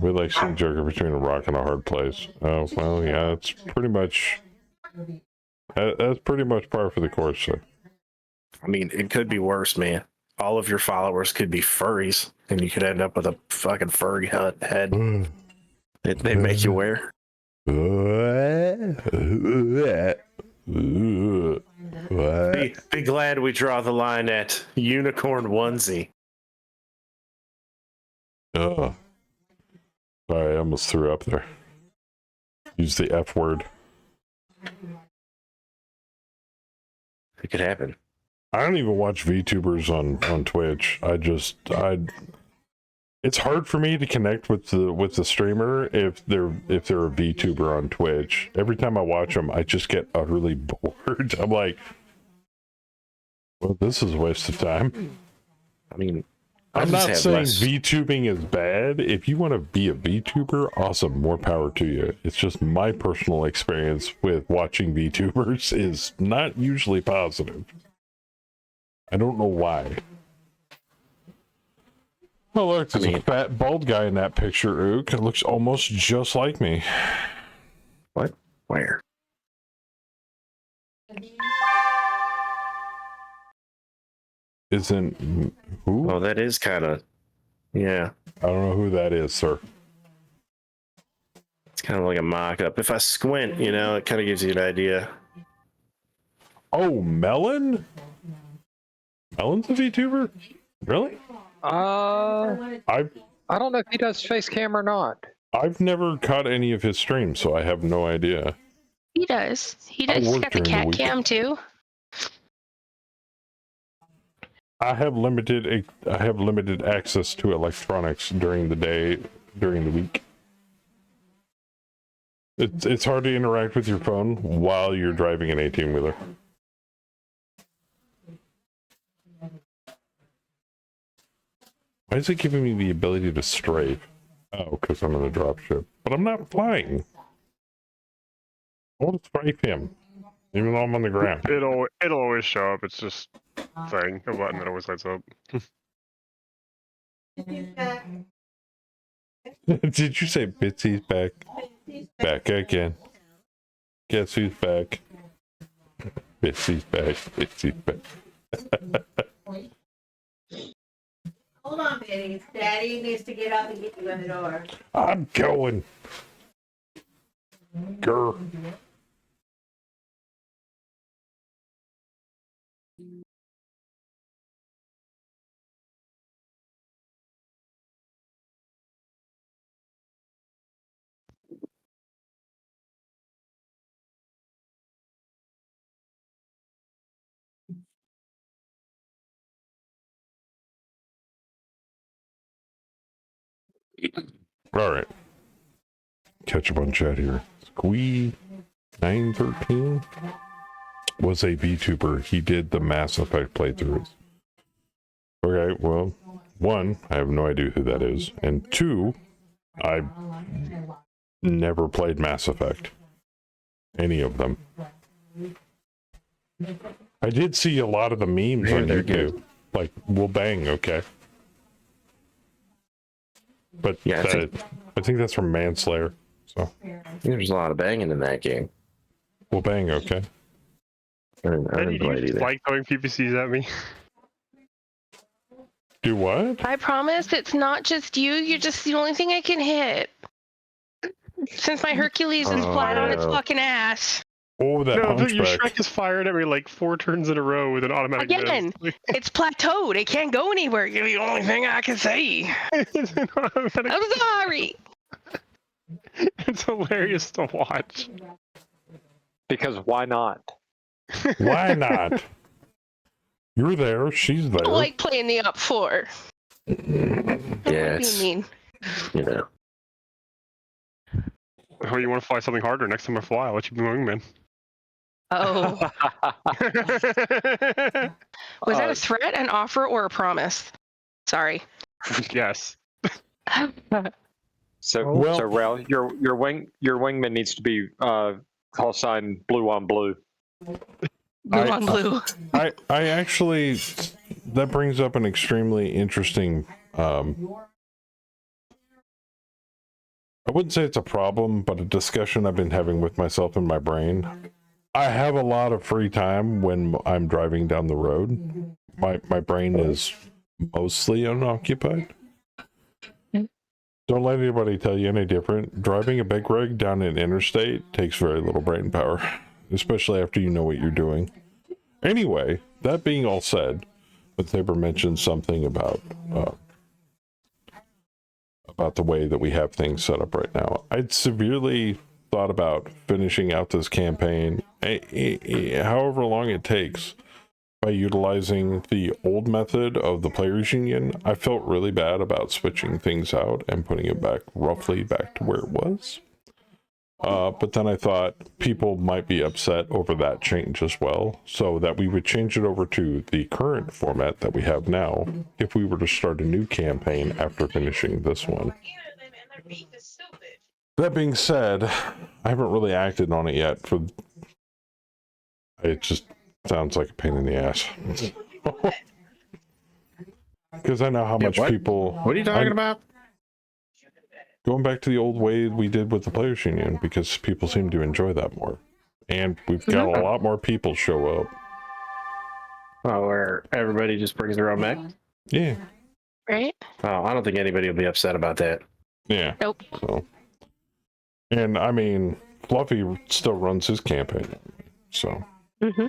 We like seeing Joker between a rock and a hard place. Oh well, yeah, it's pretty much. That's pretty much par for the course, sir. I mean, it could be worse, man. All of your followers could be furries, and you could end up with a fucking furry head. They make you wear. Be glad we draw the line at unicorn onesie. Oh. Sorry, I almost threw up there. Use the F word. It could happen. I don't even watch VTubers on Twitch. It's hard for me to connect with the streamer if they're a VTuber on Twitch. Every time I watch them, I just get utterly bored. I'm like, well, this is a waste of time. I mean, I'm not saying VTubing is bad. If you want to be a VTuber, awesome, more power to you. It's just my personal experience with watching VTubers is not usually positive. I don't know why. Oh, look, there's a fat, bald guy in that picture, Ook. It looks almost just like me. What? Where? isn't who? Oh, that is kind of, yeah. I don't know who that is, sir. It's kind of like a mock-up. If I squint, you know, it kind of gives you an idea. Oh, Melon? Melon's a VTuber? Really? I don't know if he does face cam or not. I've never caught any of his streams, so I have no idea. He does. He I does. He's work got the during the cat week. cam too. I have limited access to electronics during the day, during the week. It's hard to interact with your phone while you're driving an 18-wheeler. Why is it giving me the ability to strafe? Oh, because I'm in a dropship. But I'm not flying. I want to strafe him, even though I'm on the ground. It'll always show up. It's just a thing, a button that always lights up. Did you say Bitsy's back? Back again. Guess who's back? Bitsy's back. Bitsy's back. Hold on, Betty. Daddy needs to get up and get you in the door. I'm going. Grr. All right. Catch up on chat here. Squee 913 was a VTuber. He did the Mass Effect playthroughs. Okay, well, one, I have no idea who that is, and two, I've never played Mass Effect. Any of them. I did see a lot of the memes on they're YouTube. good. Like, we'll bang, okay. But Yeah, I think that's from Manslayer. So There's a lot of banging in that game. we'll bang, okay. I didn't play it either. Like throwing PPCs at me? Do what? I promise it's not just you. You're just the only thing I can hit. Since my Hercules is flat on its no. fucking ass. Oh, that No, but your hunchback. Shrek is fired at me like 4 turns in a row with an automatic Again, miss. it's plateaued. It can't go anywhere. You're the only thing I can say. It's an automatic- I'm sorry. It's hilarious to watch. Because why not? Why not? You're there. She's there. I like playing the up four. Yeah, What do it's, you mean? you know. Oh, you want to fly something harder? Next time I fly, I'll let you be my wingman. Oh, was that a threat, an offer, or a promise? Sorry. Yes. So, Well- so Rail, your wingman needs to be call sign blue on blue. Blue on blue. I actually, that brings up an extremely interesting, I wouldn't say it's a problem, but a discussion I've been having with myself in my brain. I have a lot of free time when I'm driving down the road. My brain is mostly unoccupied. Don't let anybody tell you any different. Driving a big rig down an interstate takes very little brain power, especially after you know what you're doing. Anyway, that being all said, but Saber mentioned something about the way that we have things set up right now. I'd severely thought about finishing out this campaign, however long it takes, by utilizing the old method of the players union. I felt really bad about switching things out and putting it back roughly back to where it was. But then I thought people might be upset over that change as well, so that we would change it over to the current format that we have now if we were to start a new campaign after finishing this one. That being said, I haven't really acted on it yet. It just sounds like a pain in the ass. Because I know how much what? people... What are you talking about? Going back to the old way we did with the players union, because people seem to enjoy that more. And we've got a lot more people show up. Oh, where everybody just brings their own mech? Yeah. Right? Oh, I don't think anybody will be upset about that. Yeah. Nope. So, and I mean, Fluffy still runs his campaign, so. Mm-hmm.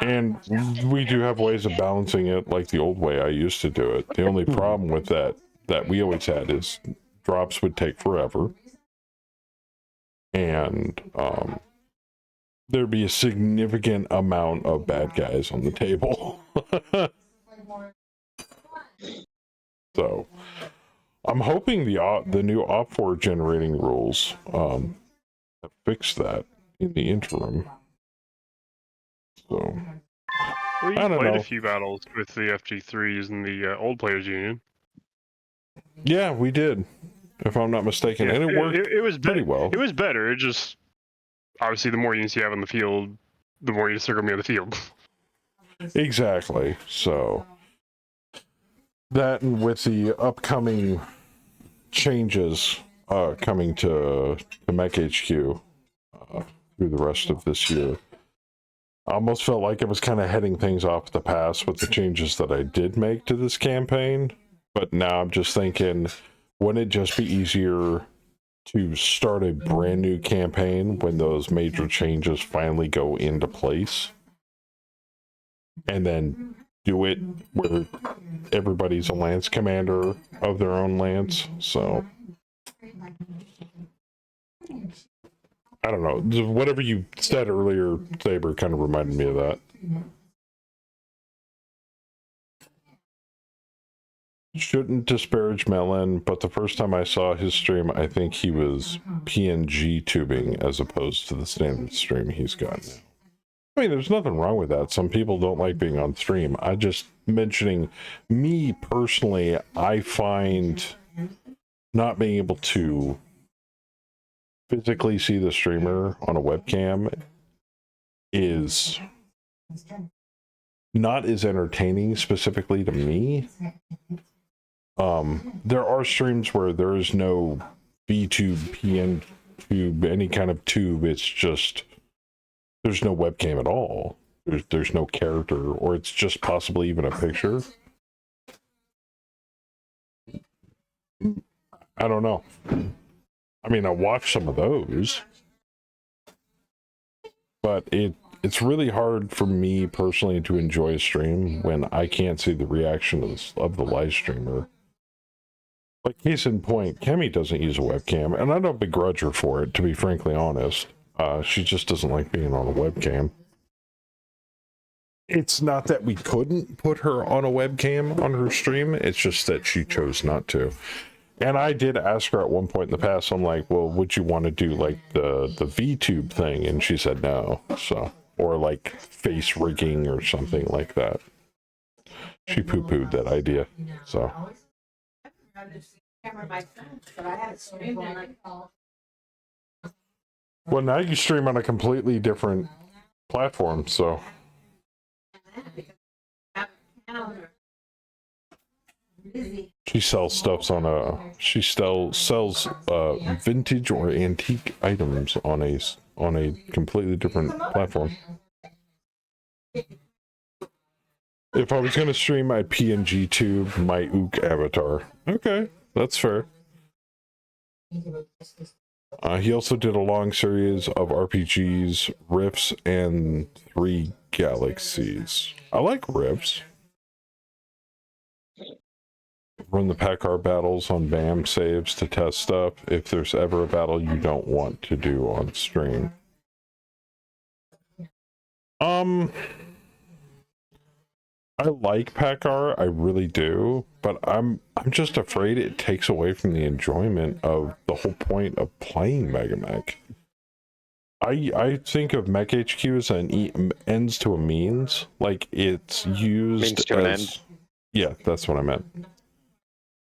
And we do have ways of balancing it like the old way I used to do it. The only problem with that we always had is drops would take forever. And there'd be a significant amount of bad guys on the table. So I'm hoping the new op4 generating rules have fixed that in the interim. So Well, you I don't played know. a few battles with the FG3s and the Old Players Union. Yeah, we did, if I'm not mistaken, Yeah, and it worked it was pretty well. It was better. It just obviously the more units you have on the field, the more you circle me on the field. Exactly. So that, and with the upcoming changes coming to Mech HQ through the rest of this year, I almost felt like it was kind of heading things off the pass with the changes that I did make to this campaign. But now I'm just thinking, wouldn't it just be easier to start a brand new campaign when those major changes finally go into place? And then do it where everybody's a lance commander of their own lance. So I don't know. Whatever you said earlier, Saber, kind of reminded me of that. Shouldn't disparage Melon, but the first time I saw his stream, I think he was PNG tubing as opposed to the standard stream he's got now. I mean, there's nothing wrong with that. Some people don't like being on stream. I just mentioning me personally, I find not being able to physically see the streamer on a webcam is not as entertaining specifically to me. There are streams where there is no VTube, PN tube, any kind of tube. It's just there's no webcam at all. There's no character, or it's just possibly even a picture. I don't know. I mean, I watch some of those, but it's really hard for me personally to enjoy a stream when I can't see the reaction of the live streamer. Like, case in point, Kemi doesn't use a webcam, and I don't begrudge her for it, to be frankly honest. She just doesn't like being on a webcam. It's not that we couldn't put her on a webcam on her stream, it's just that she chose not to. And I did ask her at one point in the past, I'm like, well, would you want to do like the VTube thing? And she said no. So, or like face rigging or something like that. She poo-pooed that idea. So. Well, now you stream on a completely different platform, so. She sells stuffs on she sells vintage or antique items on a completely different platform. If I was going to stream my PNG tube, my Ook avatar. Okay, that's fair. He also did a long series of RPGs, Rifts, and 3 Galaxies. I like Rifts. Run the Packard battles on BAM saves to test stuff if there's ever a battle you don't want to do on stream. I like Packard, I really do, but I'm just afraid it takes away from the enjoyment of the whole point of playing Mega Mech. I think of Mech HQ as an ends to a means, like it's used Means to an end. Yeah, that's what I meant.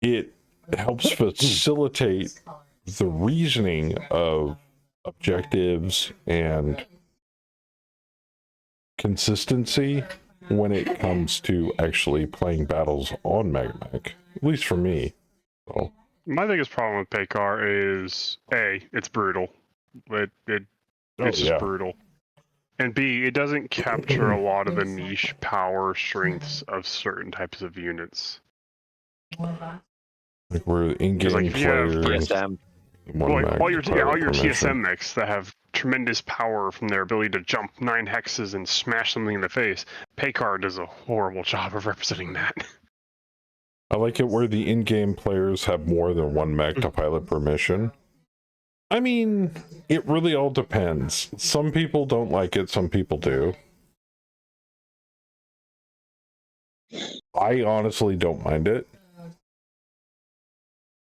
It helps facilitate the reasoning of objectives and consistency when it comes to actually playing battles on Mega Mech, at least for me. So. My biggest problem with Paykar is it's brutal. It's just brutal. And B, it doesn't capture a lot of the niche power strengths of certain types of units. Like we're in-game Like if you have players. TSM. all your permission. TSM mechs that have tremendous power from their ability to jump 9 hexes and smash something in the face. Paycard does a horrible job of representing that. I like it where the in-game players have more than one mech to pilot per mission. I mean, it really all depends. Some people don't like it, some people do. I honestly don't mind it.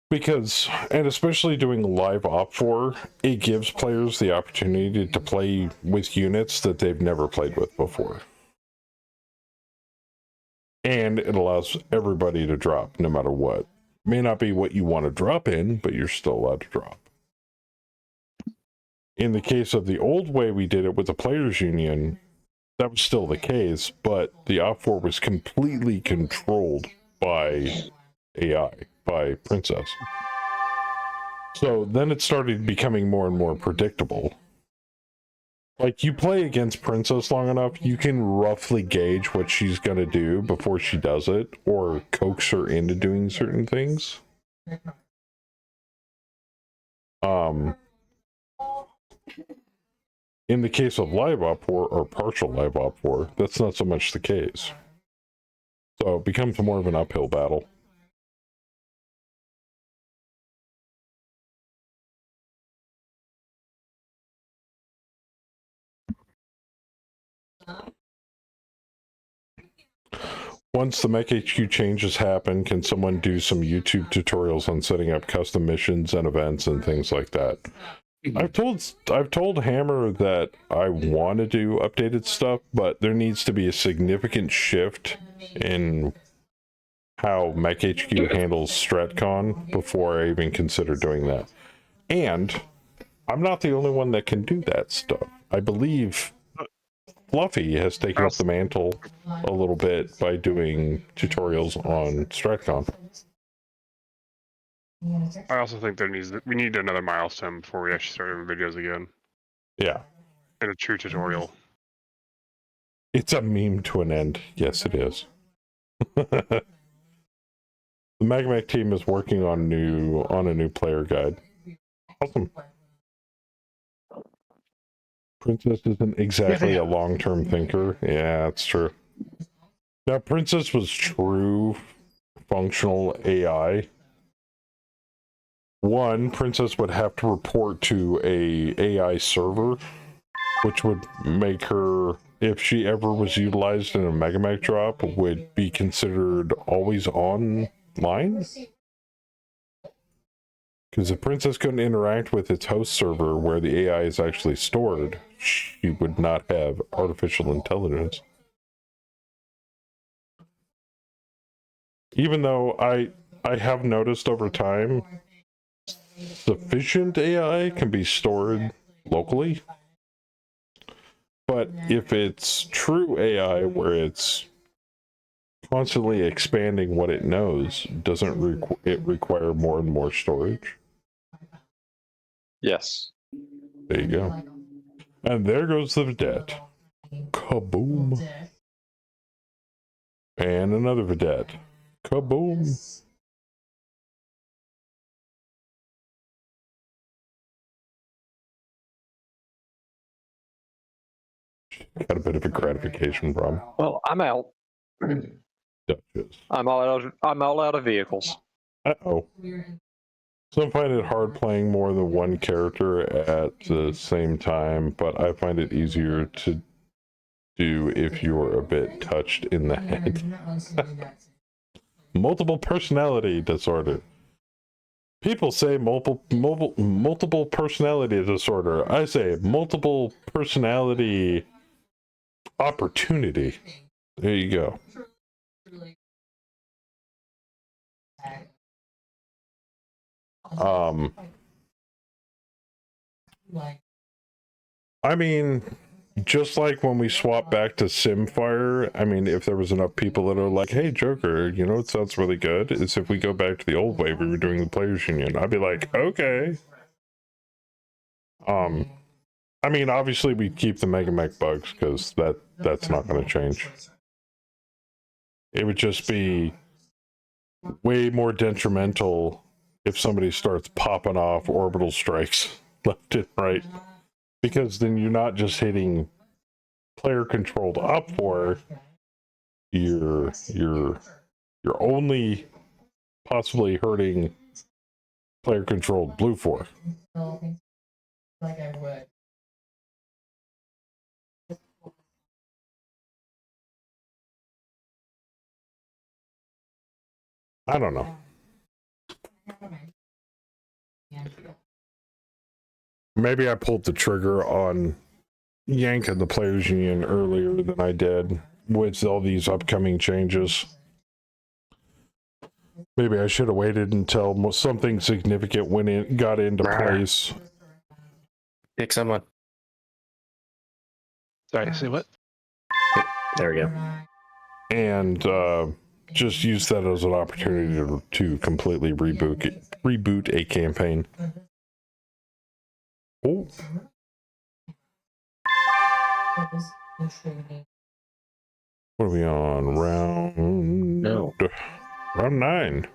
Because, and especially doing live op4, it gives players the opportunity to play with units that they've never played with before. And it allows everybody to drop, no matter what. May not be what you want to drop in, but you're still allowed to drop. In the case of the old way we did it with the Players Union, that was still the case, but the op4 was completely controlled by AI, by Princess. So then it started becoming more and more predictable. Like, you play against Princess long enough, you can roughly gauge what she's going to do before she does it, or coax her into doing certain things. In the case of live op4 or partial live op4, that's not so much the case. So it becomes more of an uphill battle. Once the Mech HQ changes happen, can someone do some YouTube tutorials on setting up custom missions and events and things like that? I've told Hammer that I want to do updated stuff, but there needs to be a significant shift in how Mech HQ handles StratCon before I even consider doing that. And I'm not the only one that can do that stuff. I believe Fluffy has taken up the mantle a little bit by doing tutorials on StratCon. I also think we need another milestone before we actually start doing videos again. Yeah. And a true tutorial. It's a meme to an end. Yes, it is. The MagMech team is working on a new player guide. Awesome. Princess isn't exactly a long-term thinker. Yeah, that's true. Now, Princess was true functional AI. One, Princess would have to report to a AI server, which would make her, if she ever was utilized in a MegaMech drop, would be considered always online. Because if Princess couldn't interact with its host server where the AI is actually stored, she would not have artificial intelligence. Even though I have noticed over time, sufficient AI can be stored locally. But if it's true AI where it's constantly expanding what it knows, doesn't it require more and more storage? Yes. There you go. And there goes the vedette. Kaboom. And another vedette. Kaboom. Got a bit of a gratification problem. Well, I'm out. Duchess. I'm all out of vehicles. Uh-oh. Some find it hard playing more than one character at the same time, but I find it easier to do if you're a bit touched in the head. Multiple personality disorder. People say multiple personality disorder. I say multiple personality opportunity. There you go. I mean, just like when we swap back to Simfire, I mean, if there was enough people that are like, hey, Joker, you know what sounds really good is if we go back to the old way we were doing the Players Union. I'd be like, okay. I I mean, obviously we keep the Mega Mech bugs because that's not going to change. It would just be way more detrimental if somebody starts popping off orbital strikes left and right, because then you're not just hitting player controlled up for, you're only possibly hurting player controlled blue 4. I don't know. Maybe I pulled the trigger on yanking the players union earlier than I did with all these upcoming changes. Maybe I should have waited until something significant got into place. Pick someone. Sorry, say what? There we go. And just use that as an opportunity to completely reboot a campaign. Oh. What are we on? Round 9.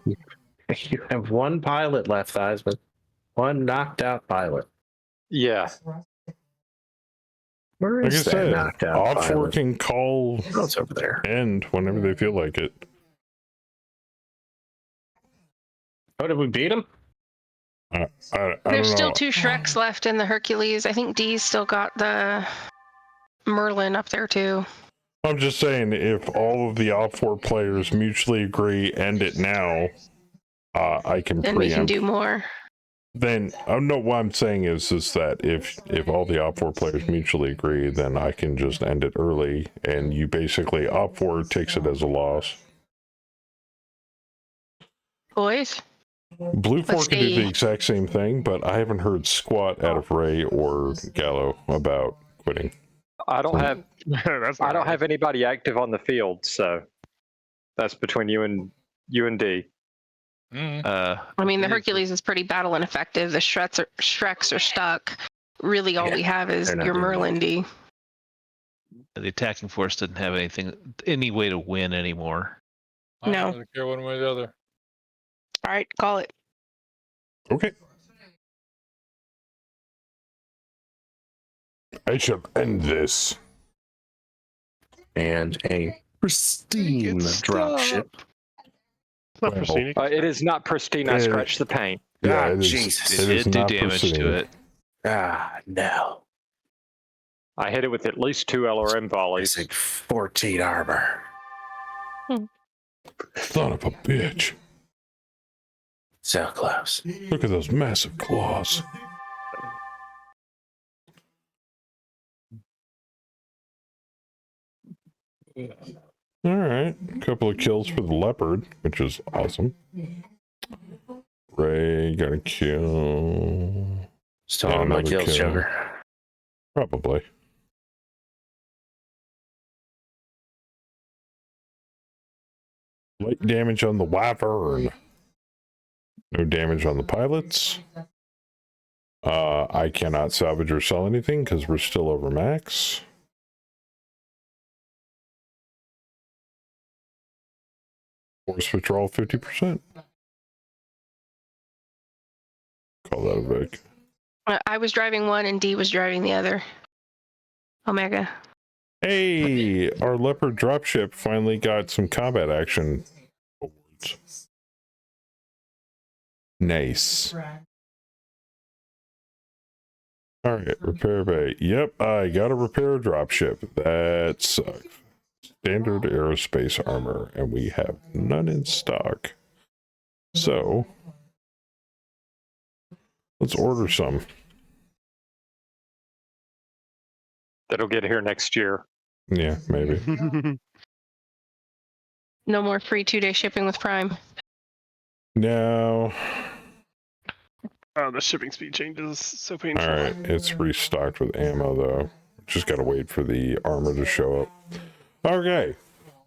You have one pilot left, Theismann. One knocked out pilot. Yeah. Where Like I is that said, knocked out Op4 pilot? can call Oh, it's over there. end whenever they feel like it. Oh, did we beat him? I don't There's know. still 2 Shreks left in the Hercules. I think Dee's still got the Merlin up there too. I'm just saying, if all of the Op4 players mutually agree, end it now, I can Then preempt. we can do more. Then, no, what I'm saying is that if all the Op4 players mutually agree, then I can just end it early, and you basically, Op4 takes it as a loss. Boys? Blue 4 Let's can do the see. exact same thing, but I haven't heard squat out of Ray or Gallo about quitting. I don't have That's I not don't right. have anybody active on the field, so that's between you and D. I mean, the Hercules is pretty battle ineffective. The Shreks are stuck. Really, all we have is they're not your doing Merlin D. The attacking force didn't have any way to win anymore. I No. don't really care one way or the other. All right, call it. Okay. I shall end this. And a pristine dropship. It's not pristine. It is not pristine. I scratched the paint. Yeah, Ah, it is. Jesus. It It is did do not damage pristine. to it. Ah, no. I hit it with at least 2 LRM volleys. Missing 14 armor. Son of a bitch. So close. Look at those massive claws. All right, a couple of kills for the leopard, which is awesome. Ray got a kill. Still And on my another kills, kill. Joker. Probably. Light damage on the Wyvern. No damage on the pilots. I cannot salvage or sell anything because we're still over max. Force withdrawal 50%. Call that a Vic. I was driving one and D was driving the other. Omega. Hey, our Leopard dropship finally got some combat action awards. Nice. All right, repair bay. Yep, I got a repair dropship. That sucks. Standard aerospace armor, and we have none in stock. So, let's order some. That'll get here next year. Yeah, maybe. No more free 2-day shipping with Prime. No. Oh, the shipping speed changes so painful. All right, it's restocked with ammo though. Just gotta wait for the armor to show up. Okay,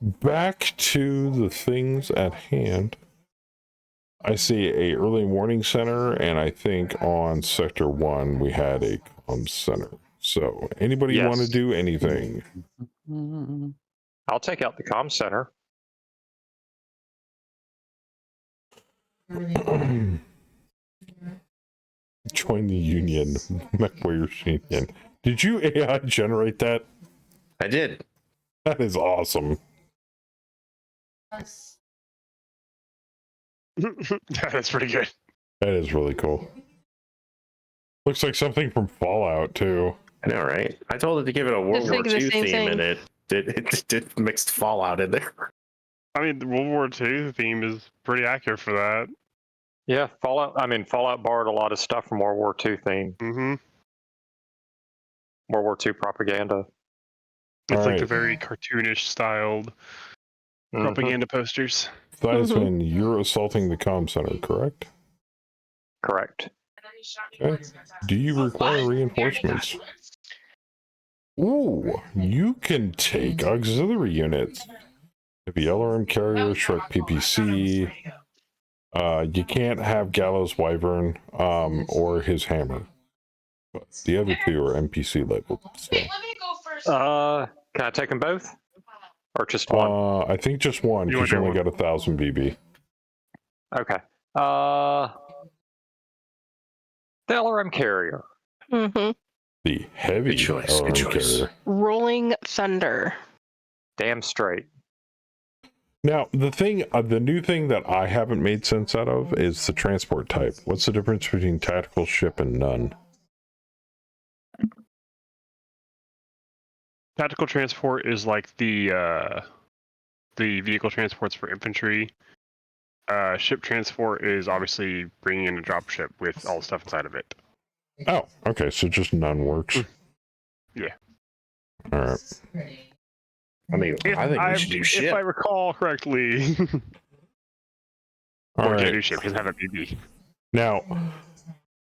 back to the things at hand. I see a early warning center, and I think on Sector 1 we had a comm center. So, anybody want to Yes. do anything? I'll take out the comm center. Join the union, MechWarriors Union. Did you AI generate that? I did. That is awesome. That's pretty good. That is really cool. Looks like something from Fallout too. I know, right? I told it to give it a World War thinking the II same theme, and thing. it did mixed Fallout in there. I mean, the World War II theme is pretty accurate for that. Yeah, Fallout. I mean, Fallout borrowed a lot of stuff from World War II theme. Mm-hmm. World War II propaganda. It's like the Alright. very cartoonish styled propaganda posters. Theisman, you're assaulting the comm center, correct? Correct. Okay. Do you require reinforcements? Ooh, you can take auxiliary units. Heavy LRM carrier, Shrek PPC. You can't have Gallows Wyvern or his hammer. But the other two are NPC labeled. So. Can I take them both? Or just one? I think just one, because you only got 1,000 BB. Okay. The LRM carrier. Mm-hmm. The heavy Good choice, LRM good choice. carrier. Rolling Thunder. Damn straight. Now, the new thing that I haven't made sense out of is the transport type. What's the difference between tactical ship and none? Tactical transport is like the vehicle transports for infantry. Ship transport is obviously bringing in a drop ship with all the stuff inside of it. Oh, okay, so just none works. Yeah. All right. I mean, I think we should do ship. If I recall correctly. All Or can I right. do ship? Doesn't have a BB. Now,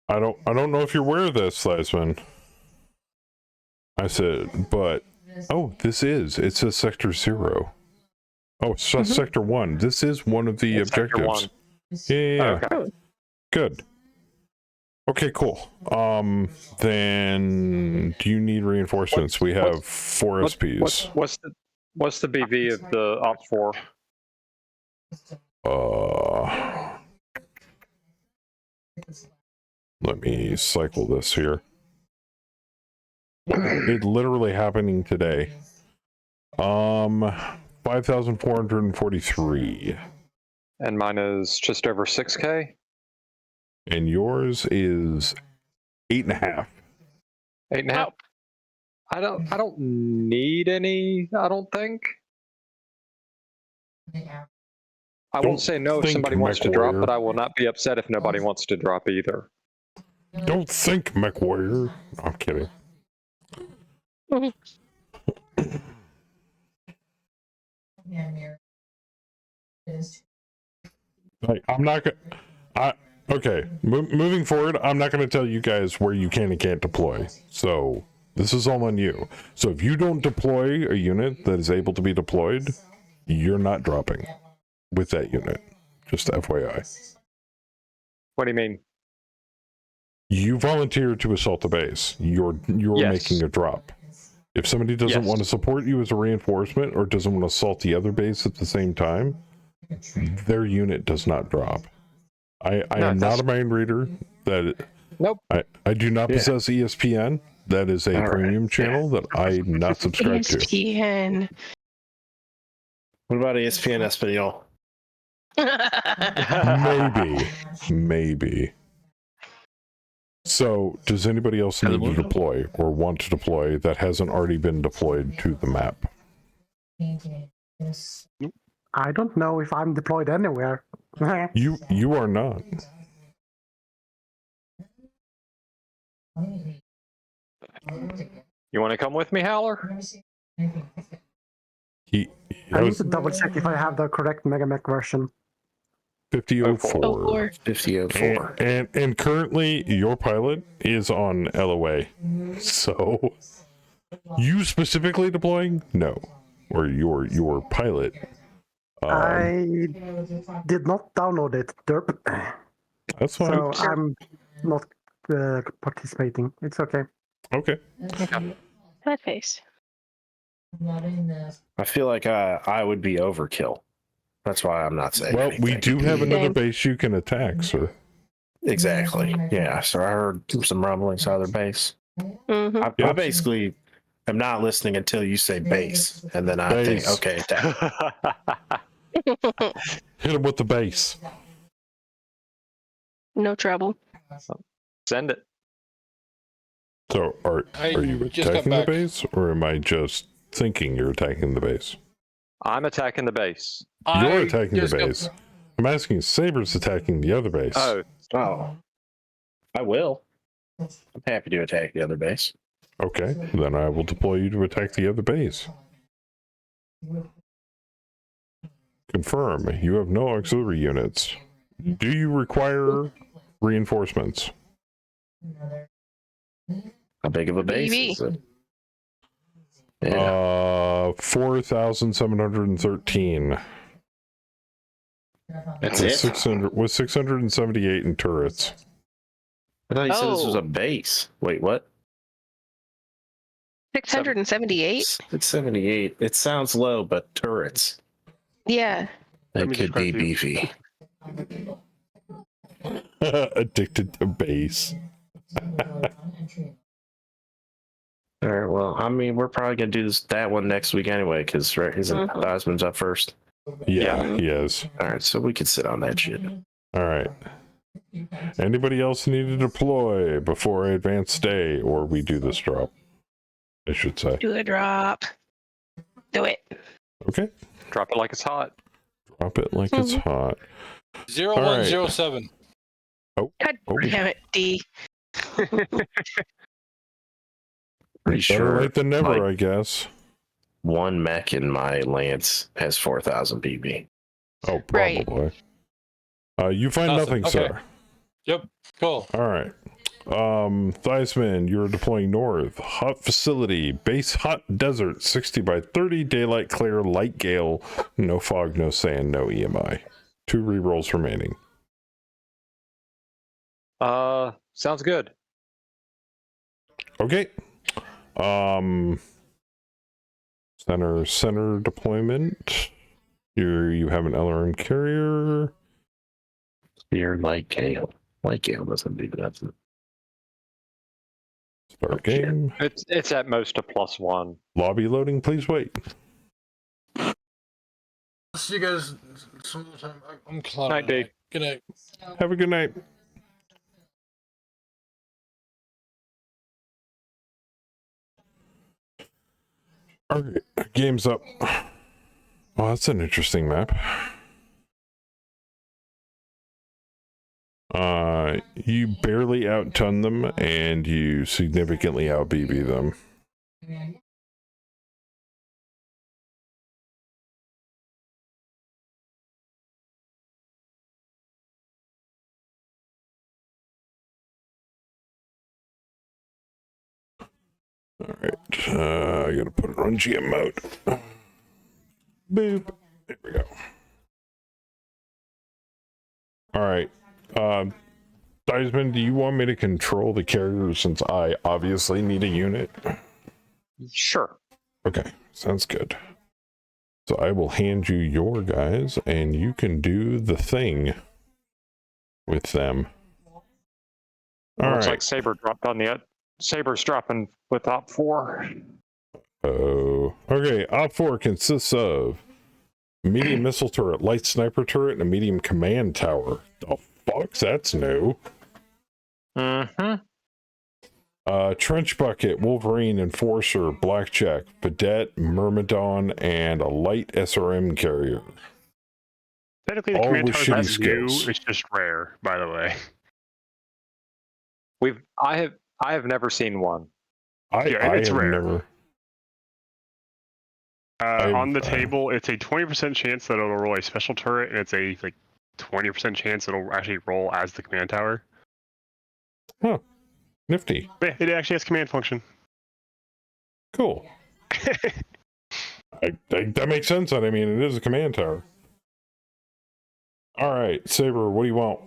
I don't know if you're aware of this, Theisman. I said, but this is. It says Sector 0. Oh, it's Sector 1. This is one of the objectives. Yeah. Okay. Good. Okay, cool. Then do you need reinforcements? We have 4 SPs. What's the BV of the Op 4? Let me cycle this here. It literally happening today. 5,443. And mine is just over 6K. And yours is 8.5. 8.5. I don't need any. I don't think. I won't say no if somebody wants to drop, but I will not be upset if nobody wants to drop either. Don't think, MechWarrior. I'm kidding. I'm not gonna. Okay, moving forward, I'm not going to tell you guys where you can and can't deploy. So this is all on you. So if you don't deploy a unit that is able to be deployed, you're not dropping with that unit. Just FYI. What do you mean? You volunteered to assault the base. You're making a drop. If somebody doesn't want to support you as a reinforcement or doesn't want to assault the other base at the same time, their unit does not drop. I am not a mind reader. Nope. I do not possess ESPN. That is a premium channel that I'm not subscribed to. ESPN. What about ESPN Espanol? Maybe. So, does anybody else need to deploy or want to deploy that hasn't already been deployed to the map? I don't know if I'm deployed anywhere. You are not. You want to come with me, Howler? I need to double check if I have the correct Megamech version. 50.04. 50.04. And currently your pilot is on LOA. So you specifically deploying? No. Or your pilot. I did not download it, derp. That's fine. So I'm not participating. It's okay. Okay. That face. I feel like I would be overkill. That's why I'm not saying Well, anything. we do have another Same. base you can attack, sir. Exactly. Yeah. So I heard some rumblings out of their base. Mm-hmm. I Yep. basically am not listening until you say base, and then I Base. think, okay, attack. Hit him with the base. No trouble. Send it. So, are you just got attacking the back. base, or am I just thinking you're attacking the base? I'm attacking the base. You're attacking the base. I'm asking Saber's attacking the other base. Oh, Oh, I will. I'm happy to attack the other base. Okay, then I will deploy you to attack the other base. Confirm, you have no auxiliary units. Do you require reinforcements? How big of a base BB. is it? Yeah. 4,713. That's with it? 678 in turrets. I thought you said this was Oh. a base. Wait, what? 678? It's 78. It sounds low, but turrets. Yeah. It me could just be correct you. beefy. Addicted to base. All right, well, I mean, we're probably going to do that one next week anyway, because isn't Osmond's up first? Yeah, he is. All right, so we could sit on that shit. All right. Anybody else need to deploy before I advance day, or we do this drop? I should say. Do a drop. Do it. Okay. drop it like it's hot. Drop it like it's hot. 0107. Oh. God damn it, D. Pretty Better sure late than never, like, I guess. one mech in my lance has 4,000 BB. Oh, Right. probably. You find Awesome. nothing, Okay. sir. Yep. Cool. All right. Theisman, you're deploying north. Hot facility, base hot desert, 60 by 30, daylight clear, light gale, no fog, no sand, no EMI. 2 rerolls remaining. Sounds good. Okay. Center deployment. You have an LRM carrier. Your light gale. Light gale doesn't do that. Start game. It's at most a +1. Lobby loading, please wait. See you guys some other time. I'm clouded. Night, Dave. Good night. Have a good night. All right, game's up. Well, that's an interesting map. You barely outton them, and you significantly out BB them. All right, I gotta put it on GM mode. Boop. There we go. All right. Theisman, do you want me to control the carrier since I obviously need a unit? Sure. Okay, sounds good. So I will hand you your guys, and you can do the thing with them. All Looks right. like Saber dropped on the Saber's dropping with Op 4. Oh, okay. Op 4 consists of medium missile turret, light sniper turret, and a medium command tower. The fuck's that's new. Mm-hmm. Trench bucket, Wolverine, Enforcer, Blackjack, Vedette, Myrmidon, and a light SRM carrier. Technically, the All command with tower shitty is new. skills. It's just rare, by the way. I have never seen one. I it's have rare. never. On the table, it's a 20% chance that it'll roll a special turret, and it's a 20% chance it'll actually roll as the command tower. Huh. Nifty. But it actually has command function. Cool. That makes sense. I mean, it is a command tower. All right, Saber, what do you want?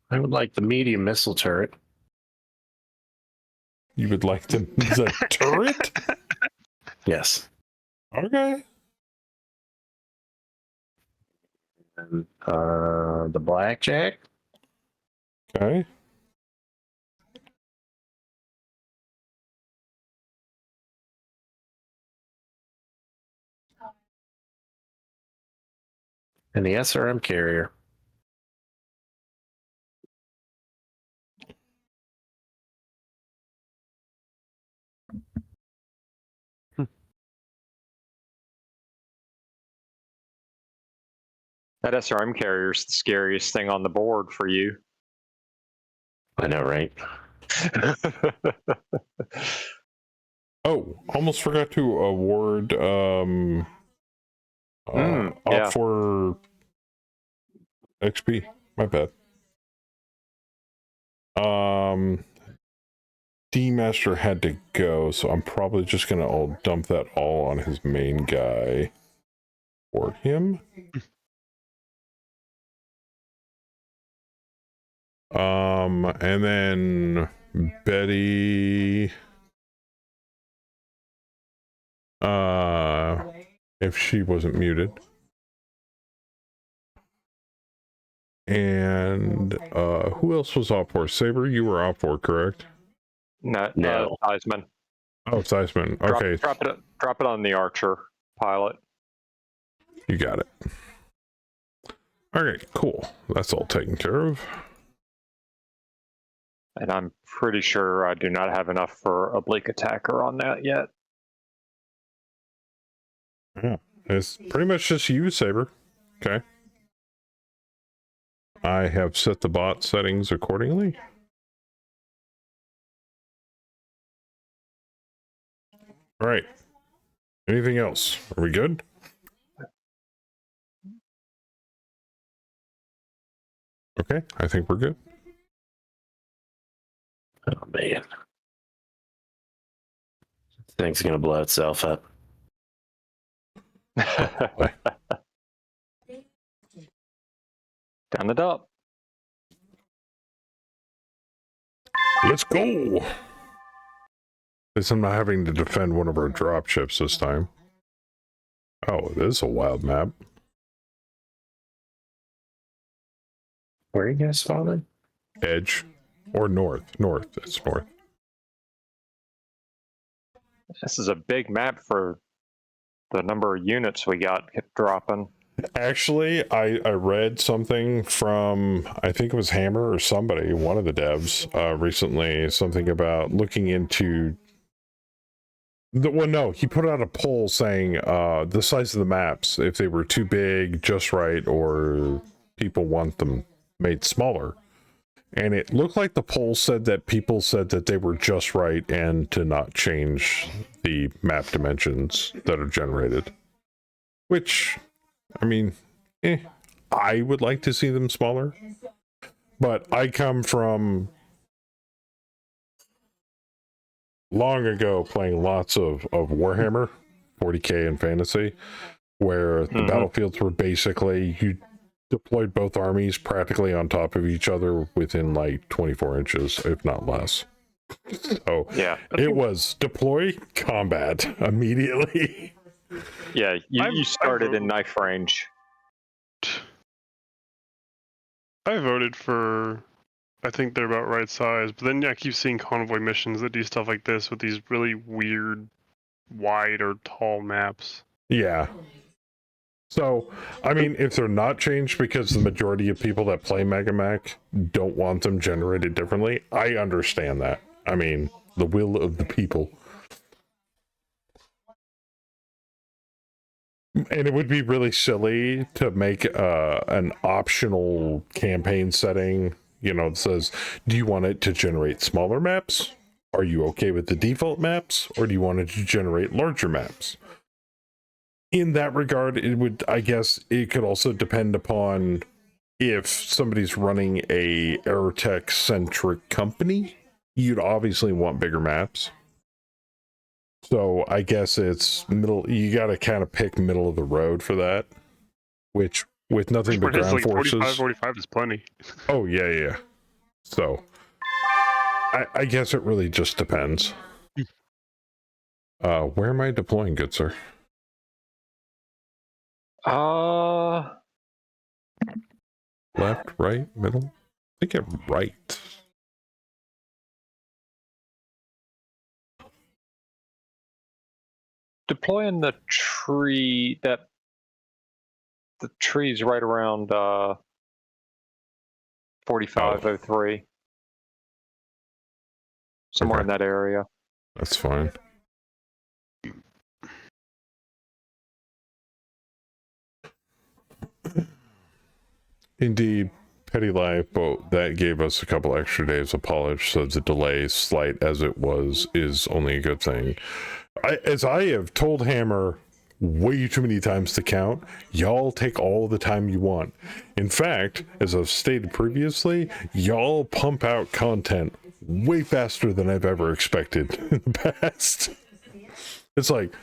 I would like the medium missile turret. You would like to the turret? Yes. Okay. And, the blackjack. Okay. And the SRM carrier. That SRM carrier is the scariest thing on the board for you. I know, right? Oh, almost forgot to award yeah. up for XP. My bad. D-Master had to go, so I'm probably just gonna dump that all on his main guy for him. And then Betty, if she wasn't muted. And who else was off for? Saber, you were off for, correct? No. Heisman. Oh, Seisman. Okay. Drop it on the Archer pilot. You got it. Okay, cool. That's all taken care of. And I'm pretty sure I do not have enough for oblique attacker on that yet. Yeah, it's pretty much just you, Saber. Okay. I have set the bot settings accordingly. All right. Anything else? Are we good? Okay, I think we're good. Oh man, this thing's gonna blow itself up. Down the dump. Let's go. At least I'm not having to defend one of our drop ships this time. Oh, this is a wild map. Where are you guys spawning? Edge or north? North. It's north. This is a big map for the number of units we got dropping. Actually, I read something from, I think it was Hammer or somebody, one of the devs, recently, something about looking into no, he put out a poll saying the size of the maps, if they were too big, just right, or people want them made smaller. And it looked like the poll said that people said that they were just right and to not change the map dimensions that are generated. Which, I mean, I would like to see them smaller. But I come from long ago playing lots of Warhammer 40k and fantasy, where the battlefields were basically, you deployed both armies practically on top of each other within like 24 inches, if not less. So yeah, it was deploy, combat immediately. Yeah, you started in knife range. I voted for, I think they're about right size, but then I keep seeing convoy missions that do stuff like this with these really weird, wide or tall maps. Yeah. So, I mean, if they're not changed because the majority of people that play Megamac don't want them generated differently, I understand that. I mean, the will of the people. And it would be really silly to make an optional campaign setting, you know, that says, do you want it to generate smaller maps? Are you okay with the default maps? Or do you want it to generate larger maps? In that regard, it would, I guess, it could also depend upon if somebody's running a Aerotech-centric company, you'd obviously want bigger maps. So I guess it's middle, you got to kind of pick middle of the road for that, which with nothing but ground like forces. 45 is plenty. Oh, yeah. So I guess it really just depends. Where am I deploying, good sir? Left, right, middle? I think I'm right. Deploying the tree the tree's right around 4503. Somewhere in that area. That's fine. Indeed, petty life, but that gave us a couple extra days of polish, so the delay, slight as it was, is only a good thing. As I have told Hammer way too many times to count, y'all take all the time you want. In fact, as I've stated previously, y'all pump out content way faster than I've ever expected in the past. It's like,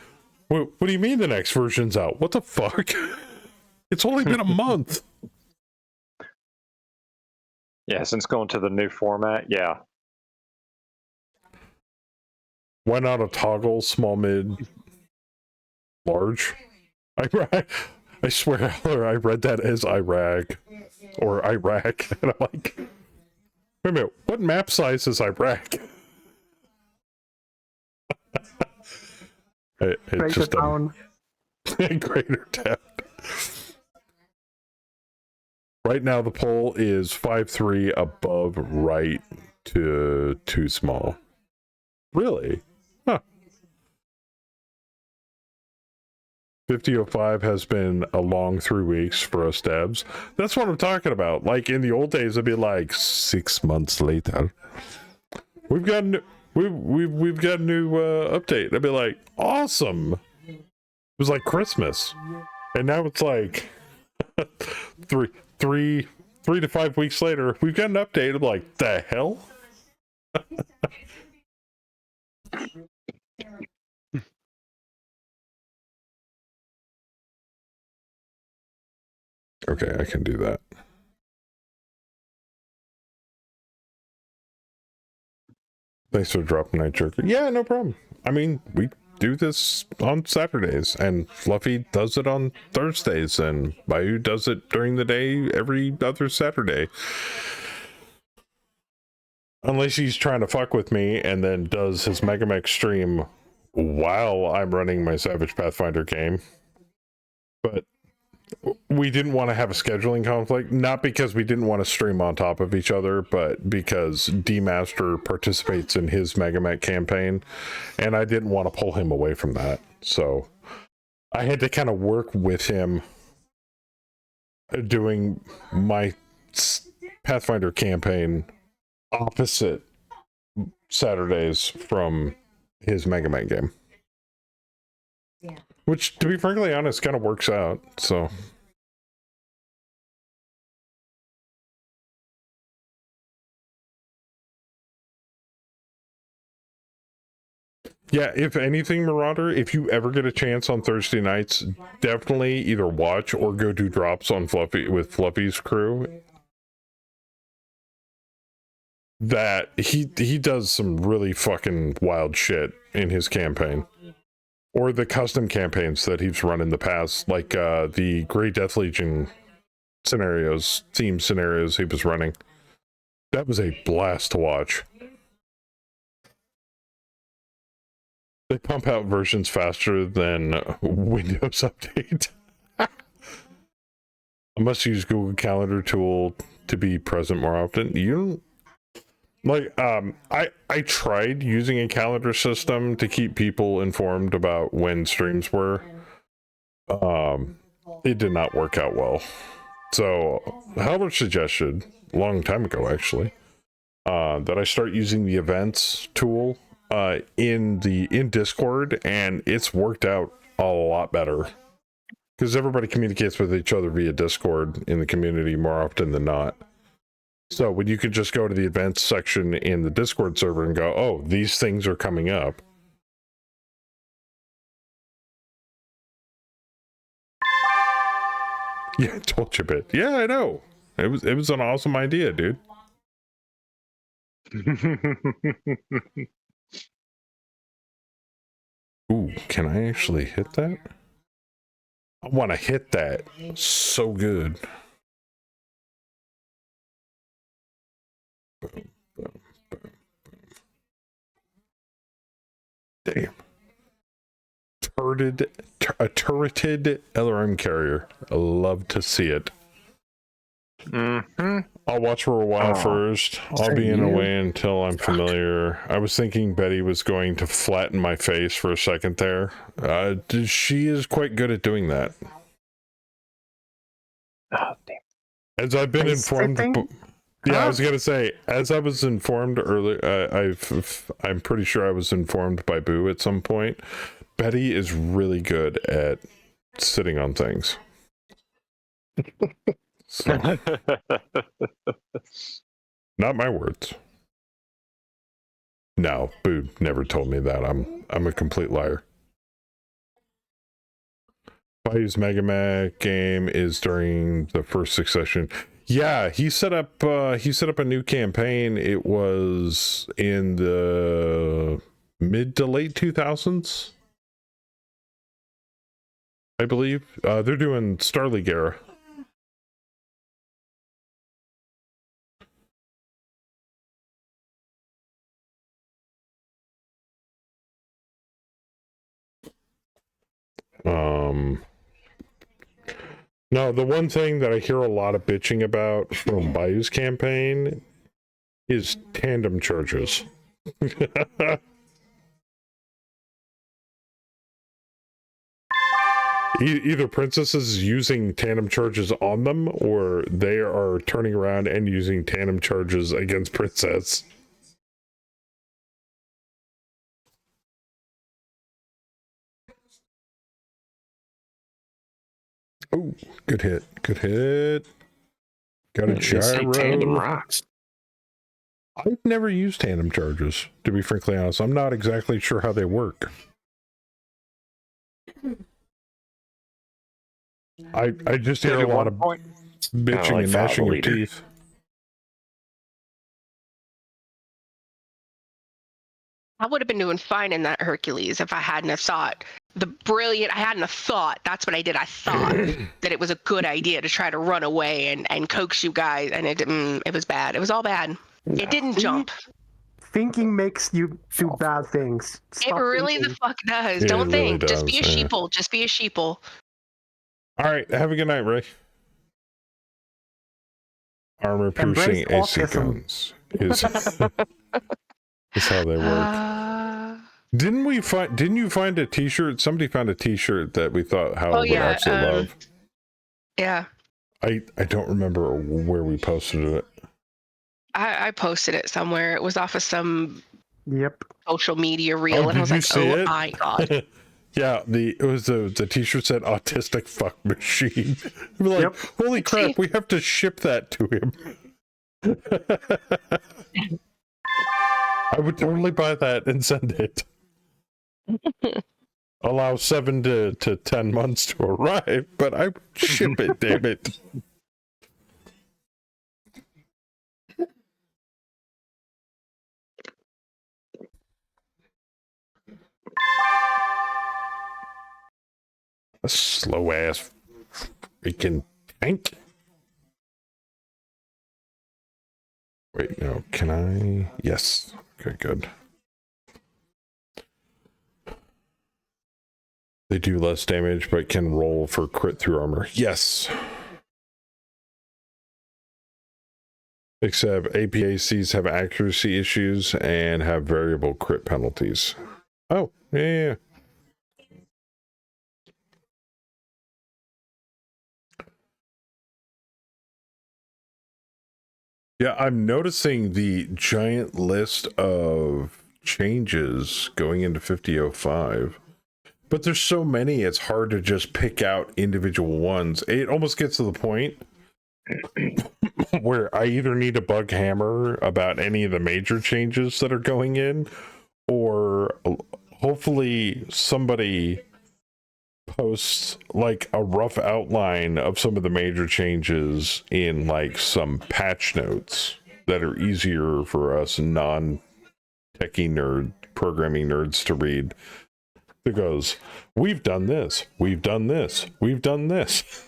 what do you mean the next version's out? What the fuck? It's only been a month. Yeah, since going to the new format, yeah. Why not a toggle, small, mid, large? I swear, I read that as Iraq or Iraq, and I'm like, wait a minute, what map size is Iraq? It's just town. Greater town. Right now, the poll is 5-3 above right to too small. Really? Huh. 50.05 has been a long 3 weeks for us devs. That's what I'm talking about. Like in the old days, it'd be like 6 months later. We've got we've got a new update. I'd be like, awesome. It was like Christmas, and now it's like three to 5 weeks later. We've got an update. I'm like, the hell. Okay, I can do that. Thanks for dropping Night Jerker. Yeah, no problem. I mean, we do this on Saturdays, and Fluffy does it on Thursdays, and Bayou does it during the day every other Saturday. Unless he's trying to fuck with me and then does his Megamech stream while I'm running my Savage Pathfinder game. But we didn't want to have a scheduling conflict, not because we didn't want to stream on top of each other, but because D-Master participates in his Megamech campaign, and I didn't want to pull him away from that. So I had to kind of work with him doing my Pathfinder campaign opposite Saturdays from his Megamech game. Yeah. Which, to be frankly honest, kind of works out, so. Yeah, if anything, Marauder, if you ever get a chance on Thursday nights, definitely either watch or go do drops on Fluffy with Fluffy's crew. That he does some really fucking wild shit in his campaign. Or the custom campaigns that he's run in the past, like the Grey Death Legion scenarios, theme scenarios he was running. That was a blast to watch. They pump out versions faster than Windows Update. I must use Google Calendar tool to be present more often. You like I tried using a calendar system to keep people informed about when streams were. It did not work out well. So Halbert suggested a long time ago actually that I start using the events tool in Discord, and it's worked out a lot better because everybody communicates with each other via Discord in the community more often than not. So when you could just go to the events section in the Discord server and go, oh, these things are coming up. Yeah, I told you a bit. Yeah, I know. It was an awesome idea, dude. Ooh, can I actually hit that? I want to hit that so good. Boom, boom, boom, boom. Damn. A turreted LRM carrier. I love to see it. I'll watch for a while first. I'll be in a way until I'm familiar. I was thinking Betty was going to flatten my face for a second there. She is quite good at doing that. Oh, damn. As I've been informed. Yeah, I was gonna say, as I was informed earlier, I'm pretty sure I was informed by Boo at some point. Betty is really good at sitting on things. So, not my words. No, Boo never told me that. I'm a complete liar. Bayou's Mega Mac game is during the first succession. Yeah, he set up a new campaign. It was in the mid to late 2000s, I believe. They're doing Star League era. No, the one thing that I hear a lot of bitching about from Bayou's campaign is tandem charges. Either Princess is using tandem charges on them, or they are turning around and using tandem charges against Princess. Oh, good hit. Good hit. Got a gyro. Tandem rocks. I've never used tandem charges, to be frankly honest. I'm not exactly sure how they work. I just hear a lot of bitching and gnashing of teeth. I would have been doing fine in that Hercules if I hadn't have thought I hadn't have thought. That's what I did. I thought that it was a good idea to try to run away and coax you guys, and it was bad. It was all bad. It didn't jump. Thinking makes you do bad things. It really the fuck does. Don't think. Just be a sheeple. Just be a sheeple. All right. Have a good night, Ray. Armor piercing AC guns is how they work. Didn't you find a t-shirt? Somebody found a t-shirt that we thought Howard would absolutely love. Yeah. I don't remember where we posted it. I posted it somewhere. It was off of some social media reel, and I was like, "Oh my god!" Yeah, the t-shirt said "autistic fuck machine." We're like, "Holy crap! We have to ship that to him." I would totally buy that and send it. Allow 7 to 10 months to arrive, but I would ship it. Damn it. A slow ass freaking tank. Wait, no, can I? Yes. Okay, good. They do less damage, but can roll for crit through armor. Yes. Except APACs have accuracy issues and have variable crit penalties. Oh, yeah. Yeah, I'm noticing the giant list of changes going into 50.05. But there's so many, it's hard to just pick out individual ones. It almost gets to the point where I either need a bug hammer about any of the major changes that are going in, or hopefully somebody posts like a rough outline of some of the major changes in like some patch notes that are easier for us non-techie nerd programming nerds to read. It goes, we've done this, we've done this, we've done this.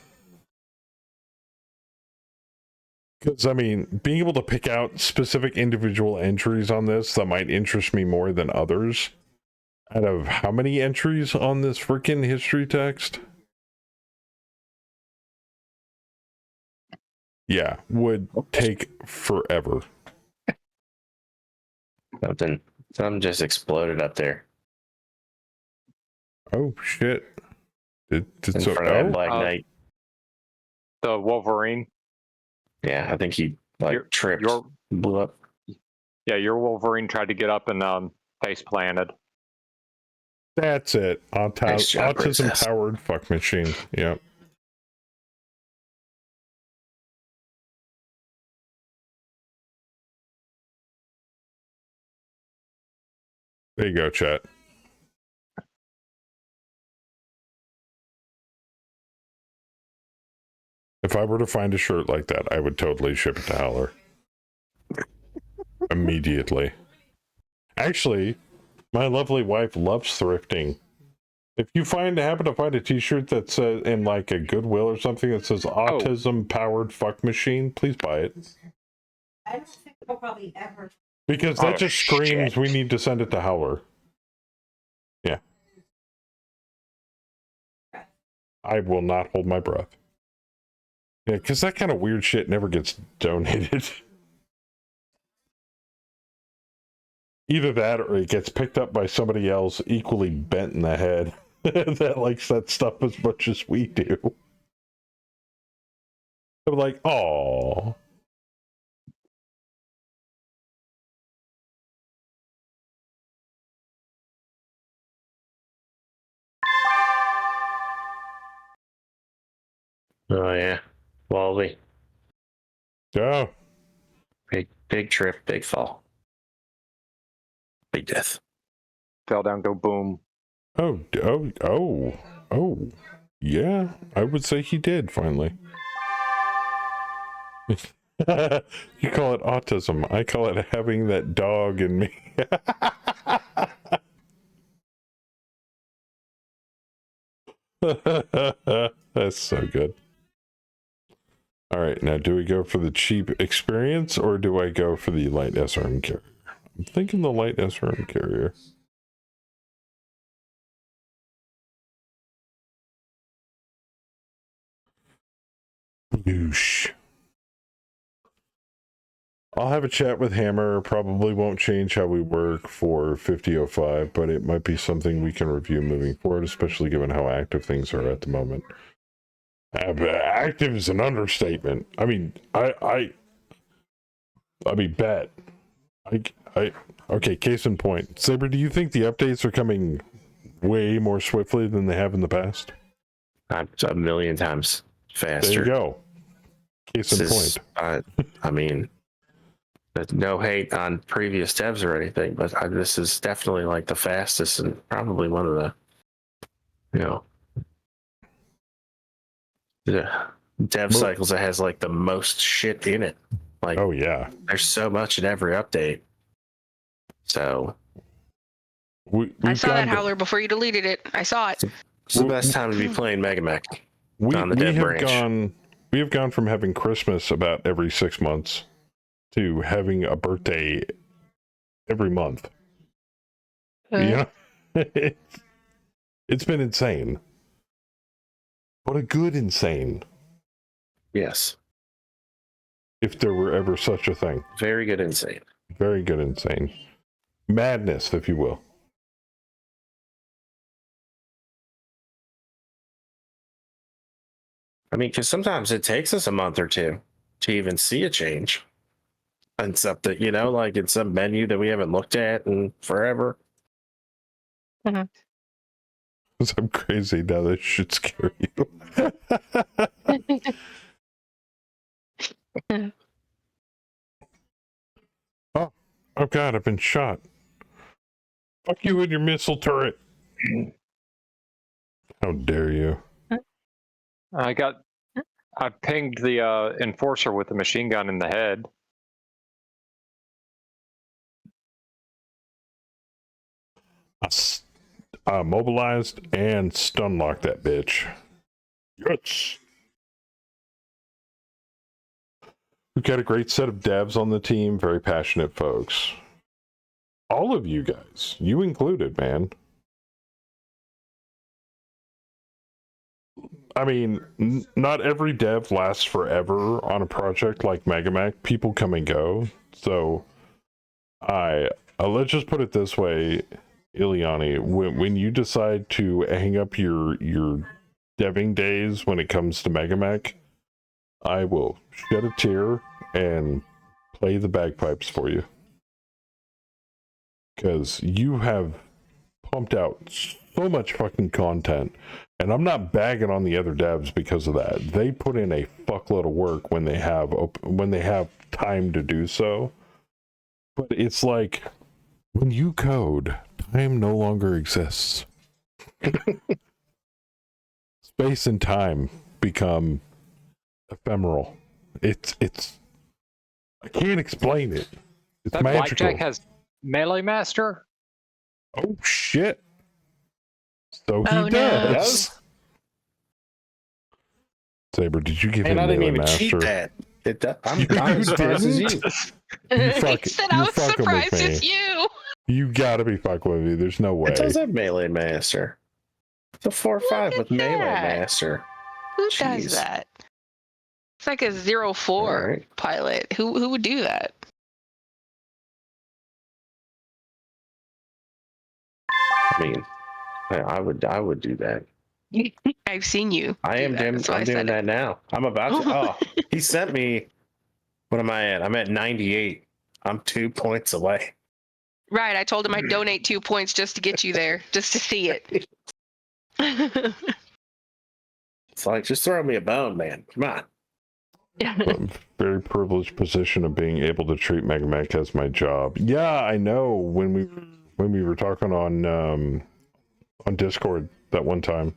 Because, I mean, being able to pick out specific individual entries on this that might interest me more than others, out of how many entries on this freaking history text? Yeah, would take forever. Something just exploded up there. Oh, shit. In front of that Black Knight. The Wolverine. Yeah, I think he tripped, blew up. Yeah, your Wolverine tried to get up and face planted. That's it. Nice job, Princess. Autism-powered fuck machine. Yep. There you go, chat. If I were to find a shirt like that, I would totally ship it to Howler. Immediately. Actually, my lovely wife loves thrifting. If you happen to find a t-shirt that says in like a Goodwill or something that says autism powered fuck machine, please buy it. I don't think I'll probably ever. Because that just screams we need to send it to Howler. Yeah. I will not hold my breath. Yeah, because that kind of weird shit never gets donated. Either that or it gets picked up by somebody else equally bent in the head that likes that stuff as much as we do. I'm like, oh. Oh yeah, Wally. Yeah. Big trip, big fall. Big death. Fell down, go boom. Oh, yeah, I would say he did finally. You call it autism. I call it having that dog in me. That's so good. All right, now do we go for the cheap experience or do I go for the light SRM carrier? I'm thinking the light SRM carrier. Boosh. I'll have a chat with Hammer. Probably won't change how we work for 50.05, but it might be something we can review moving forward, especially given how active things are at the moment. Active is an understatement. I mean, I mean, bet. Okay, case in point. Saber, do you think the updates are coming way more swiftly than they have in the past? A million times faster. There you go. Case in point. I mean, no hate on previous devs or anything, but this is definitely like the fastest and probably one of the dev cycles that has like the most shit in it. Like, oh yeah, there's so much in every update. So I saw that Howler before you deleted it. I saw it. It's the best time to be playing Megamech on the dev branch. We have gone from having Christmas about every 6 months to having a birthday every month. Yeah, it's been insane. What a good insane. Yes. If there were ever such a thing. Very good insane. Very good insane. Madness, if you will. I mean, because sometimes it takes us a month or two to even see a change. And something, like in some menu that we haven't looked at in forever. Mm-hmm. Because I'm crazy now, that should scare you. Oh God, I've been shot. Fuck you and your missile turret. How dare you? I pinged the enforcer with the machine gun in the head. Mobilized and stun locked that bitch. Yes. We've got a great set of devs on the team, very passionate folks. All of you guys, you included, man. I mean, not every dev lasts forever on a project like MegaMech. People come and go. So, let's just put it this way, Ileani, when you decide to hang up your deving days when it comes to MegaMech, I will shed a tear and play the bagpipes for you. Because you have pumped out so much fucking content. And I'm not bagging on the other devs because of that. They put in a fuckload of work when they have time to do so. But it's like, when you code, time no longer exists. Space and time become ephemeral. It's I can't explain it. It's that magical. Blackjack has Melee Master? Oh shit. So he Oh, no. does. Saber, did you give him I didn't Melee even Master? cheat that. I'm You as surprised as you. He said I was surprised it's you. You gotta be fucking with me. There's no way. It does have Melee Master. It's a 4/5 with Melee Master. Who Jeez. does that? It's like a 0-4 Right. pilot. Who would do that? I mean, I would do that. I've seen you. I am that. That's why I'm I doing said that now. I'm about to. Oh, he sent me. What am I at? I'm at 98. I'm 2 points away. Right, I told him I'd donate 2 points just to get you there, just to see it. It's like, just throw me a bone, man. Come on. Very privileged position of being able to treat MegaMech as my job. Yeah, I know. When we were talking on Discord that one time,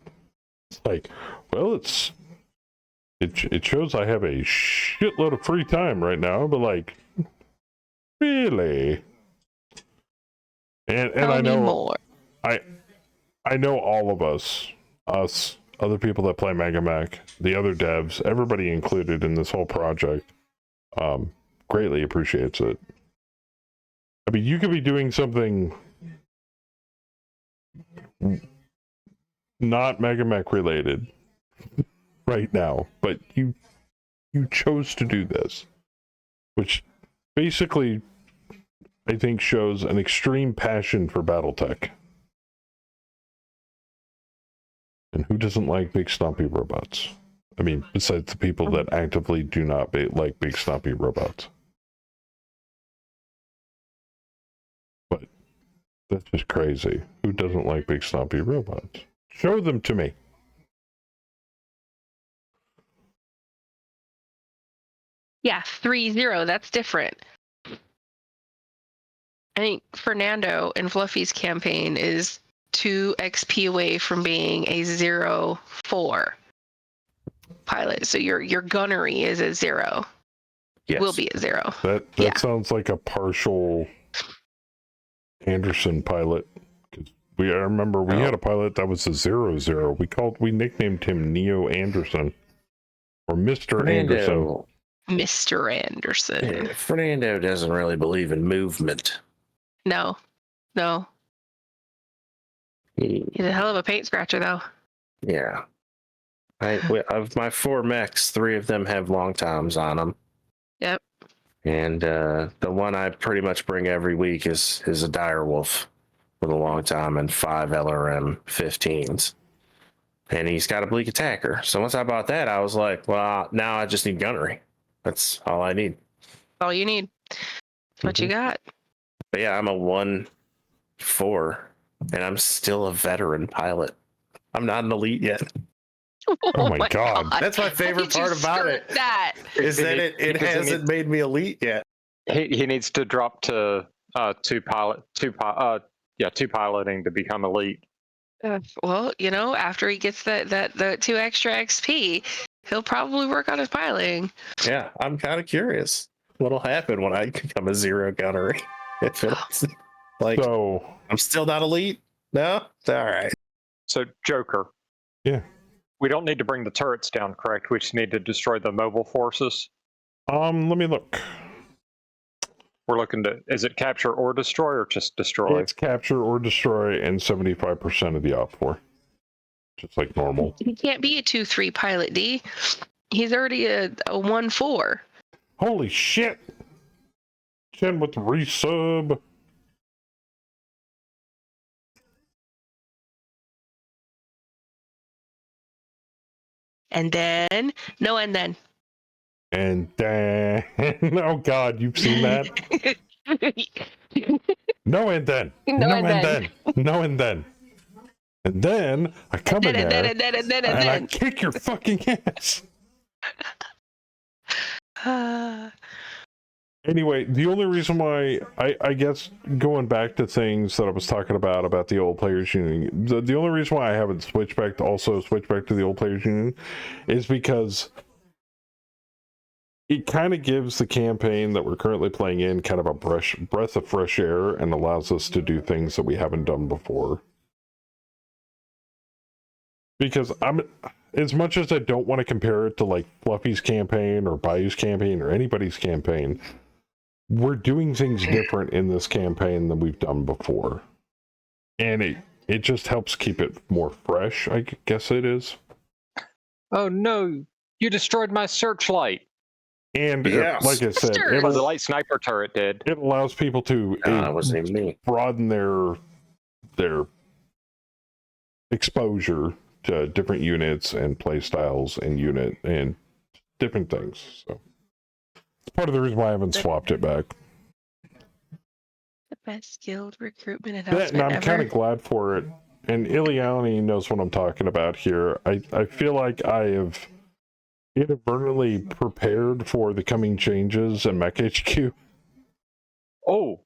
it's like, well, it shows I have a shitload of free time right now, but like, really? And I know more. I know all of us, other people that play MegaMech, the other devs, everybody included in this whole project, greatly appreciates it. I mean, you could be doing something not MegaMech related right now, but you chose to do this, which basically I think shows an extreme passion for Battletech. And who doesn't like big stompy robots? I mean, besides the people that actively do not like big stompy robots. But that's just crazy. Who doesn't like big stompy robots? Show them to me. Yeah, 3-0. That's different. I think Fernando and Fluffy's campaign is 2 XP away from being a 0-4 pilot. So your gunnery is a 0. Yes. Will be a 0. That sounds like a partial Anderson pilot. I remember we had a pilot that was a 0-0. We nicknamed him Neo Anderson or Mr. Anderson. Mr. Anderson. Yeah, Fernando doesn't really believe in movement. No. He's a hell of a paint scratcher, though. Yeah. Of my 4 mechs, 3 of them have long toms on them. Yep. And the one I pretty much bring every week is a dire wolf with a long tom and 5 LRM 15s. And he's got a bleak attacker. So once I bought that, I was like, well, now I just need gunnery. That's all I need. All you need. That's what you got. But yeah, I'm a 1-4, and I'm still a veteran pilot. I'm not an elite yet. Oh my god. That's my favorite part about it. Is that it hasn't made me elite yet. He needs to drop to two piloting to become elite. Well, after he gets the 2 extra XP, he'll probably work on his piloting. Yeah, I'm kind of curious what'll happen when I become a 0 gunnery. It feels like so I'm still not elite, No? All right. So, Joker. Yeah. We don't need to bring the turrets down, correct? We just need to destroy the mobile forces. Let me look. We're looking to, is it capture or destroy, or just destroy? It's capture or destroy and 75% of the OPFOR. Just like normal. He can't be a 2-3 pilot, D. He's already a 1-4. Holy shit! Jen with the resub. And then, no, and then. And then, oh god, you've seen that? No, and then. No, and then. No, and then. And then I come in there and I kick your fucking ass. Anyway, the only reason why I guess going back to things that I was talking about the old players union, the only reason why I haven't switched back to the old players union is because it kind of gives the campaign that we're currently playing in kind of a breath of fresh air and allows us to do things that we haven't done before. Because as much as I don't want to compare it to like Fluffy's campaign or Bayou's campaign or anybody's campaign, we're doing things different in this campaign than we've done before. And it just helps keep it more fresh, I guess it is. Oh no, you destroyed my searchlight. And like I said, the light sniper turret did. It allows people to broaden their exposure to different units and play styles and unit and different things. So it's part of the reason why I haven't swapped it back. The best skilled recruitment announcement and I'm kind of glad for it. And Ileani knows what I'm talking about here. I feel like I have inadvertently prepared for the coming changes in Mech HQ. Oh.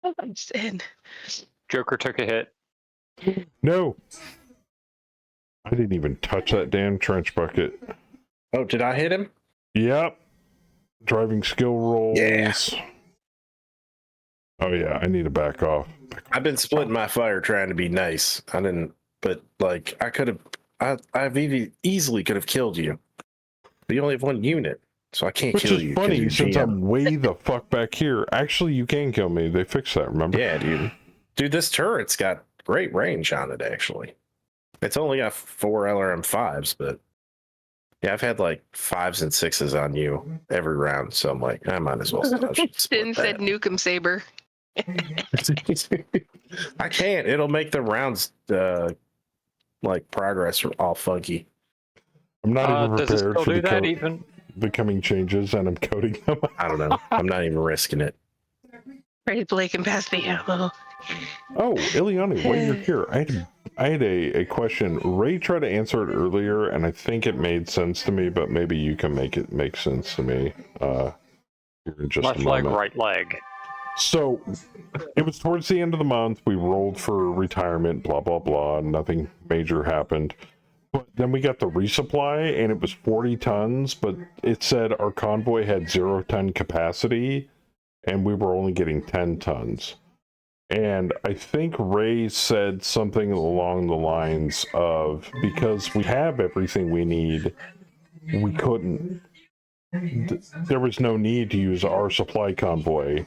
I'm in. Joker took a hit. No. I didn't even touch that damn trench bucket. Oh, did I hit him? Yep. Driving skill rolls. Yeah. Oh yeah, I need to back off. I've been splitting my fire trying to be nice. I didn't, but like I could have, I've easily could have killed you. But you only have one unit, so I can't kill you. Which is funny, since I'm way the fuck back here. Actually, you can kill me. They fixed that, remember? Yeah, dude. Dude, this turret's got great range on it, actually. It's only got 4 LRM5s, but yeah, I've had like 5s and 6s on you every round, so I'm like, I might as well. Sin said Nukem Saber. I can't. It'll make the rounds like progress all funky. I'm not even prepared for the coming changes, and I'm coding them. I don't know. I'm not even risking it. Right, Blake, and pass the ammo. Oh, Ileani, while you're here, I had a question. Ray tried to answer it earlier, and I think it made sense to me, but maybe you can make it make sense to me. Here in just Left a moment. leg, right leg. So, it was towards the end of the month. We rolled for retirement, blah, blah, blah. Nothing major happened. But then we got the resupply, and it was 40 tons, but it said our convoy had 0-ton capacity, and we were only getting 10 tons. And I think Ray said something along the lines of, because we have everything we need, we couldn't, there was no need to use our supply convoy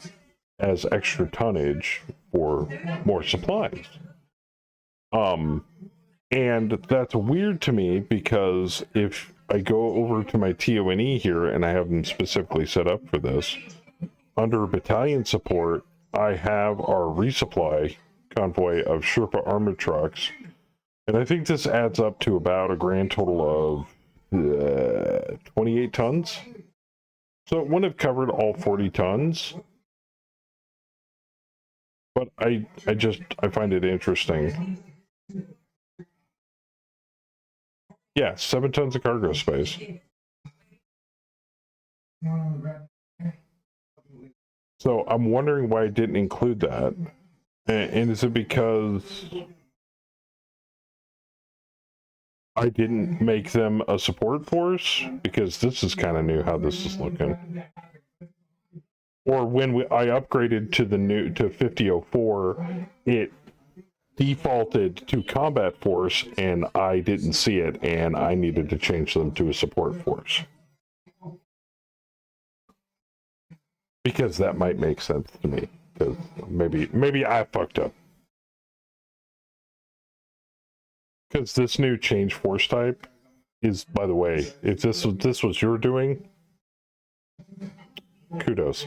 as extra tonnage for more supplies. And that's weird to me, because if I go over to my TONE here, and I have them specifically set up for this, under battalion support, I have our resupply convoy of Sherpa armored trucks, and I think this adds up to about a grand total of 28 tons. So it wouldn't have covered all 40 tons, but I find it interesting. Yeah, 7 tons of cargo space. So I'm wondering why I didn't include that. And is it because I didn't make them a support force? Because this is kind of new how this is looking. Or when I upgraded to the new to 50.04, it defaulted to combat force, and I didn't see it, and I needed to change them to a support force. Because that might make sense to me. Because maybe I fucked up. Because this new change force type is, by the way, if this was your doing, kudos.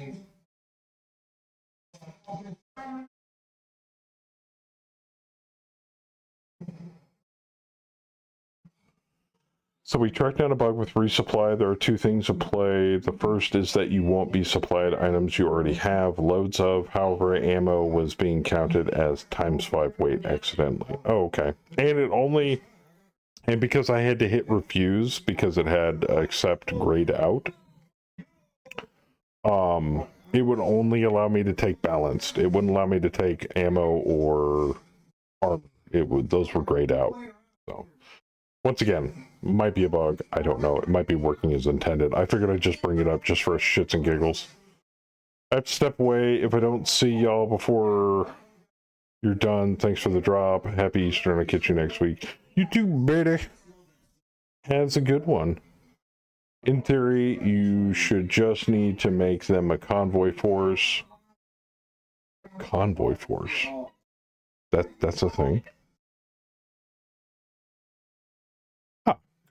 So we tracked down a bug with resupply. There are two things at play. The first is that you won't be supplied items you already have loads of. However, ammo was being counted as ×5 weight accidentally. Oh, okay. And because I had to hit refuse because it had accept grayed out, it would only allow me to take balanced. It wouldn't allow me to take ammo or armor. Those were grayed out. So once again, might be a bug. I don't know. It might be working as intended. I figured I'd just bring it up just for shits and giggles. I have to step away. If I don't see y'all before you're done, thanks for the drop. Happy Easter, and I'll catch you next week. You too, baby. Has a good one. In theory, you should just need to make them a convoy force. Convoy force? That's a thing.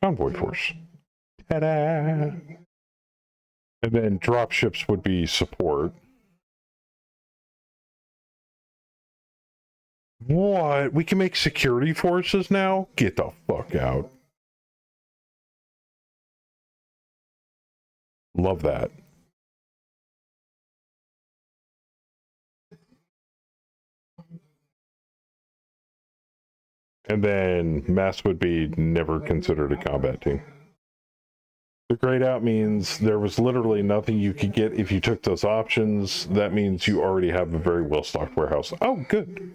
Convoy force. Ta-da! And then dropships would be support. What? We can make security forces now? Get the fuck out. Love that. And then mass would be never considered a combat team. The grayed out means there was literally nothing you could get if you took those options. That means you already have a very well-stocked warehouse. Oh, good.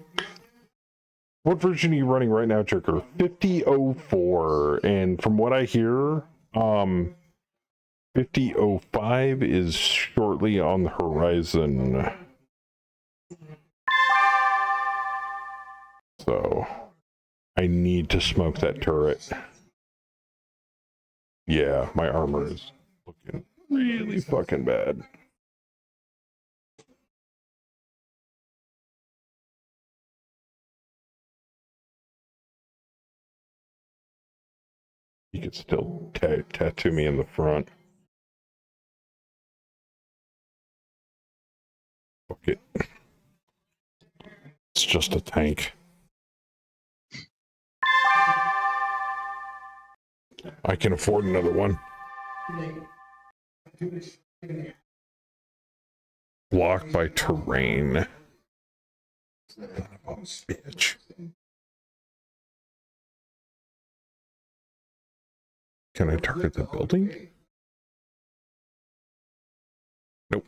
What version are you running right now, Joker? 50.04. And from what I hear, 50.05 is shortly on the horizon. So I need to smoke that turret. Yeah, my armor is looking really fucking bad. You could still tattoo me in the front. Fuck it. It's just a tank. I can afford another one. Blocked by terrain. Oh, bitch. Can I target the building? Nope.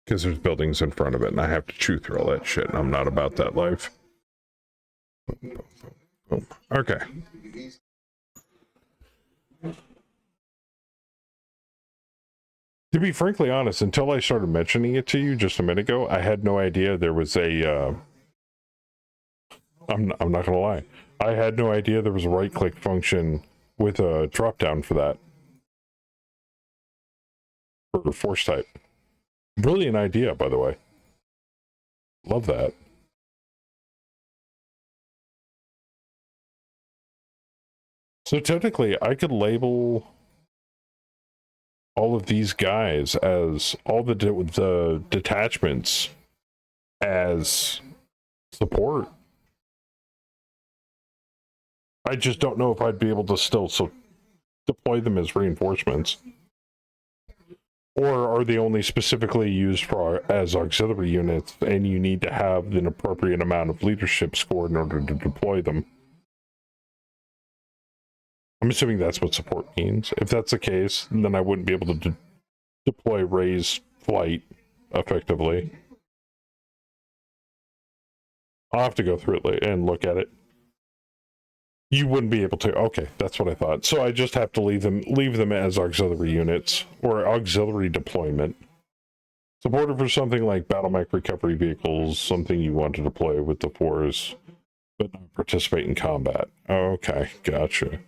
Because there's buildings in front of it and I have to chew through all that shit and I'm not about that life. Okay. To be frankly honest, until I started mentioning it to you just a minute ago, I had no idea there was a, I'm not gonna lie. I had no idea there was a right-click function with a drop-down for that. For force type. Brilliant idea, by the way. Love that. So technically, I could label all of these guys as all the detachments as support. I just don't know if I'd be able to still deploy them as reinforcements. Or are they only specifically used for as auxiliary units and you need to have an appropriate amount of leadership score in order to deploy them? I'm assuming that's what support means. If that's the case, then I wouldn't be able to deploy Ray's flight effectively. I'll have to go through it and look at it. You wouldn't be able to. Okay, that's what I thought. So I just have to leave them as auxiliary units or auxiliary deployment. Supported for something like Battletech recovery vehicles, something you want to deploy with the force, but not participate in combat. Okay, gotcha.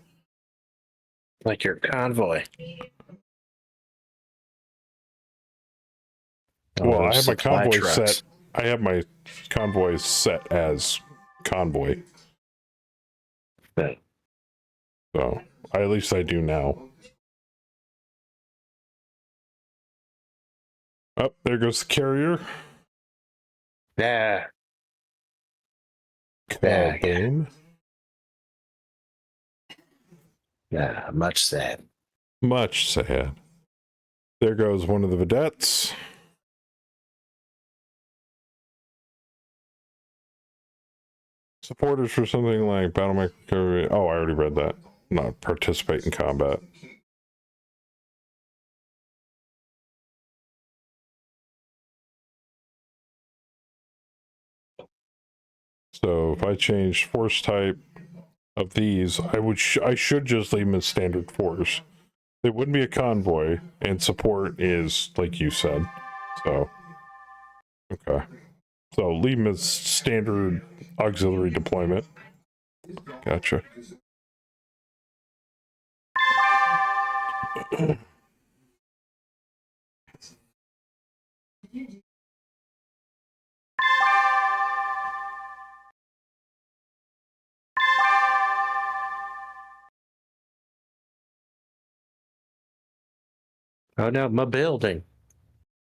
Like your convoy. Well, I those have my supply convoy trucks. set. I have my convoy set as convoy. Yeah. So, at least I do now. Oh, there goes the carrier. Yeah. Boom. Yeah, much sad. Much sad. There goes one of the vedettes. Supporters for something like Battletech recovery. Oh, I already read that. Not participate in combat. So if I change force type of these, I should just leave them as standard force. It wouldn't be a convoy, and support is like you said. So okay. So leave them as standard auxiliary deployment. Gotcha. Oh no, my building.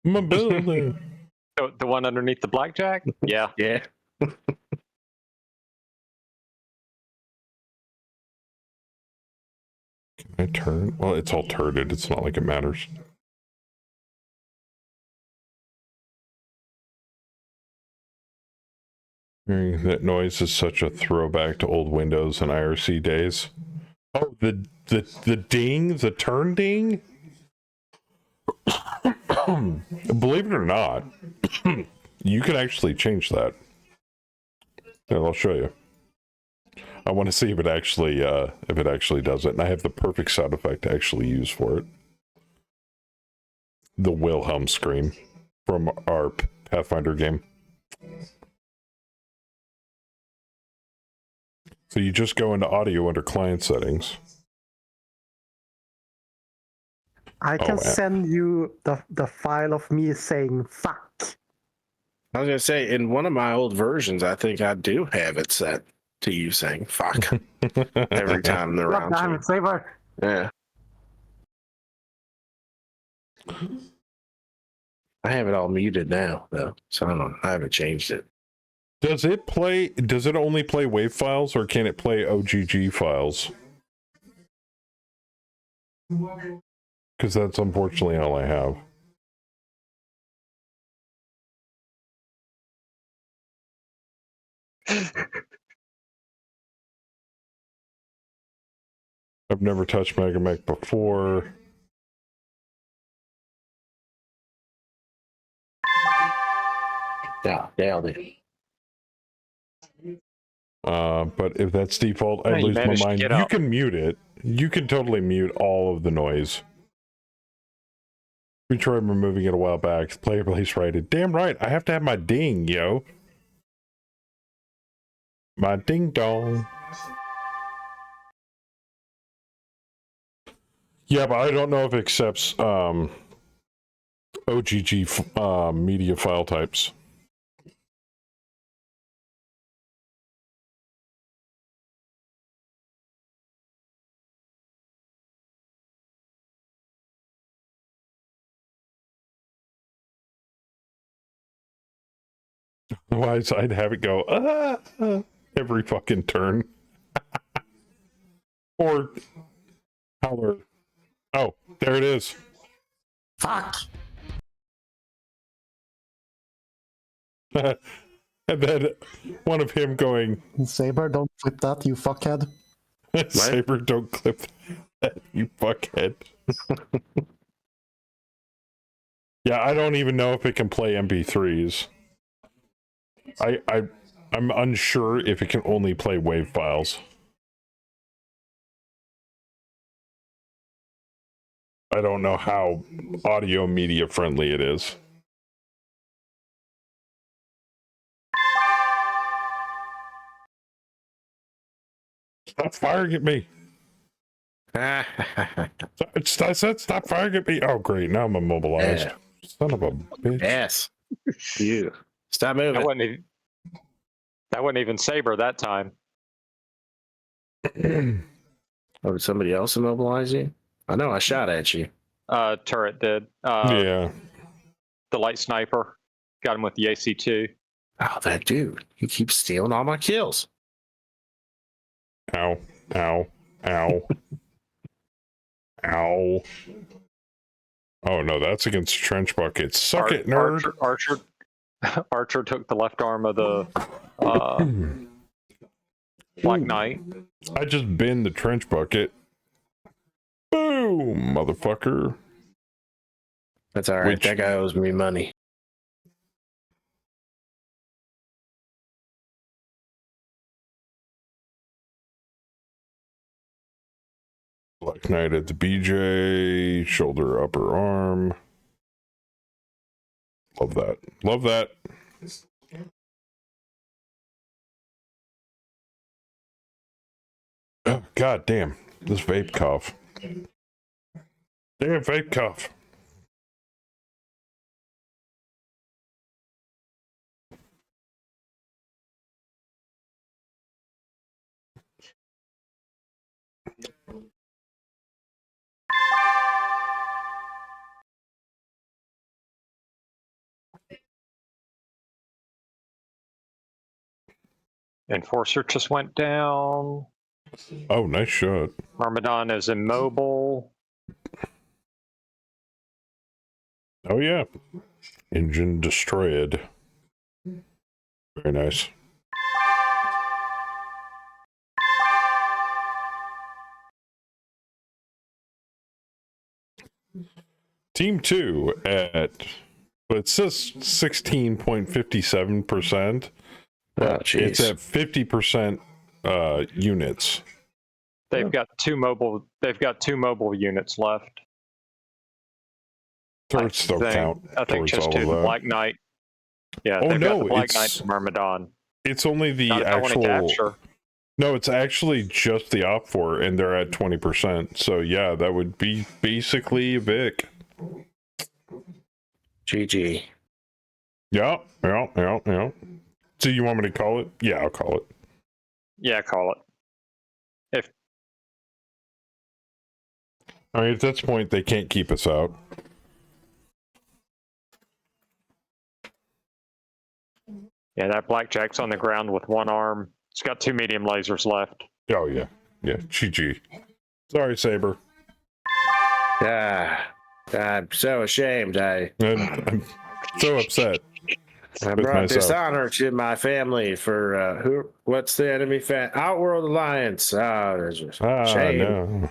My building. The one underneath the blackjack? Yeah. Yeah. Can I turn? Well, it's all turreted. It's not like it matters. Hearing that noise is such a throwback to old Windows and IRC days. Oh, the ding, the turn ding. Believe it or not, you can actually change that. And I'll show you. I want to see if it actually does it, and I have the perfect sound effect to actually use for it. The Wilhelm scream from our Pathfinder game. So you just go into audio under client settings. I can send you the file of me saying fuck. I was gonna say, in one of my old versions, I think I do have it set to you saying fuck every time they're around. God damn it, Saber. Yeah. I have it all muted now, though, so I haven't changed it. Does it only play WAV files, or can it play OGG files? Because that's unfortunately all I have. I've never touched Megamech before. Yeah, nailed it. But if that's default, I lose my mind. You can mute it. You can totally mute all of the noise. We tried removing it a while back. Player release rated. Damn right, I have to have my ding, yo. My ding dong. Yeah, but I don't know if it accepts OGG media file types. Otherwise, I'd have it go every fucking turn. Or howler. Oh, there it is. Fuck. And then one of him going, Saber, don't flip that, you fuckhead. Saber, don't clip that, you fuckhead. Yeah, I don't even know if it can play MP3s. I'm unsure if it can only play WAV files. I don't know how audio media friendly it is. Stop firing at me. I said stop firing at me. Oh, great. Now I'm immobilized. Yeah. Son of a bitch. Yes. You. Stop moving. That wasn't even Saber that time. Oh, did somebody else immobilize you? I know I shot at you. Turret did. Yeah. The light sniper got him with the AC2. Oh, that dude. He keeps stealing all my kills. Ow. Ow. Ow. Ow. Oh, no, that's against trench buckets. Suck it, nerd. Archer took the left arm of the Black Knight. I just binned the trench bucket. Boom, motherfucker. That's all right. That guy owes me money. Black Knight at the BJ, shoulder, upper arm. Love that. Love that. Oh, God damn. This vape cough. Damn vape cough. Enforcer just went down. Oh, nice shot. Myrmidon is immobile. Oh, yeah. Engine destroyed. Very nice. Team 2 at, but it says 16.57%. It's at 50% units. They've got two mobile units left. Turrets still count. I think just two. The Black Knight. Yeah, oh, they've no, got the Black Knight and Myrmidon. It's only the actual. No, it's actually just the op for, and they're at 20%. So yeah, that would be basically a Vic. GG. Yeah. So you want me to call it? Yeah, I'll call it. Yeah, call it. I mean, at this point, they can't keep us out. Yeah, that blackjack's on the ground with one arm. It's got two medium lasers left. Oh, yeah. Yeah, GG. Sorry, Saber. I'm so ashamed. I'm so upset. I brought dishonor to my family for what's the enemy Outworld Alliance. There's a shame. No.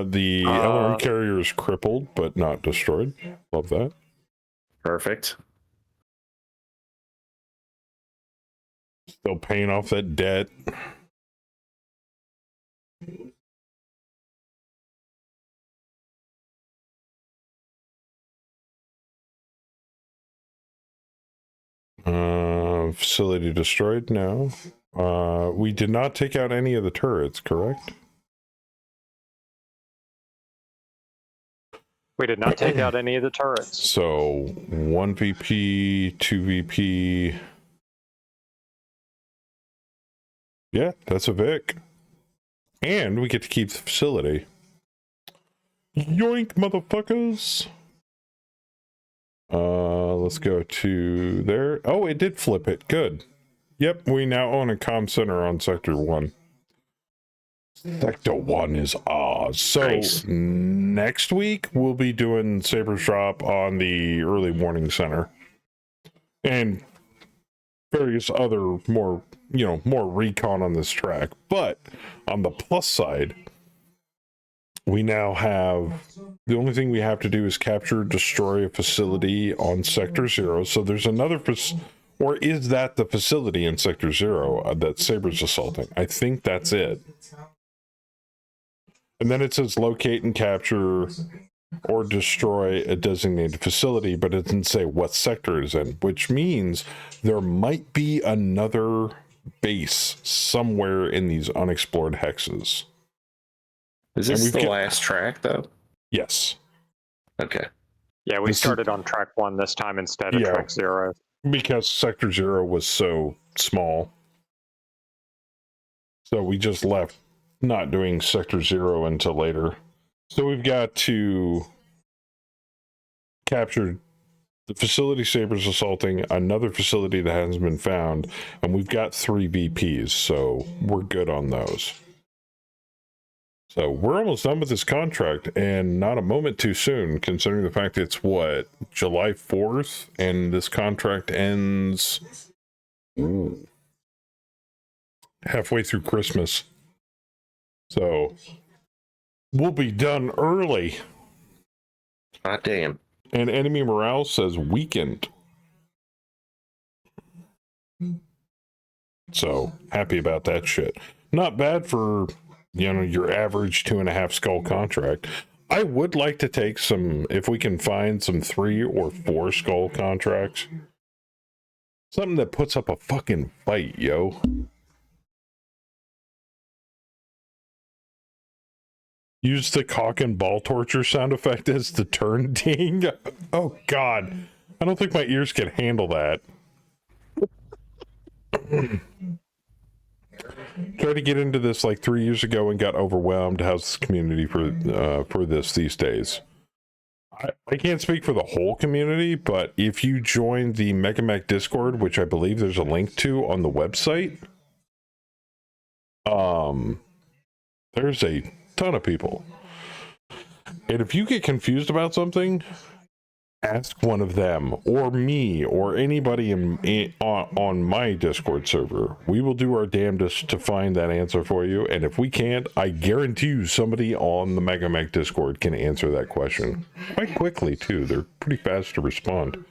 The LRM carrier is crippled but not destroyed. Love that. Perfect. Still paying off that debt. Facility destroyed? No. We did not take out any of the turrets, correct? We did not take out any of the turrets. So 1 VP, 2 VP. Yeah, that's a Vic. And we get to keep the facility. Yoink, motherfuckers. Let's go to there. Oh, it did flip it. Good. Yep, we now own a comm center on Sector 1. Sector 1 is ours. So nice. Next week we'll be doing Saber's Drop on the early warning center. And various other more recon on this track. But on the plus side, we now have, the only thing we have to do is capture, destroy a facility on Sector 0. So there's another, or is that the facility in Sector 0 that Saber's assaulting? I think that's it. And then it says locate and capture or destroy a designated facility, but it didn't say what sector it is in, which means there might be another base somewhere in these unexplored hexes. Is this the last track, though? Yes. Okay. Yeah, we started on track 1 this time instead of track 0. Because sector 0 was so small. So we just left not doing sector 0 until later. So we've got to capture the facility Sabres assaulting, another facility that hasn't been found, and we've got 3 VPs, so we're good on those. So we're almost done with this contract, and not a moment too soon, considering the fact it's, what, July 4th, and this contract ends halfway through Christmas. So we'll be done early. God damn. And enemy morale says weakened. So happy about that shit. Not bad for, you know, your average 2.5 skull contract. I would like to take some, if we can find some 3 or 4 skull contracts. Something that puts up a fucking fight, yo. Use the cock and ball torture sound effect as the turn ding. Oh god. I don't think my ears can handle that. Tried to get into this like 3 years ago and got overwhelmed. How's the community for this these days? I can't speak for the whole community, but if you join the MegaMech Discord, which I believe there's a link to on the website, there's a ton of people. And if you get confused about something, ask one of them or me or anybody on my Discord server. We will do our damnedest to find that answer for you. And if we can't, I guarantee you somebody on the MegaMech Discord can answer that question quite quickly too. They're pretty fast to respond.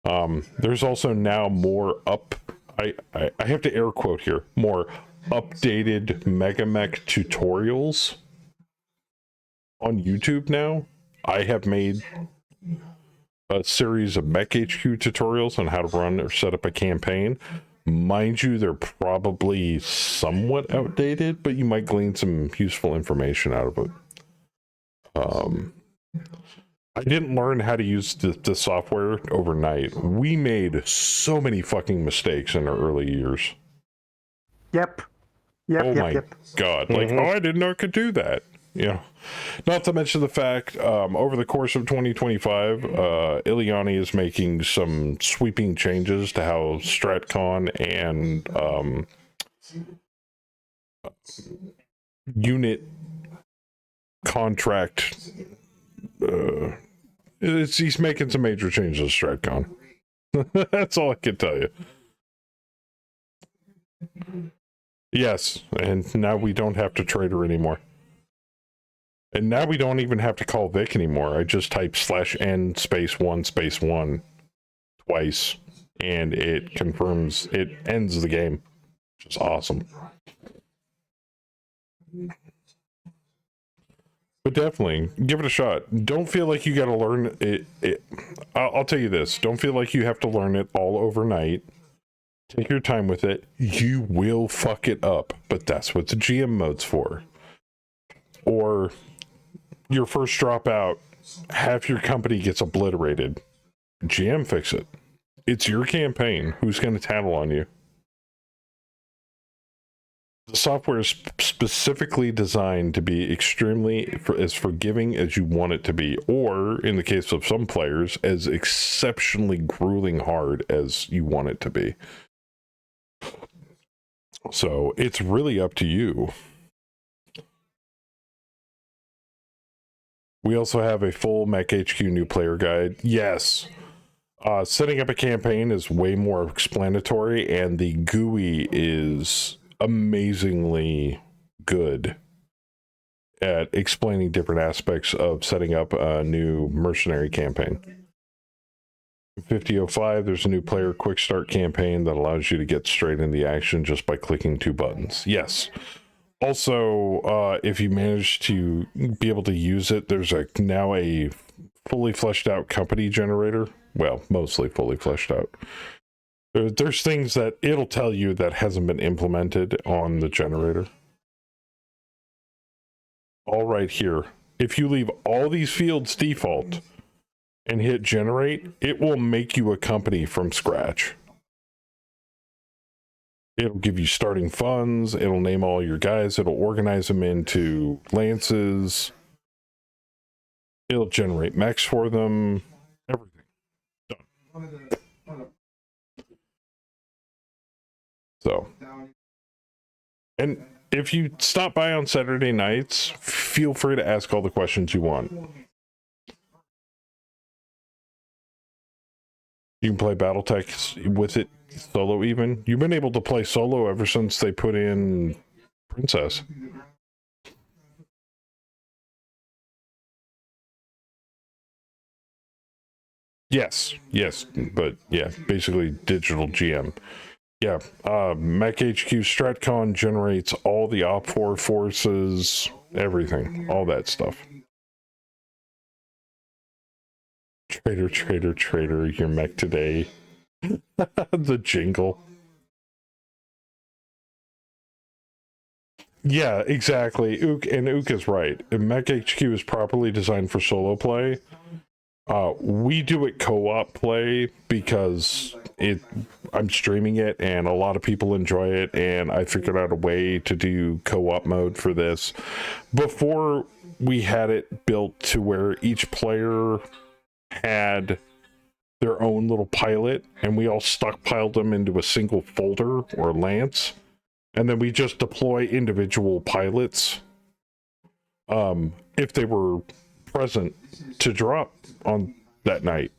There's also now more I have to air quote here, more updated MegaMech tutorials on YouTube now. I have made a series of Mech HQ tutorials on how to run or set up a campaign. Mind you, they're probably somewhat outdated, but you might glean some useful information out of it. I didn't learn how to use the software overnight. We made so many fucking mistakes in our early years. Yep. Oh my god. Like, oh, I didn't know I could do that. You know, not to mention the fact, over the course of 2025, Ileani is making some sweeping changes to how StratCon and unit contract. He's making some major changes to StratCon. That's all I can tell you. Yes, and now we don't have to trade her anymore. And now we don't even have to call Vic anymore. I just type /n /1 twice, and it confirms, it ends the game, which is awesome. But definitely, give it a shot. Don't feel like you got to learn it. I'll tell you this. Don't feel like you have to learn it all overnight. Take your time with it. You will fuck it up, but that's what the GM mode's for. Or your first drop out, half your company gets obliterated. GM fix it. It's your campaign. Who's going to tattle on you? The software is specifically designed to be extremely as forgiving as you want it to be, or in the case of some players, as exceptionally grueling hard as you want it to be. So it's really up to you. We also have a full Mech HQ new player guide. Yes. Setting up a campaign is way more explanatory, and the GUI is amazingly good at explaining different aspects of setting up a new mercenary campaign. 50.05, there's a new player quick start campaign that allows you to get straight into the action just by clicking 2 buttons. Yes. Also, if you manage to be able to use it, there's now a fully fleshed out company generator. Well, mostly fully fleshed out. There's things that it'll tell you that hasn't been implemented on the generator. All right here. If you leave all these fields default and hit generate, it will make you a company from scratch. It'll give you starting funds. It'll name all your guys. It'll organize them into lances. It'll generate mechs for them. Everything. Done. So. And if you stop by on Saturday nights, feel free to ask all the questions you want. You can play Battletech with it solo even. You've been able to play solo ever since they put in Princess. Yes, but yeah, basically digital GM. Yeah, Mech HQ StratCon generates all the Op4 forces, everything, all that stuff. Trader, your mech today. The jingle. Yeah, exactly. Ook is right. If Mech HQ is properly designed for solo play, we do it co-op play because I'm streaming it and a lot of people enjoy it, and I figured out a way to do co-op mode for this. Before, we had it built to where each player had their own little pilot, and we all stockpiled them into a single folder or lance, and then we just deploy individual pilots if they were present to drop on that night.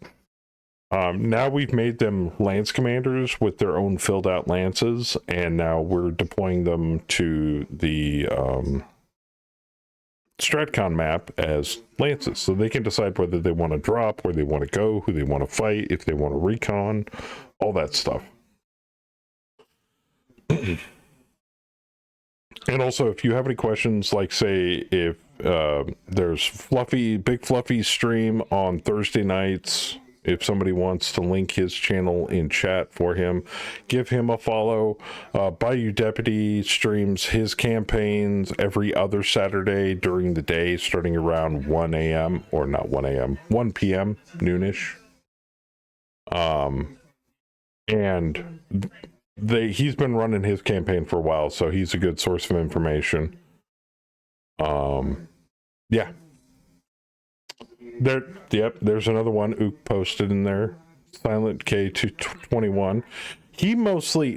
Now we've made them lance commanders with their own filled out lances, and now we're deploying them to the StratCon map as lances, so they can decide whether they want to drop, where they want to go, who they want to fight, if they want to recon, all that stuff. And also, if you have any questions, like say if there's Big Fluffy's stream on Thursday nights, if somebody wants to link his channel in chat for him, give him a follow. Bayou Deputy streams his campaigns every other Saturday during the day, starting around 1 a.m. or not 1 a.m., 1 p.m., noonish. And he's been running his campaign for a while, so he's a good source of information. Yeah. There's another one Ook posted in there. Silent K221.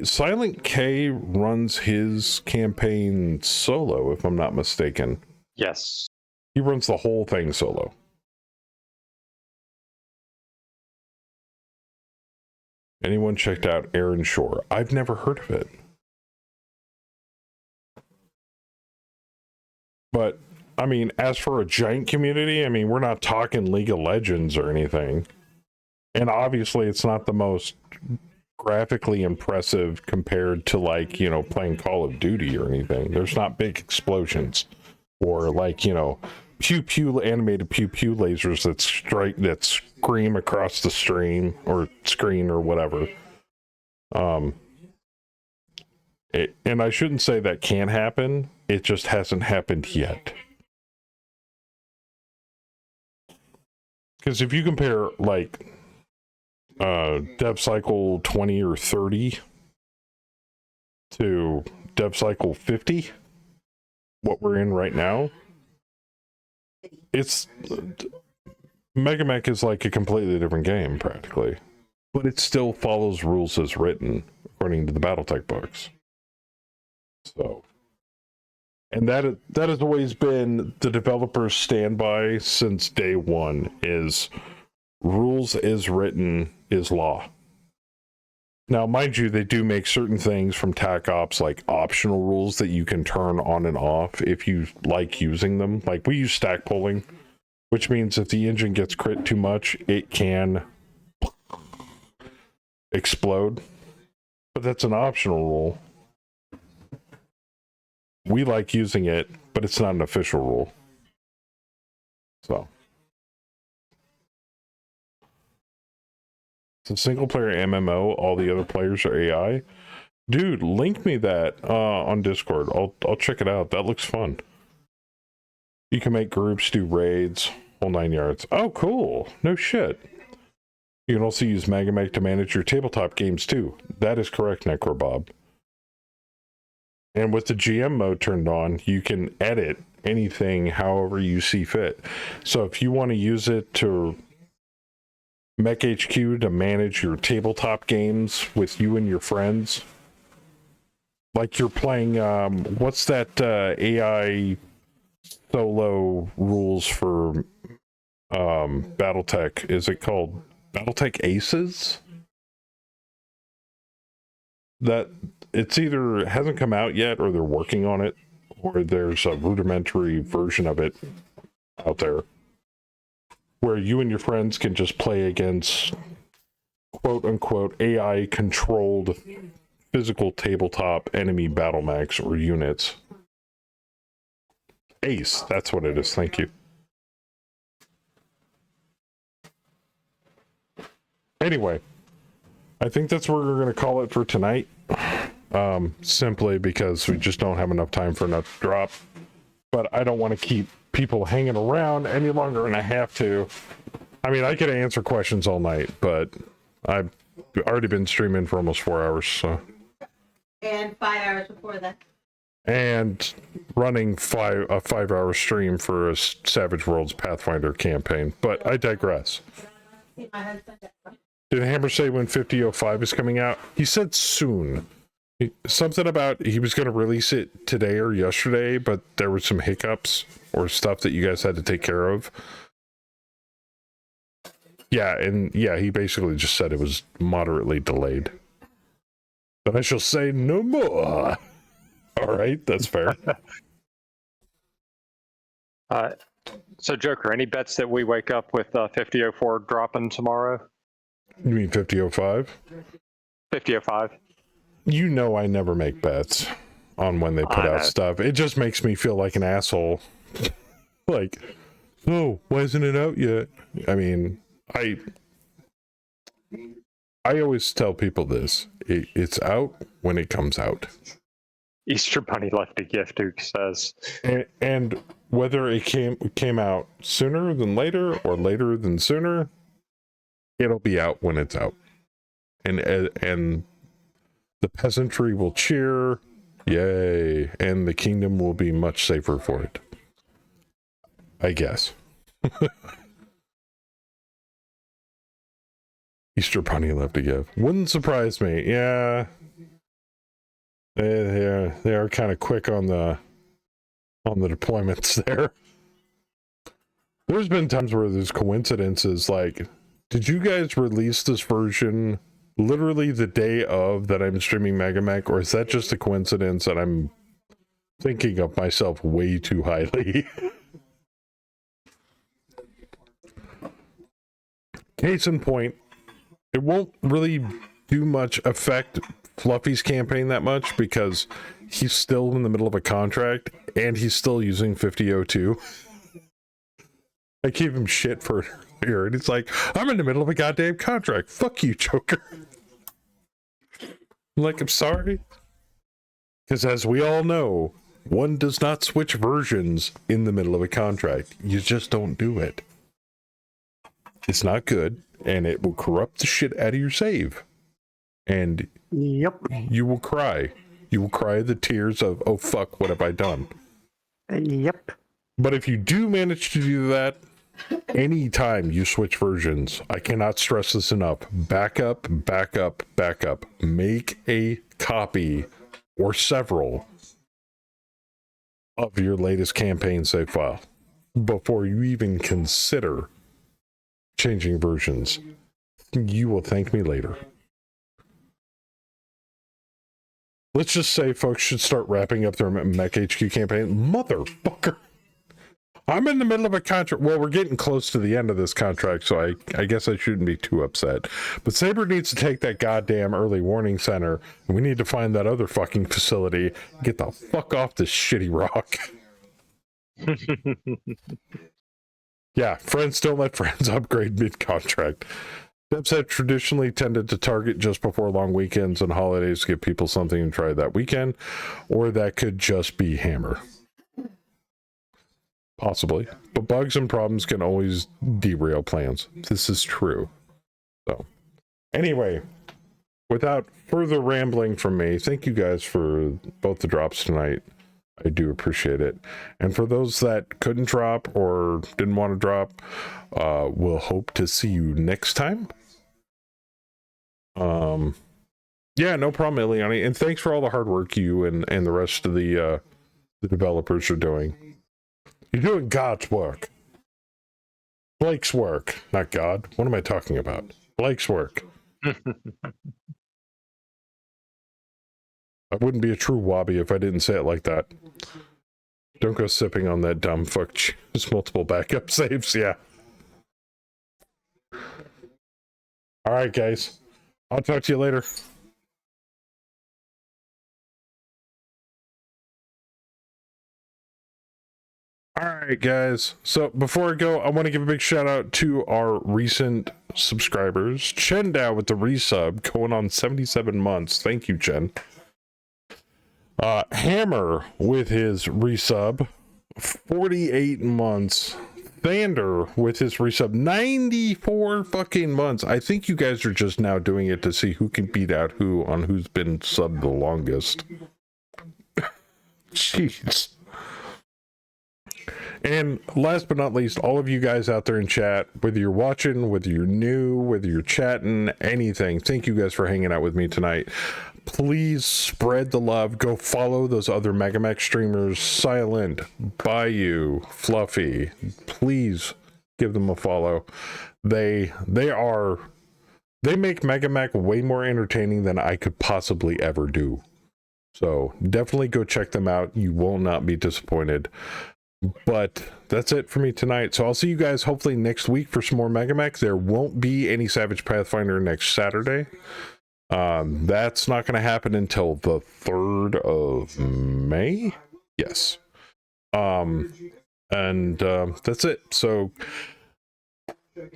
Silent K runs his campaign solo, if I'm not mistaken. Yes. He runs the whole thing solo. Anyone checked out Aaron Shore? I've never heard of it. But I mean, as for a giant community, I mean, we're not talking League of Legends or anything. And obviously, it's not the most graphically impressive compared to, like, you know, playing Call of Duty or anything. There's not big explosions or, like, you know, animated pew pew lasers that scream across the stream or screen or whatever. And I shouldn't say that can't happen. It just hasn't happened yet. Because if you compare, like, dev cycle 20 or 30 to dev cycle 50, what we're in right now, it's Megamech is like a completely different game practically, but it still follows rules as written according to the Battletech books. So, and that has always been the developer's standby since day one, is rules as written is law. Now, mind you, they do make certain things from TAC Ops, like optional rules that you can turn on and off if you like using them. Like, we use stack pulling, which means if the engine gets crit too much, it can explode. But that's an optional rule. we like using it, but it's not an official rule. So it's a single player MMO. All the other players are AI. Dude, link me that on Discord. I'll check it out. That looks fun. You can make groups, do raids, whole 9 yards. Oh, cool. No shit. You can also use MegaMeg to manage your tabletop games too. That is correct, Necrobob. And with the GM mode turned on, you can edit anything however you see fit. So if you want to use it to Mech HQ to manage your tabletop games with you and your friends, like you're playing, what's that AI solo rules for Battletech? Is it called Battletech Aces? That it's either hasn't come out yet or they're working on it, or there's a rudimentary version of it out there where you and your friends can just play against quote unquote AI controlled physical tabletop enemy battle max or units. Ace, that's what it is. Thank you. Anyway, I think that's what we're going to call it for tonight. Simply because we just don't have enough time for another drop. But I don't want to keep people hanging around any longer than I have to. I mean, I could answer questions all night, but I've already been streaming for almost 4 hours, so. And 5 hours before that. And running a 5-hour stream for a Savage Worlds Pathfinder campaign. But I digress. My husband. Did Hammer say when 50.05 is coming out? He said soon. Something about he was going to release it today or yesterday, but there were some hiccups or stuff that you guys had to take care of. Yeah, and yeah, he basically just said it was moderately delayed. But I shall say no more. All right, that's fair. So, Joker, any bets that we wake up with 50.04 dropping tomorrow? You mean 50.05? 50.05. You know I never make bets on when they put out stuff. It just makes me feel like an asshole. Like, oh, why isn't it out yet? I mean, I always tell people this. It's out when it comes out. Easter Bunny left a gift, Duke says. And whether it came out sooner than later or later than sooner, it'll be out when it's out. And the peasantry will cheer, yay, and the kingdom will be much safer for it. I guess. Easter Bunny left a gift. Wouldn't surprise me. Yeah. They are kind of quick on the deployments there. There's been times where there's coincidences like, did you guys release this version literally the day of that I'm streaming MegaMech, or is that just a coincidence that I'm thinking of myself way too highly? Case in point, it won't really do much affect Fluffy's campaign that much because he's still in the middle of a contract and he's still using 50.02. I gave him shit for it earlier, and he's like, I'm in the middle of a goddamn contract. Fuck you, Joker. I'm like, I'm sorry. Because as we all know, one does not switch versions in the middle of a contract. You just don't do it. It's not good, and it will corrupt the shit out of your save. And yep, you will cry. You will cry the tears of, oh fuck, what have I done? Yep. But if you do manage to do that, anytime you switch versions, I cannot stress this enough. Backup, backup, backup. Make a copy or several of your latest campaign save file before you even consider changing versions. You will thank me later. Let's just say folks should start wrapping up their Mech HQ campaign. Motherfucker. I'm in the middle of a contract. Well, we're getting close to the end of this contract, so I guess I shouldn't be too upset. But Saber needs to take that goddamn early warning center, and we need to find that other fucking facility. Get the fuck off this shitty rock. Yeah, friends don't let friends upgrade mid-contract. Devs have traditionally tended to target just before long weekends and holidays to give people something to try that weekend, or that could just be Hammer. Possibly. But bugs and problems can always derail plans. This is true. So, anyway, without further rambling from me, thank you guys for both the drops tonight. I do appreciate it. And for those that couldn't drop or didn't want to drop, we'll hope to see you next time. Yeah, no problem, Ileani. And thanks for all the hard work you and the rest of the developers are doing. You're doing God's work. Blake's work, not God. What am I talking about? Blake's work. I wouldn't be a true wobby if I didn't say it like that. Don't go sipping on that dumb fuck. Choose multiple backup saves, yeah. Alright, guys. I'll talk to you later. Alright, guys. So before I go, I want to give a big shout out to our recent subscribers. Chen Dao with the resub, going on 77 months. Thank you, Chen. Hammer with his resub, 48 months. Thander with his resub, 94 fucking months. I think you guys are just now doing it to see who can beat out who on who's been subbed the longest. Jeez. And last but not least, all of you guys out there in chat, whether you're watching, whether you're new, whether you're chatting, anything, thank you guys for hanging out with me tonight. Please spread the love. Go follow those other MegaMech streamers, Silent, Bayou, Fluffy. Please give them a follow. They make MegaMech way more entertaining than I could possibly ever do. So definitely go check them out. You will not be disappointed. But that's it for me tonight. So I'll see you guys hopefully next week for some more MegaMech. There won't be any Savage Pathfinder next Saturday. That's not going to happen until the 3rd of May. Yes. And that's it. So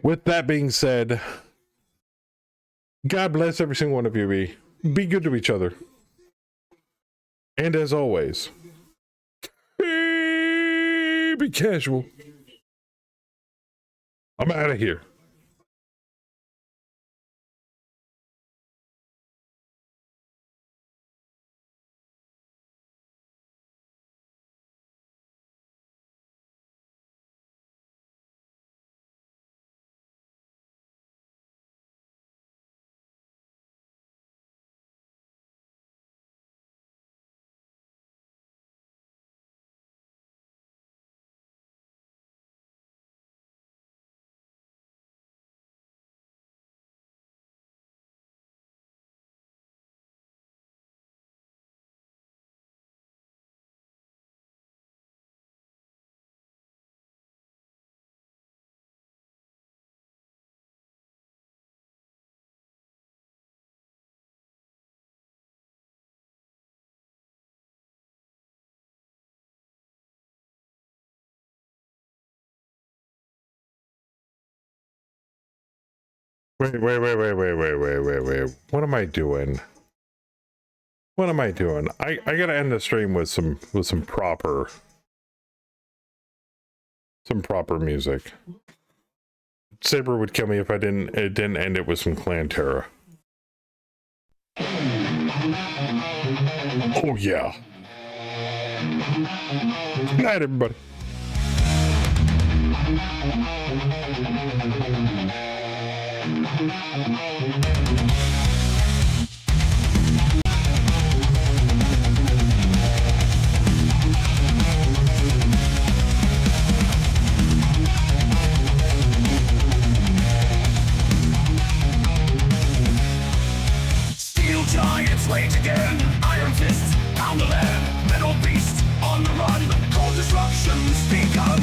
with that being said, God bless every single one of you. Be good to each other. And as always, be casual. I'm out of here. Wait. What am I doing? What am I doing? I gotta end the stream with some proper music. Saber would kill me if it didn't end it with some Clan Terra. Oh yeah. Good night, everybody. Steel giants wage again, iron fists pound the land, metal beast on the run, cold destruction's begun.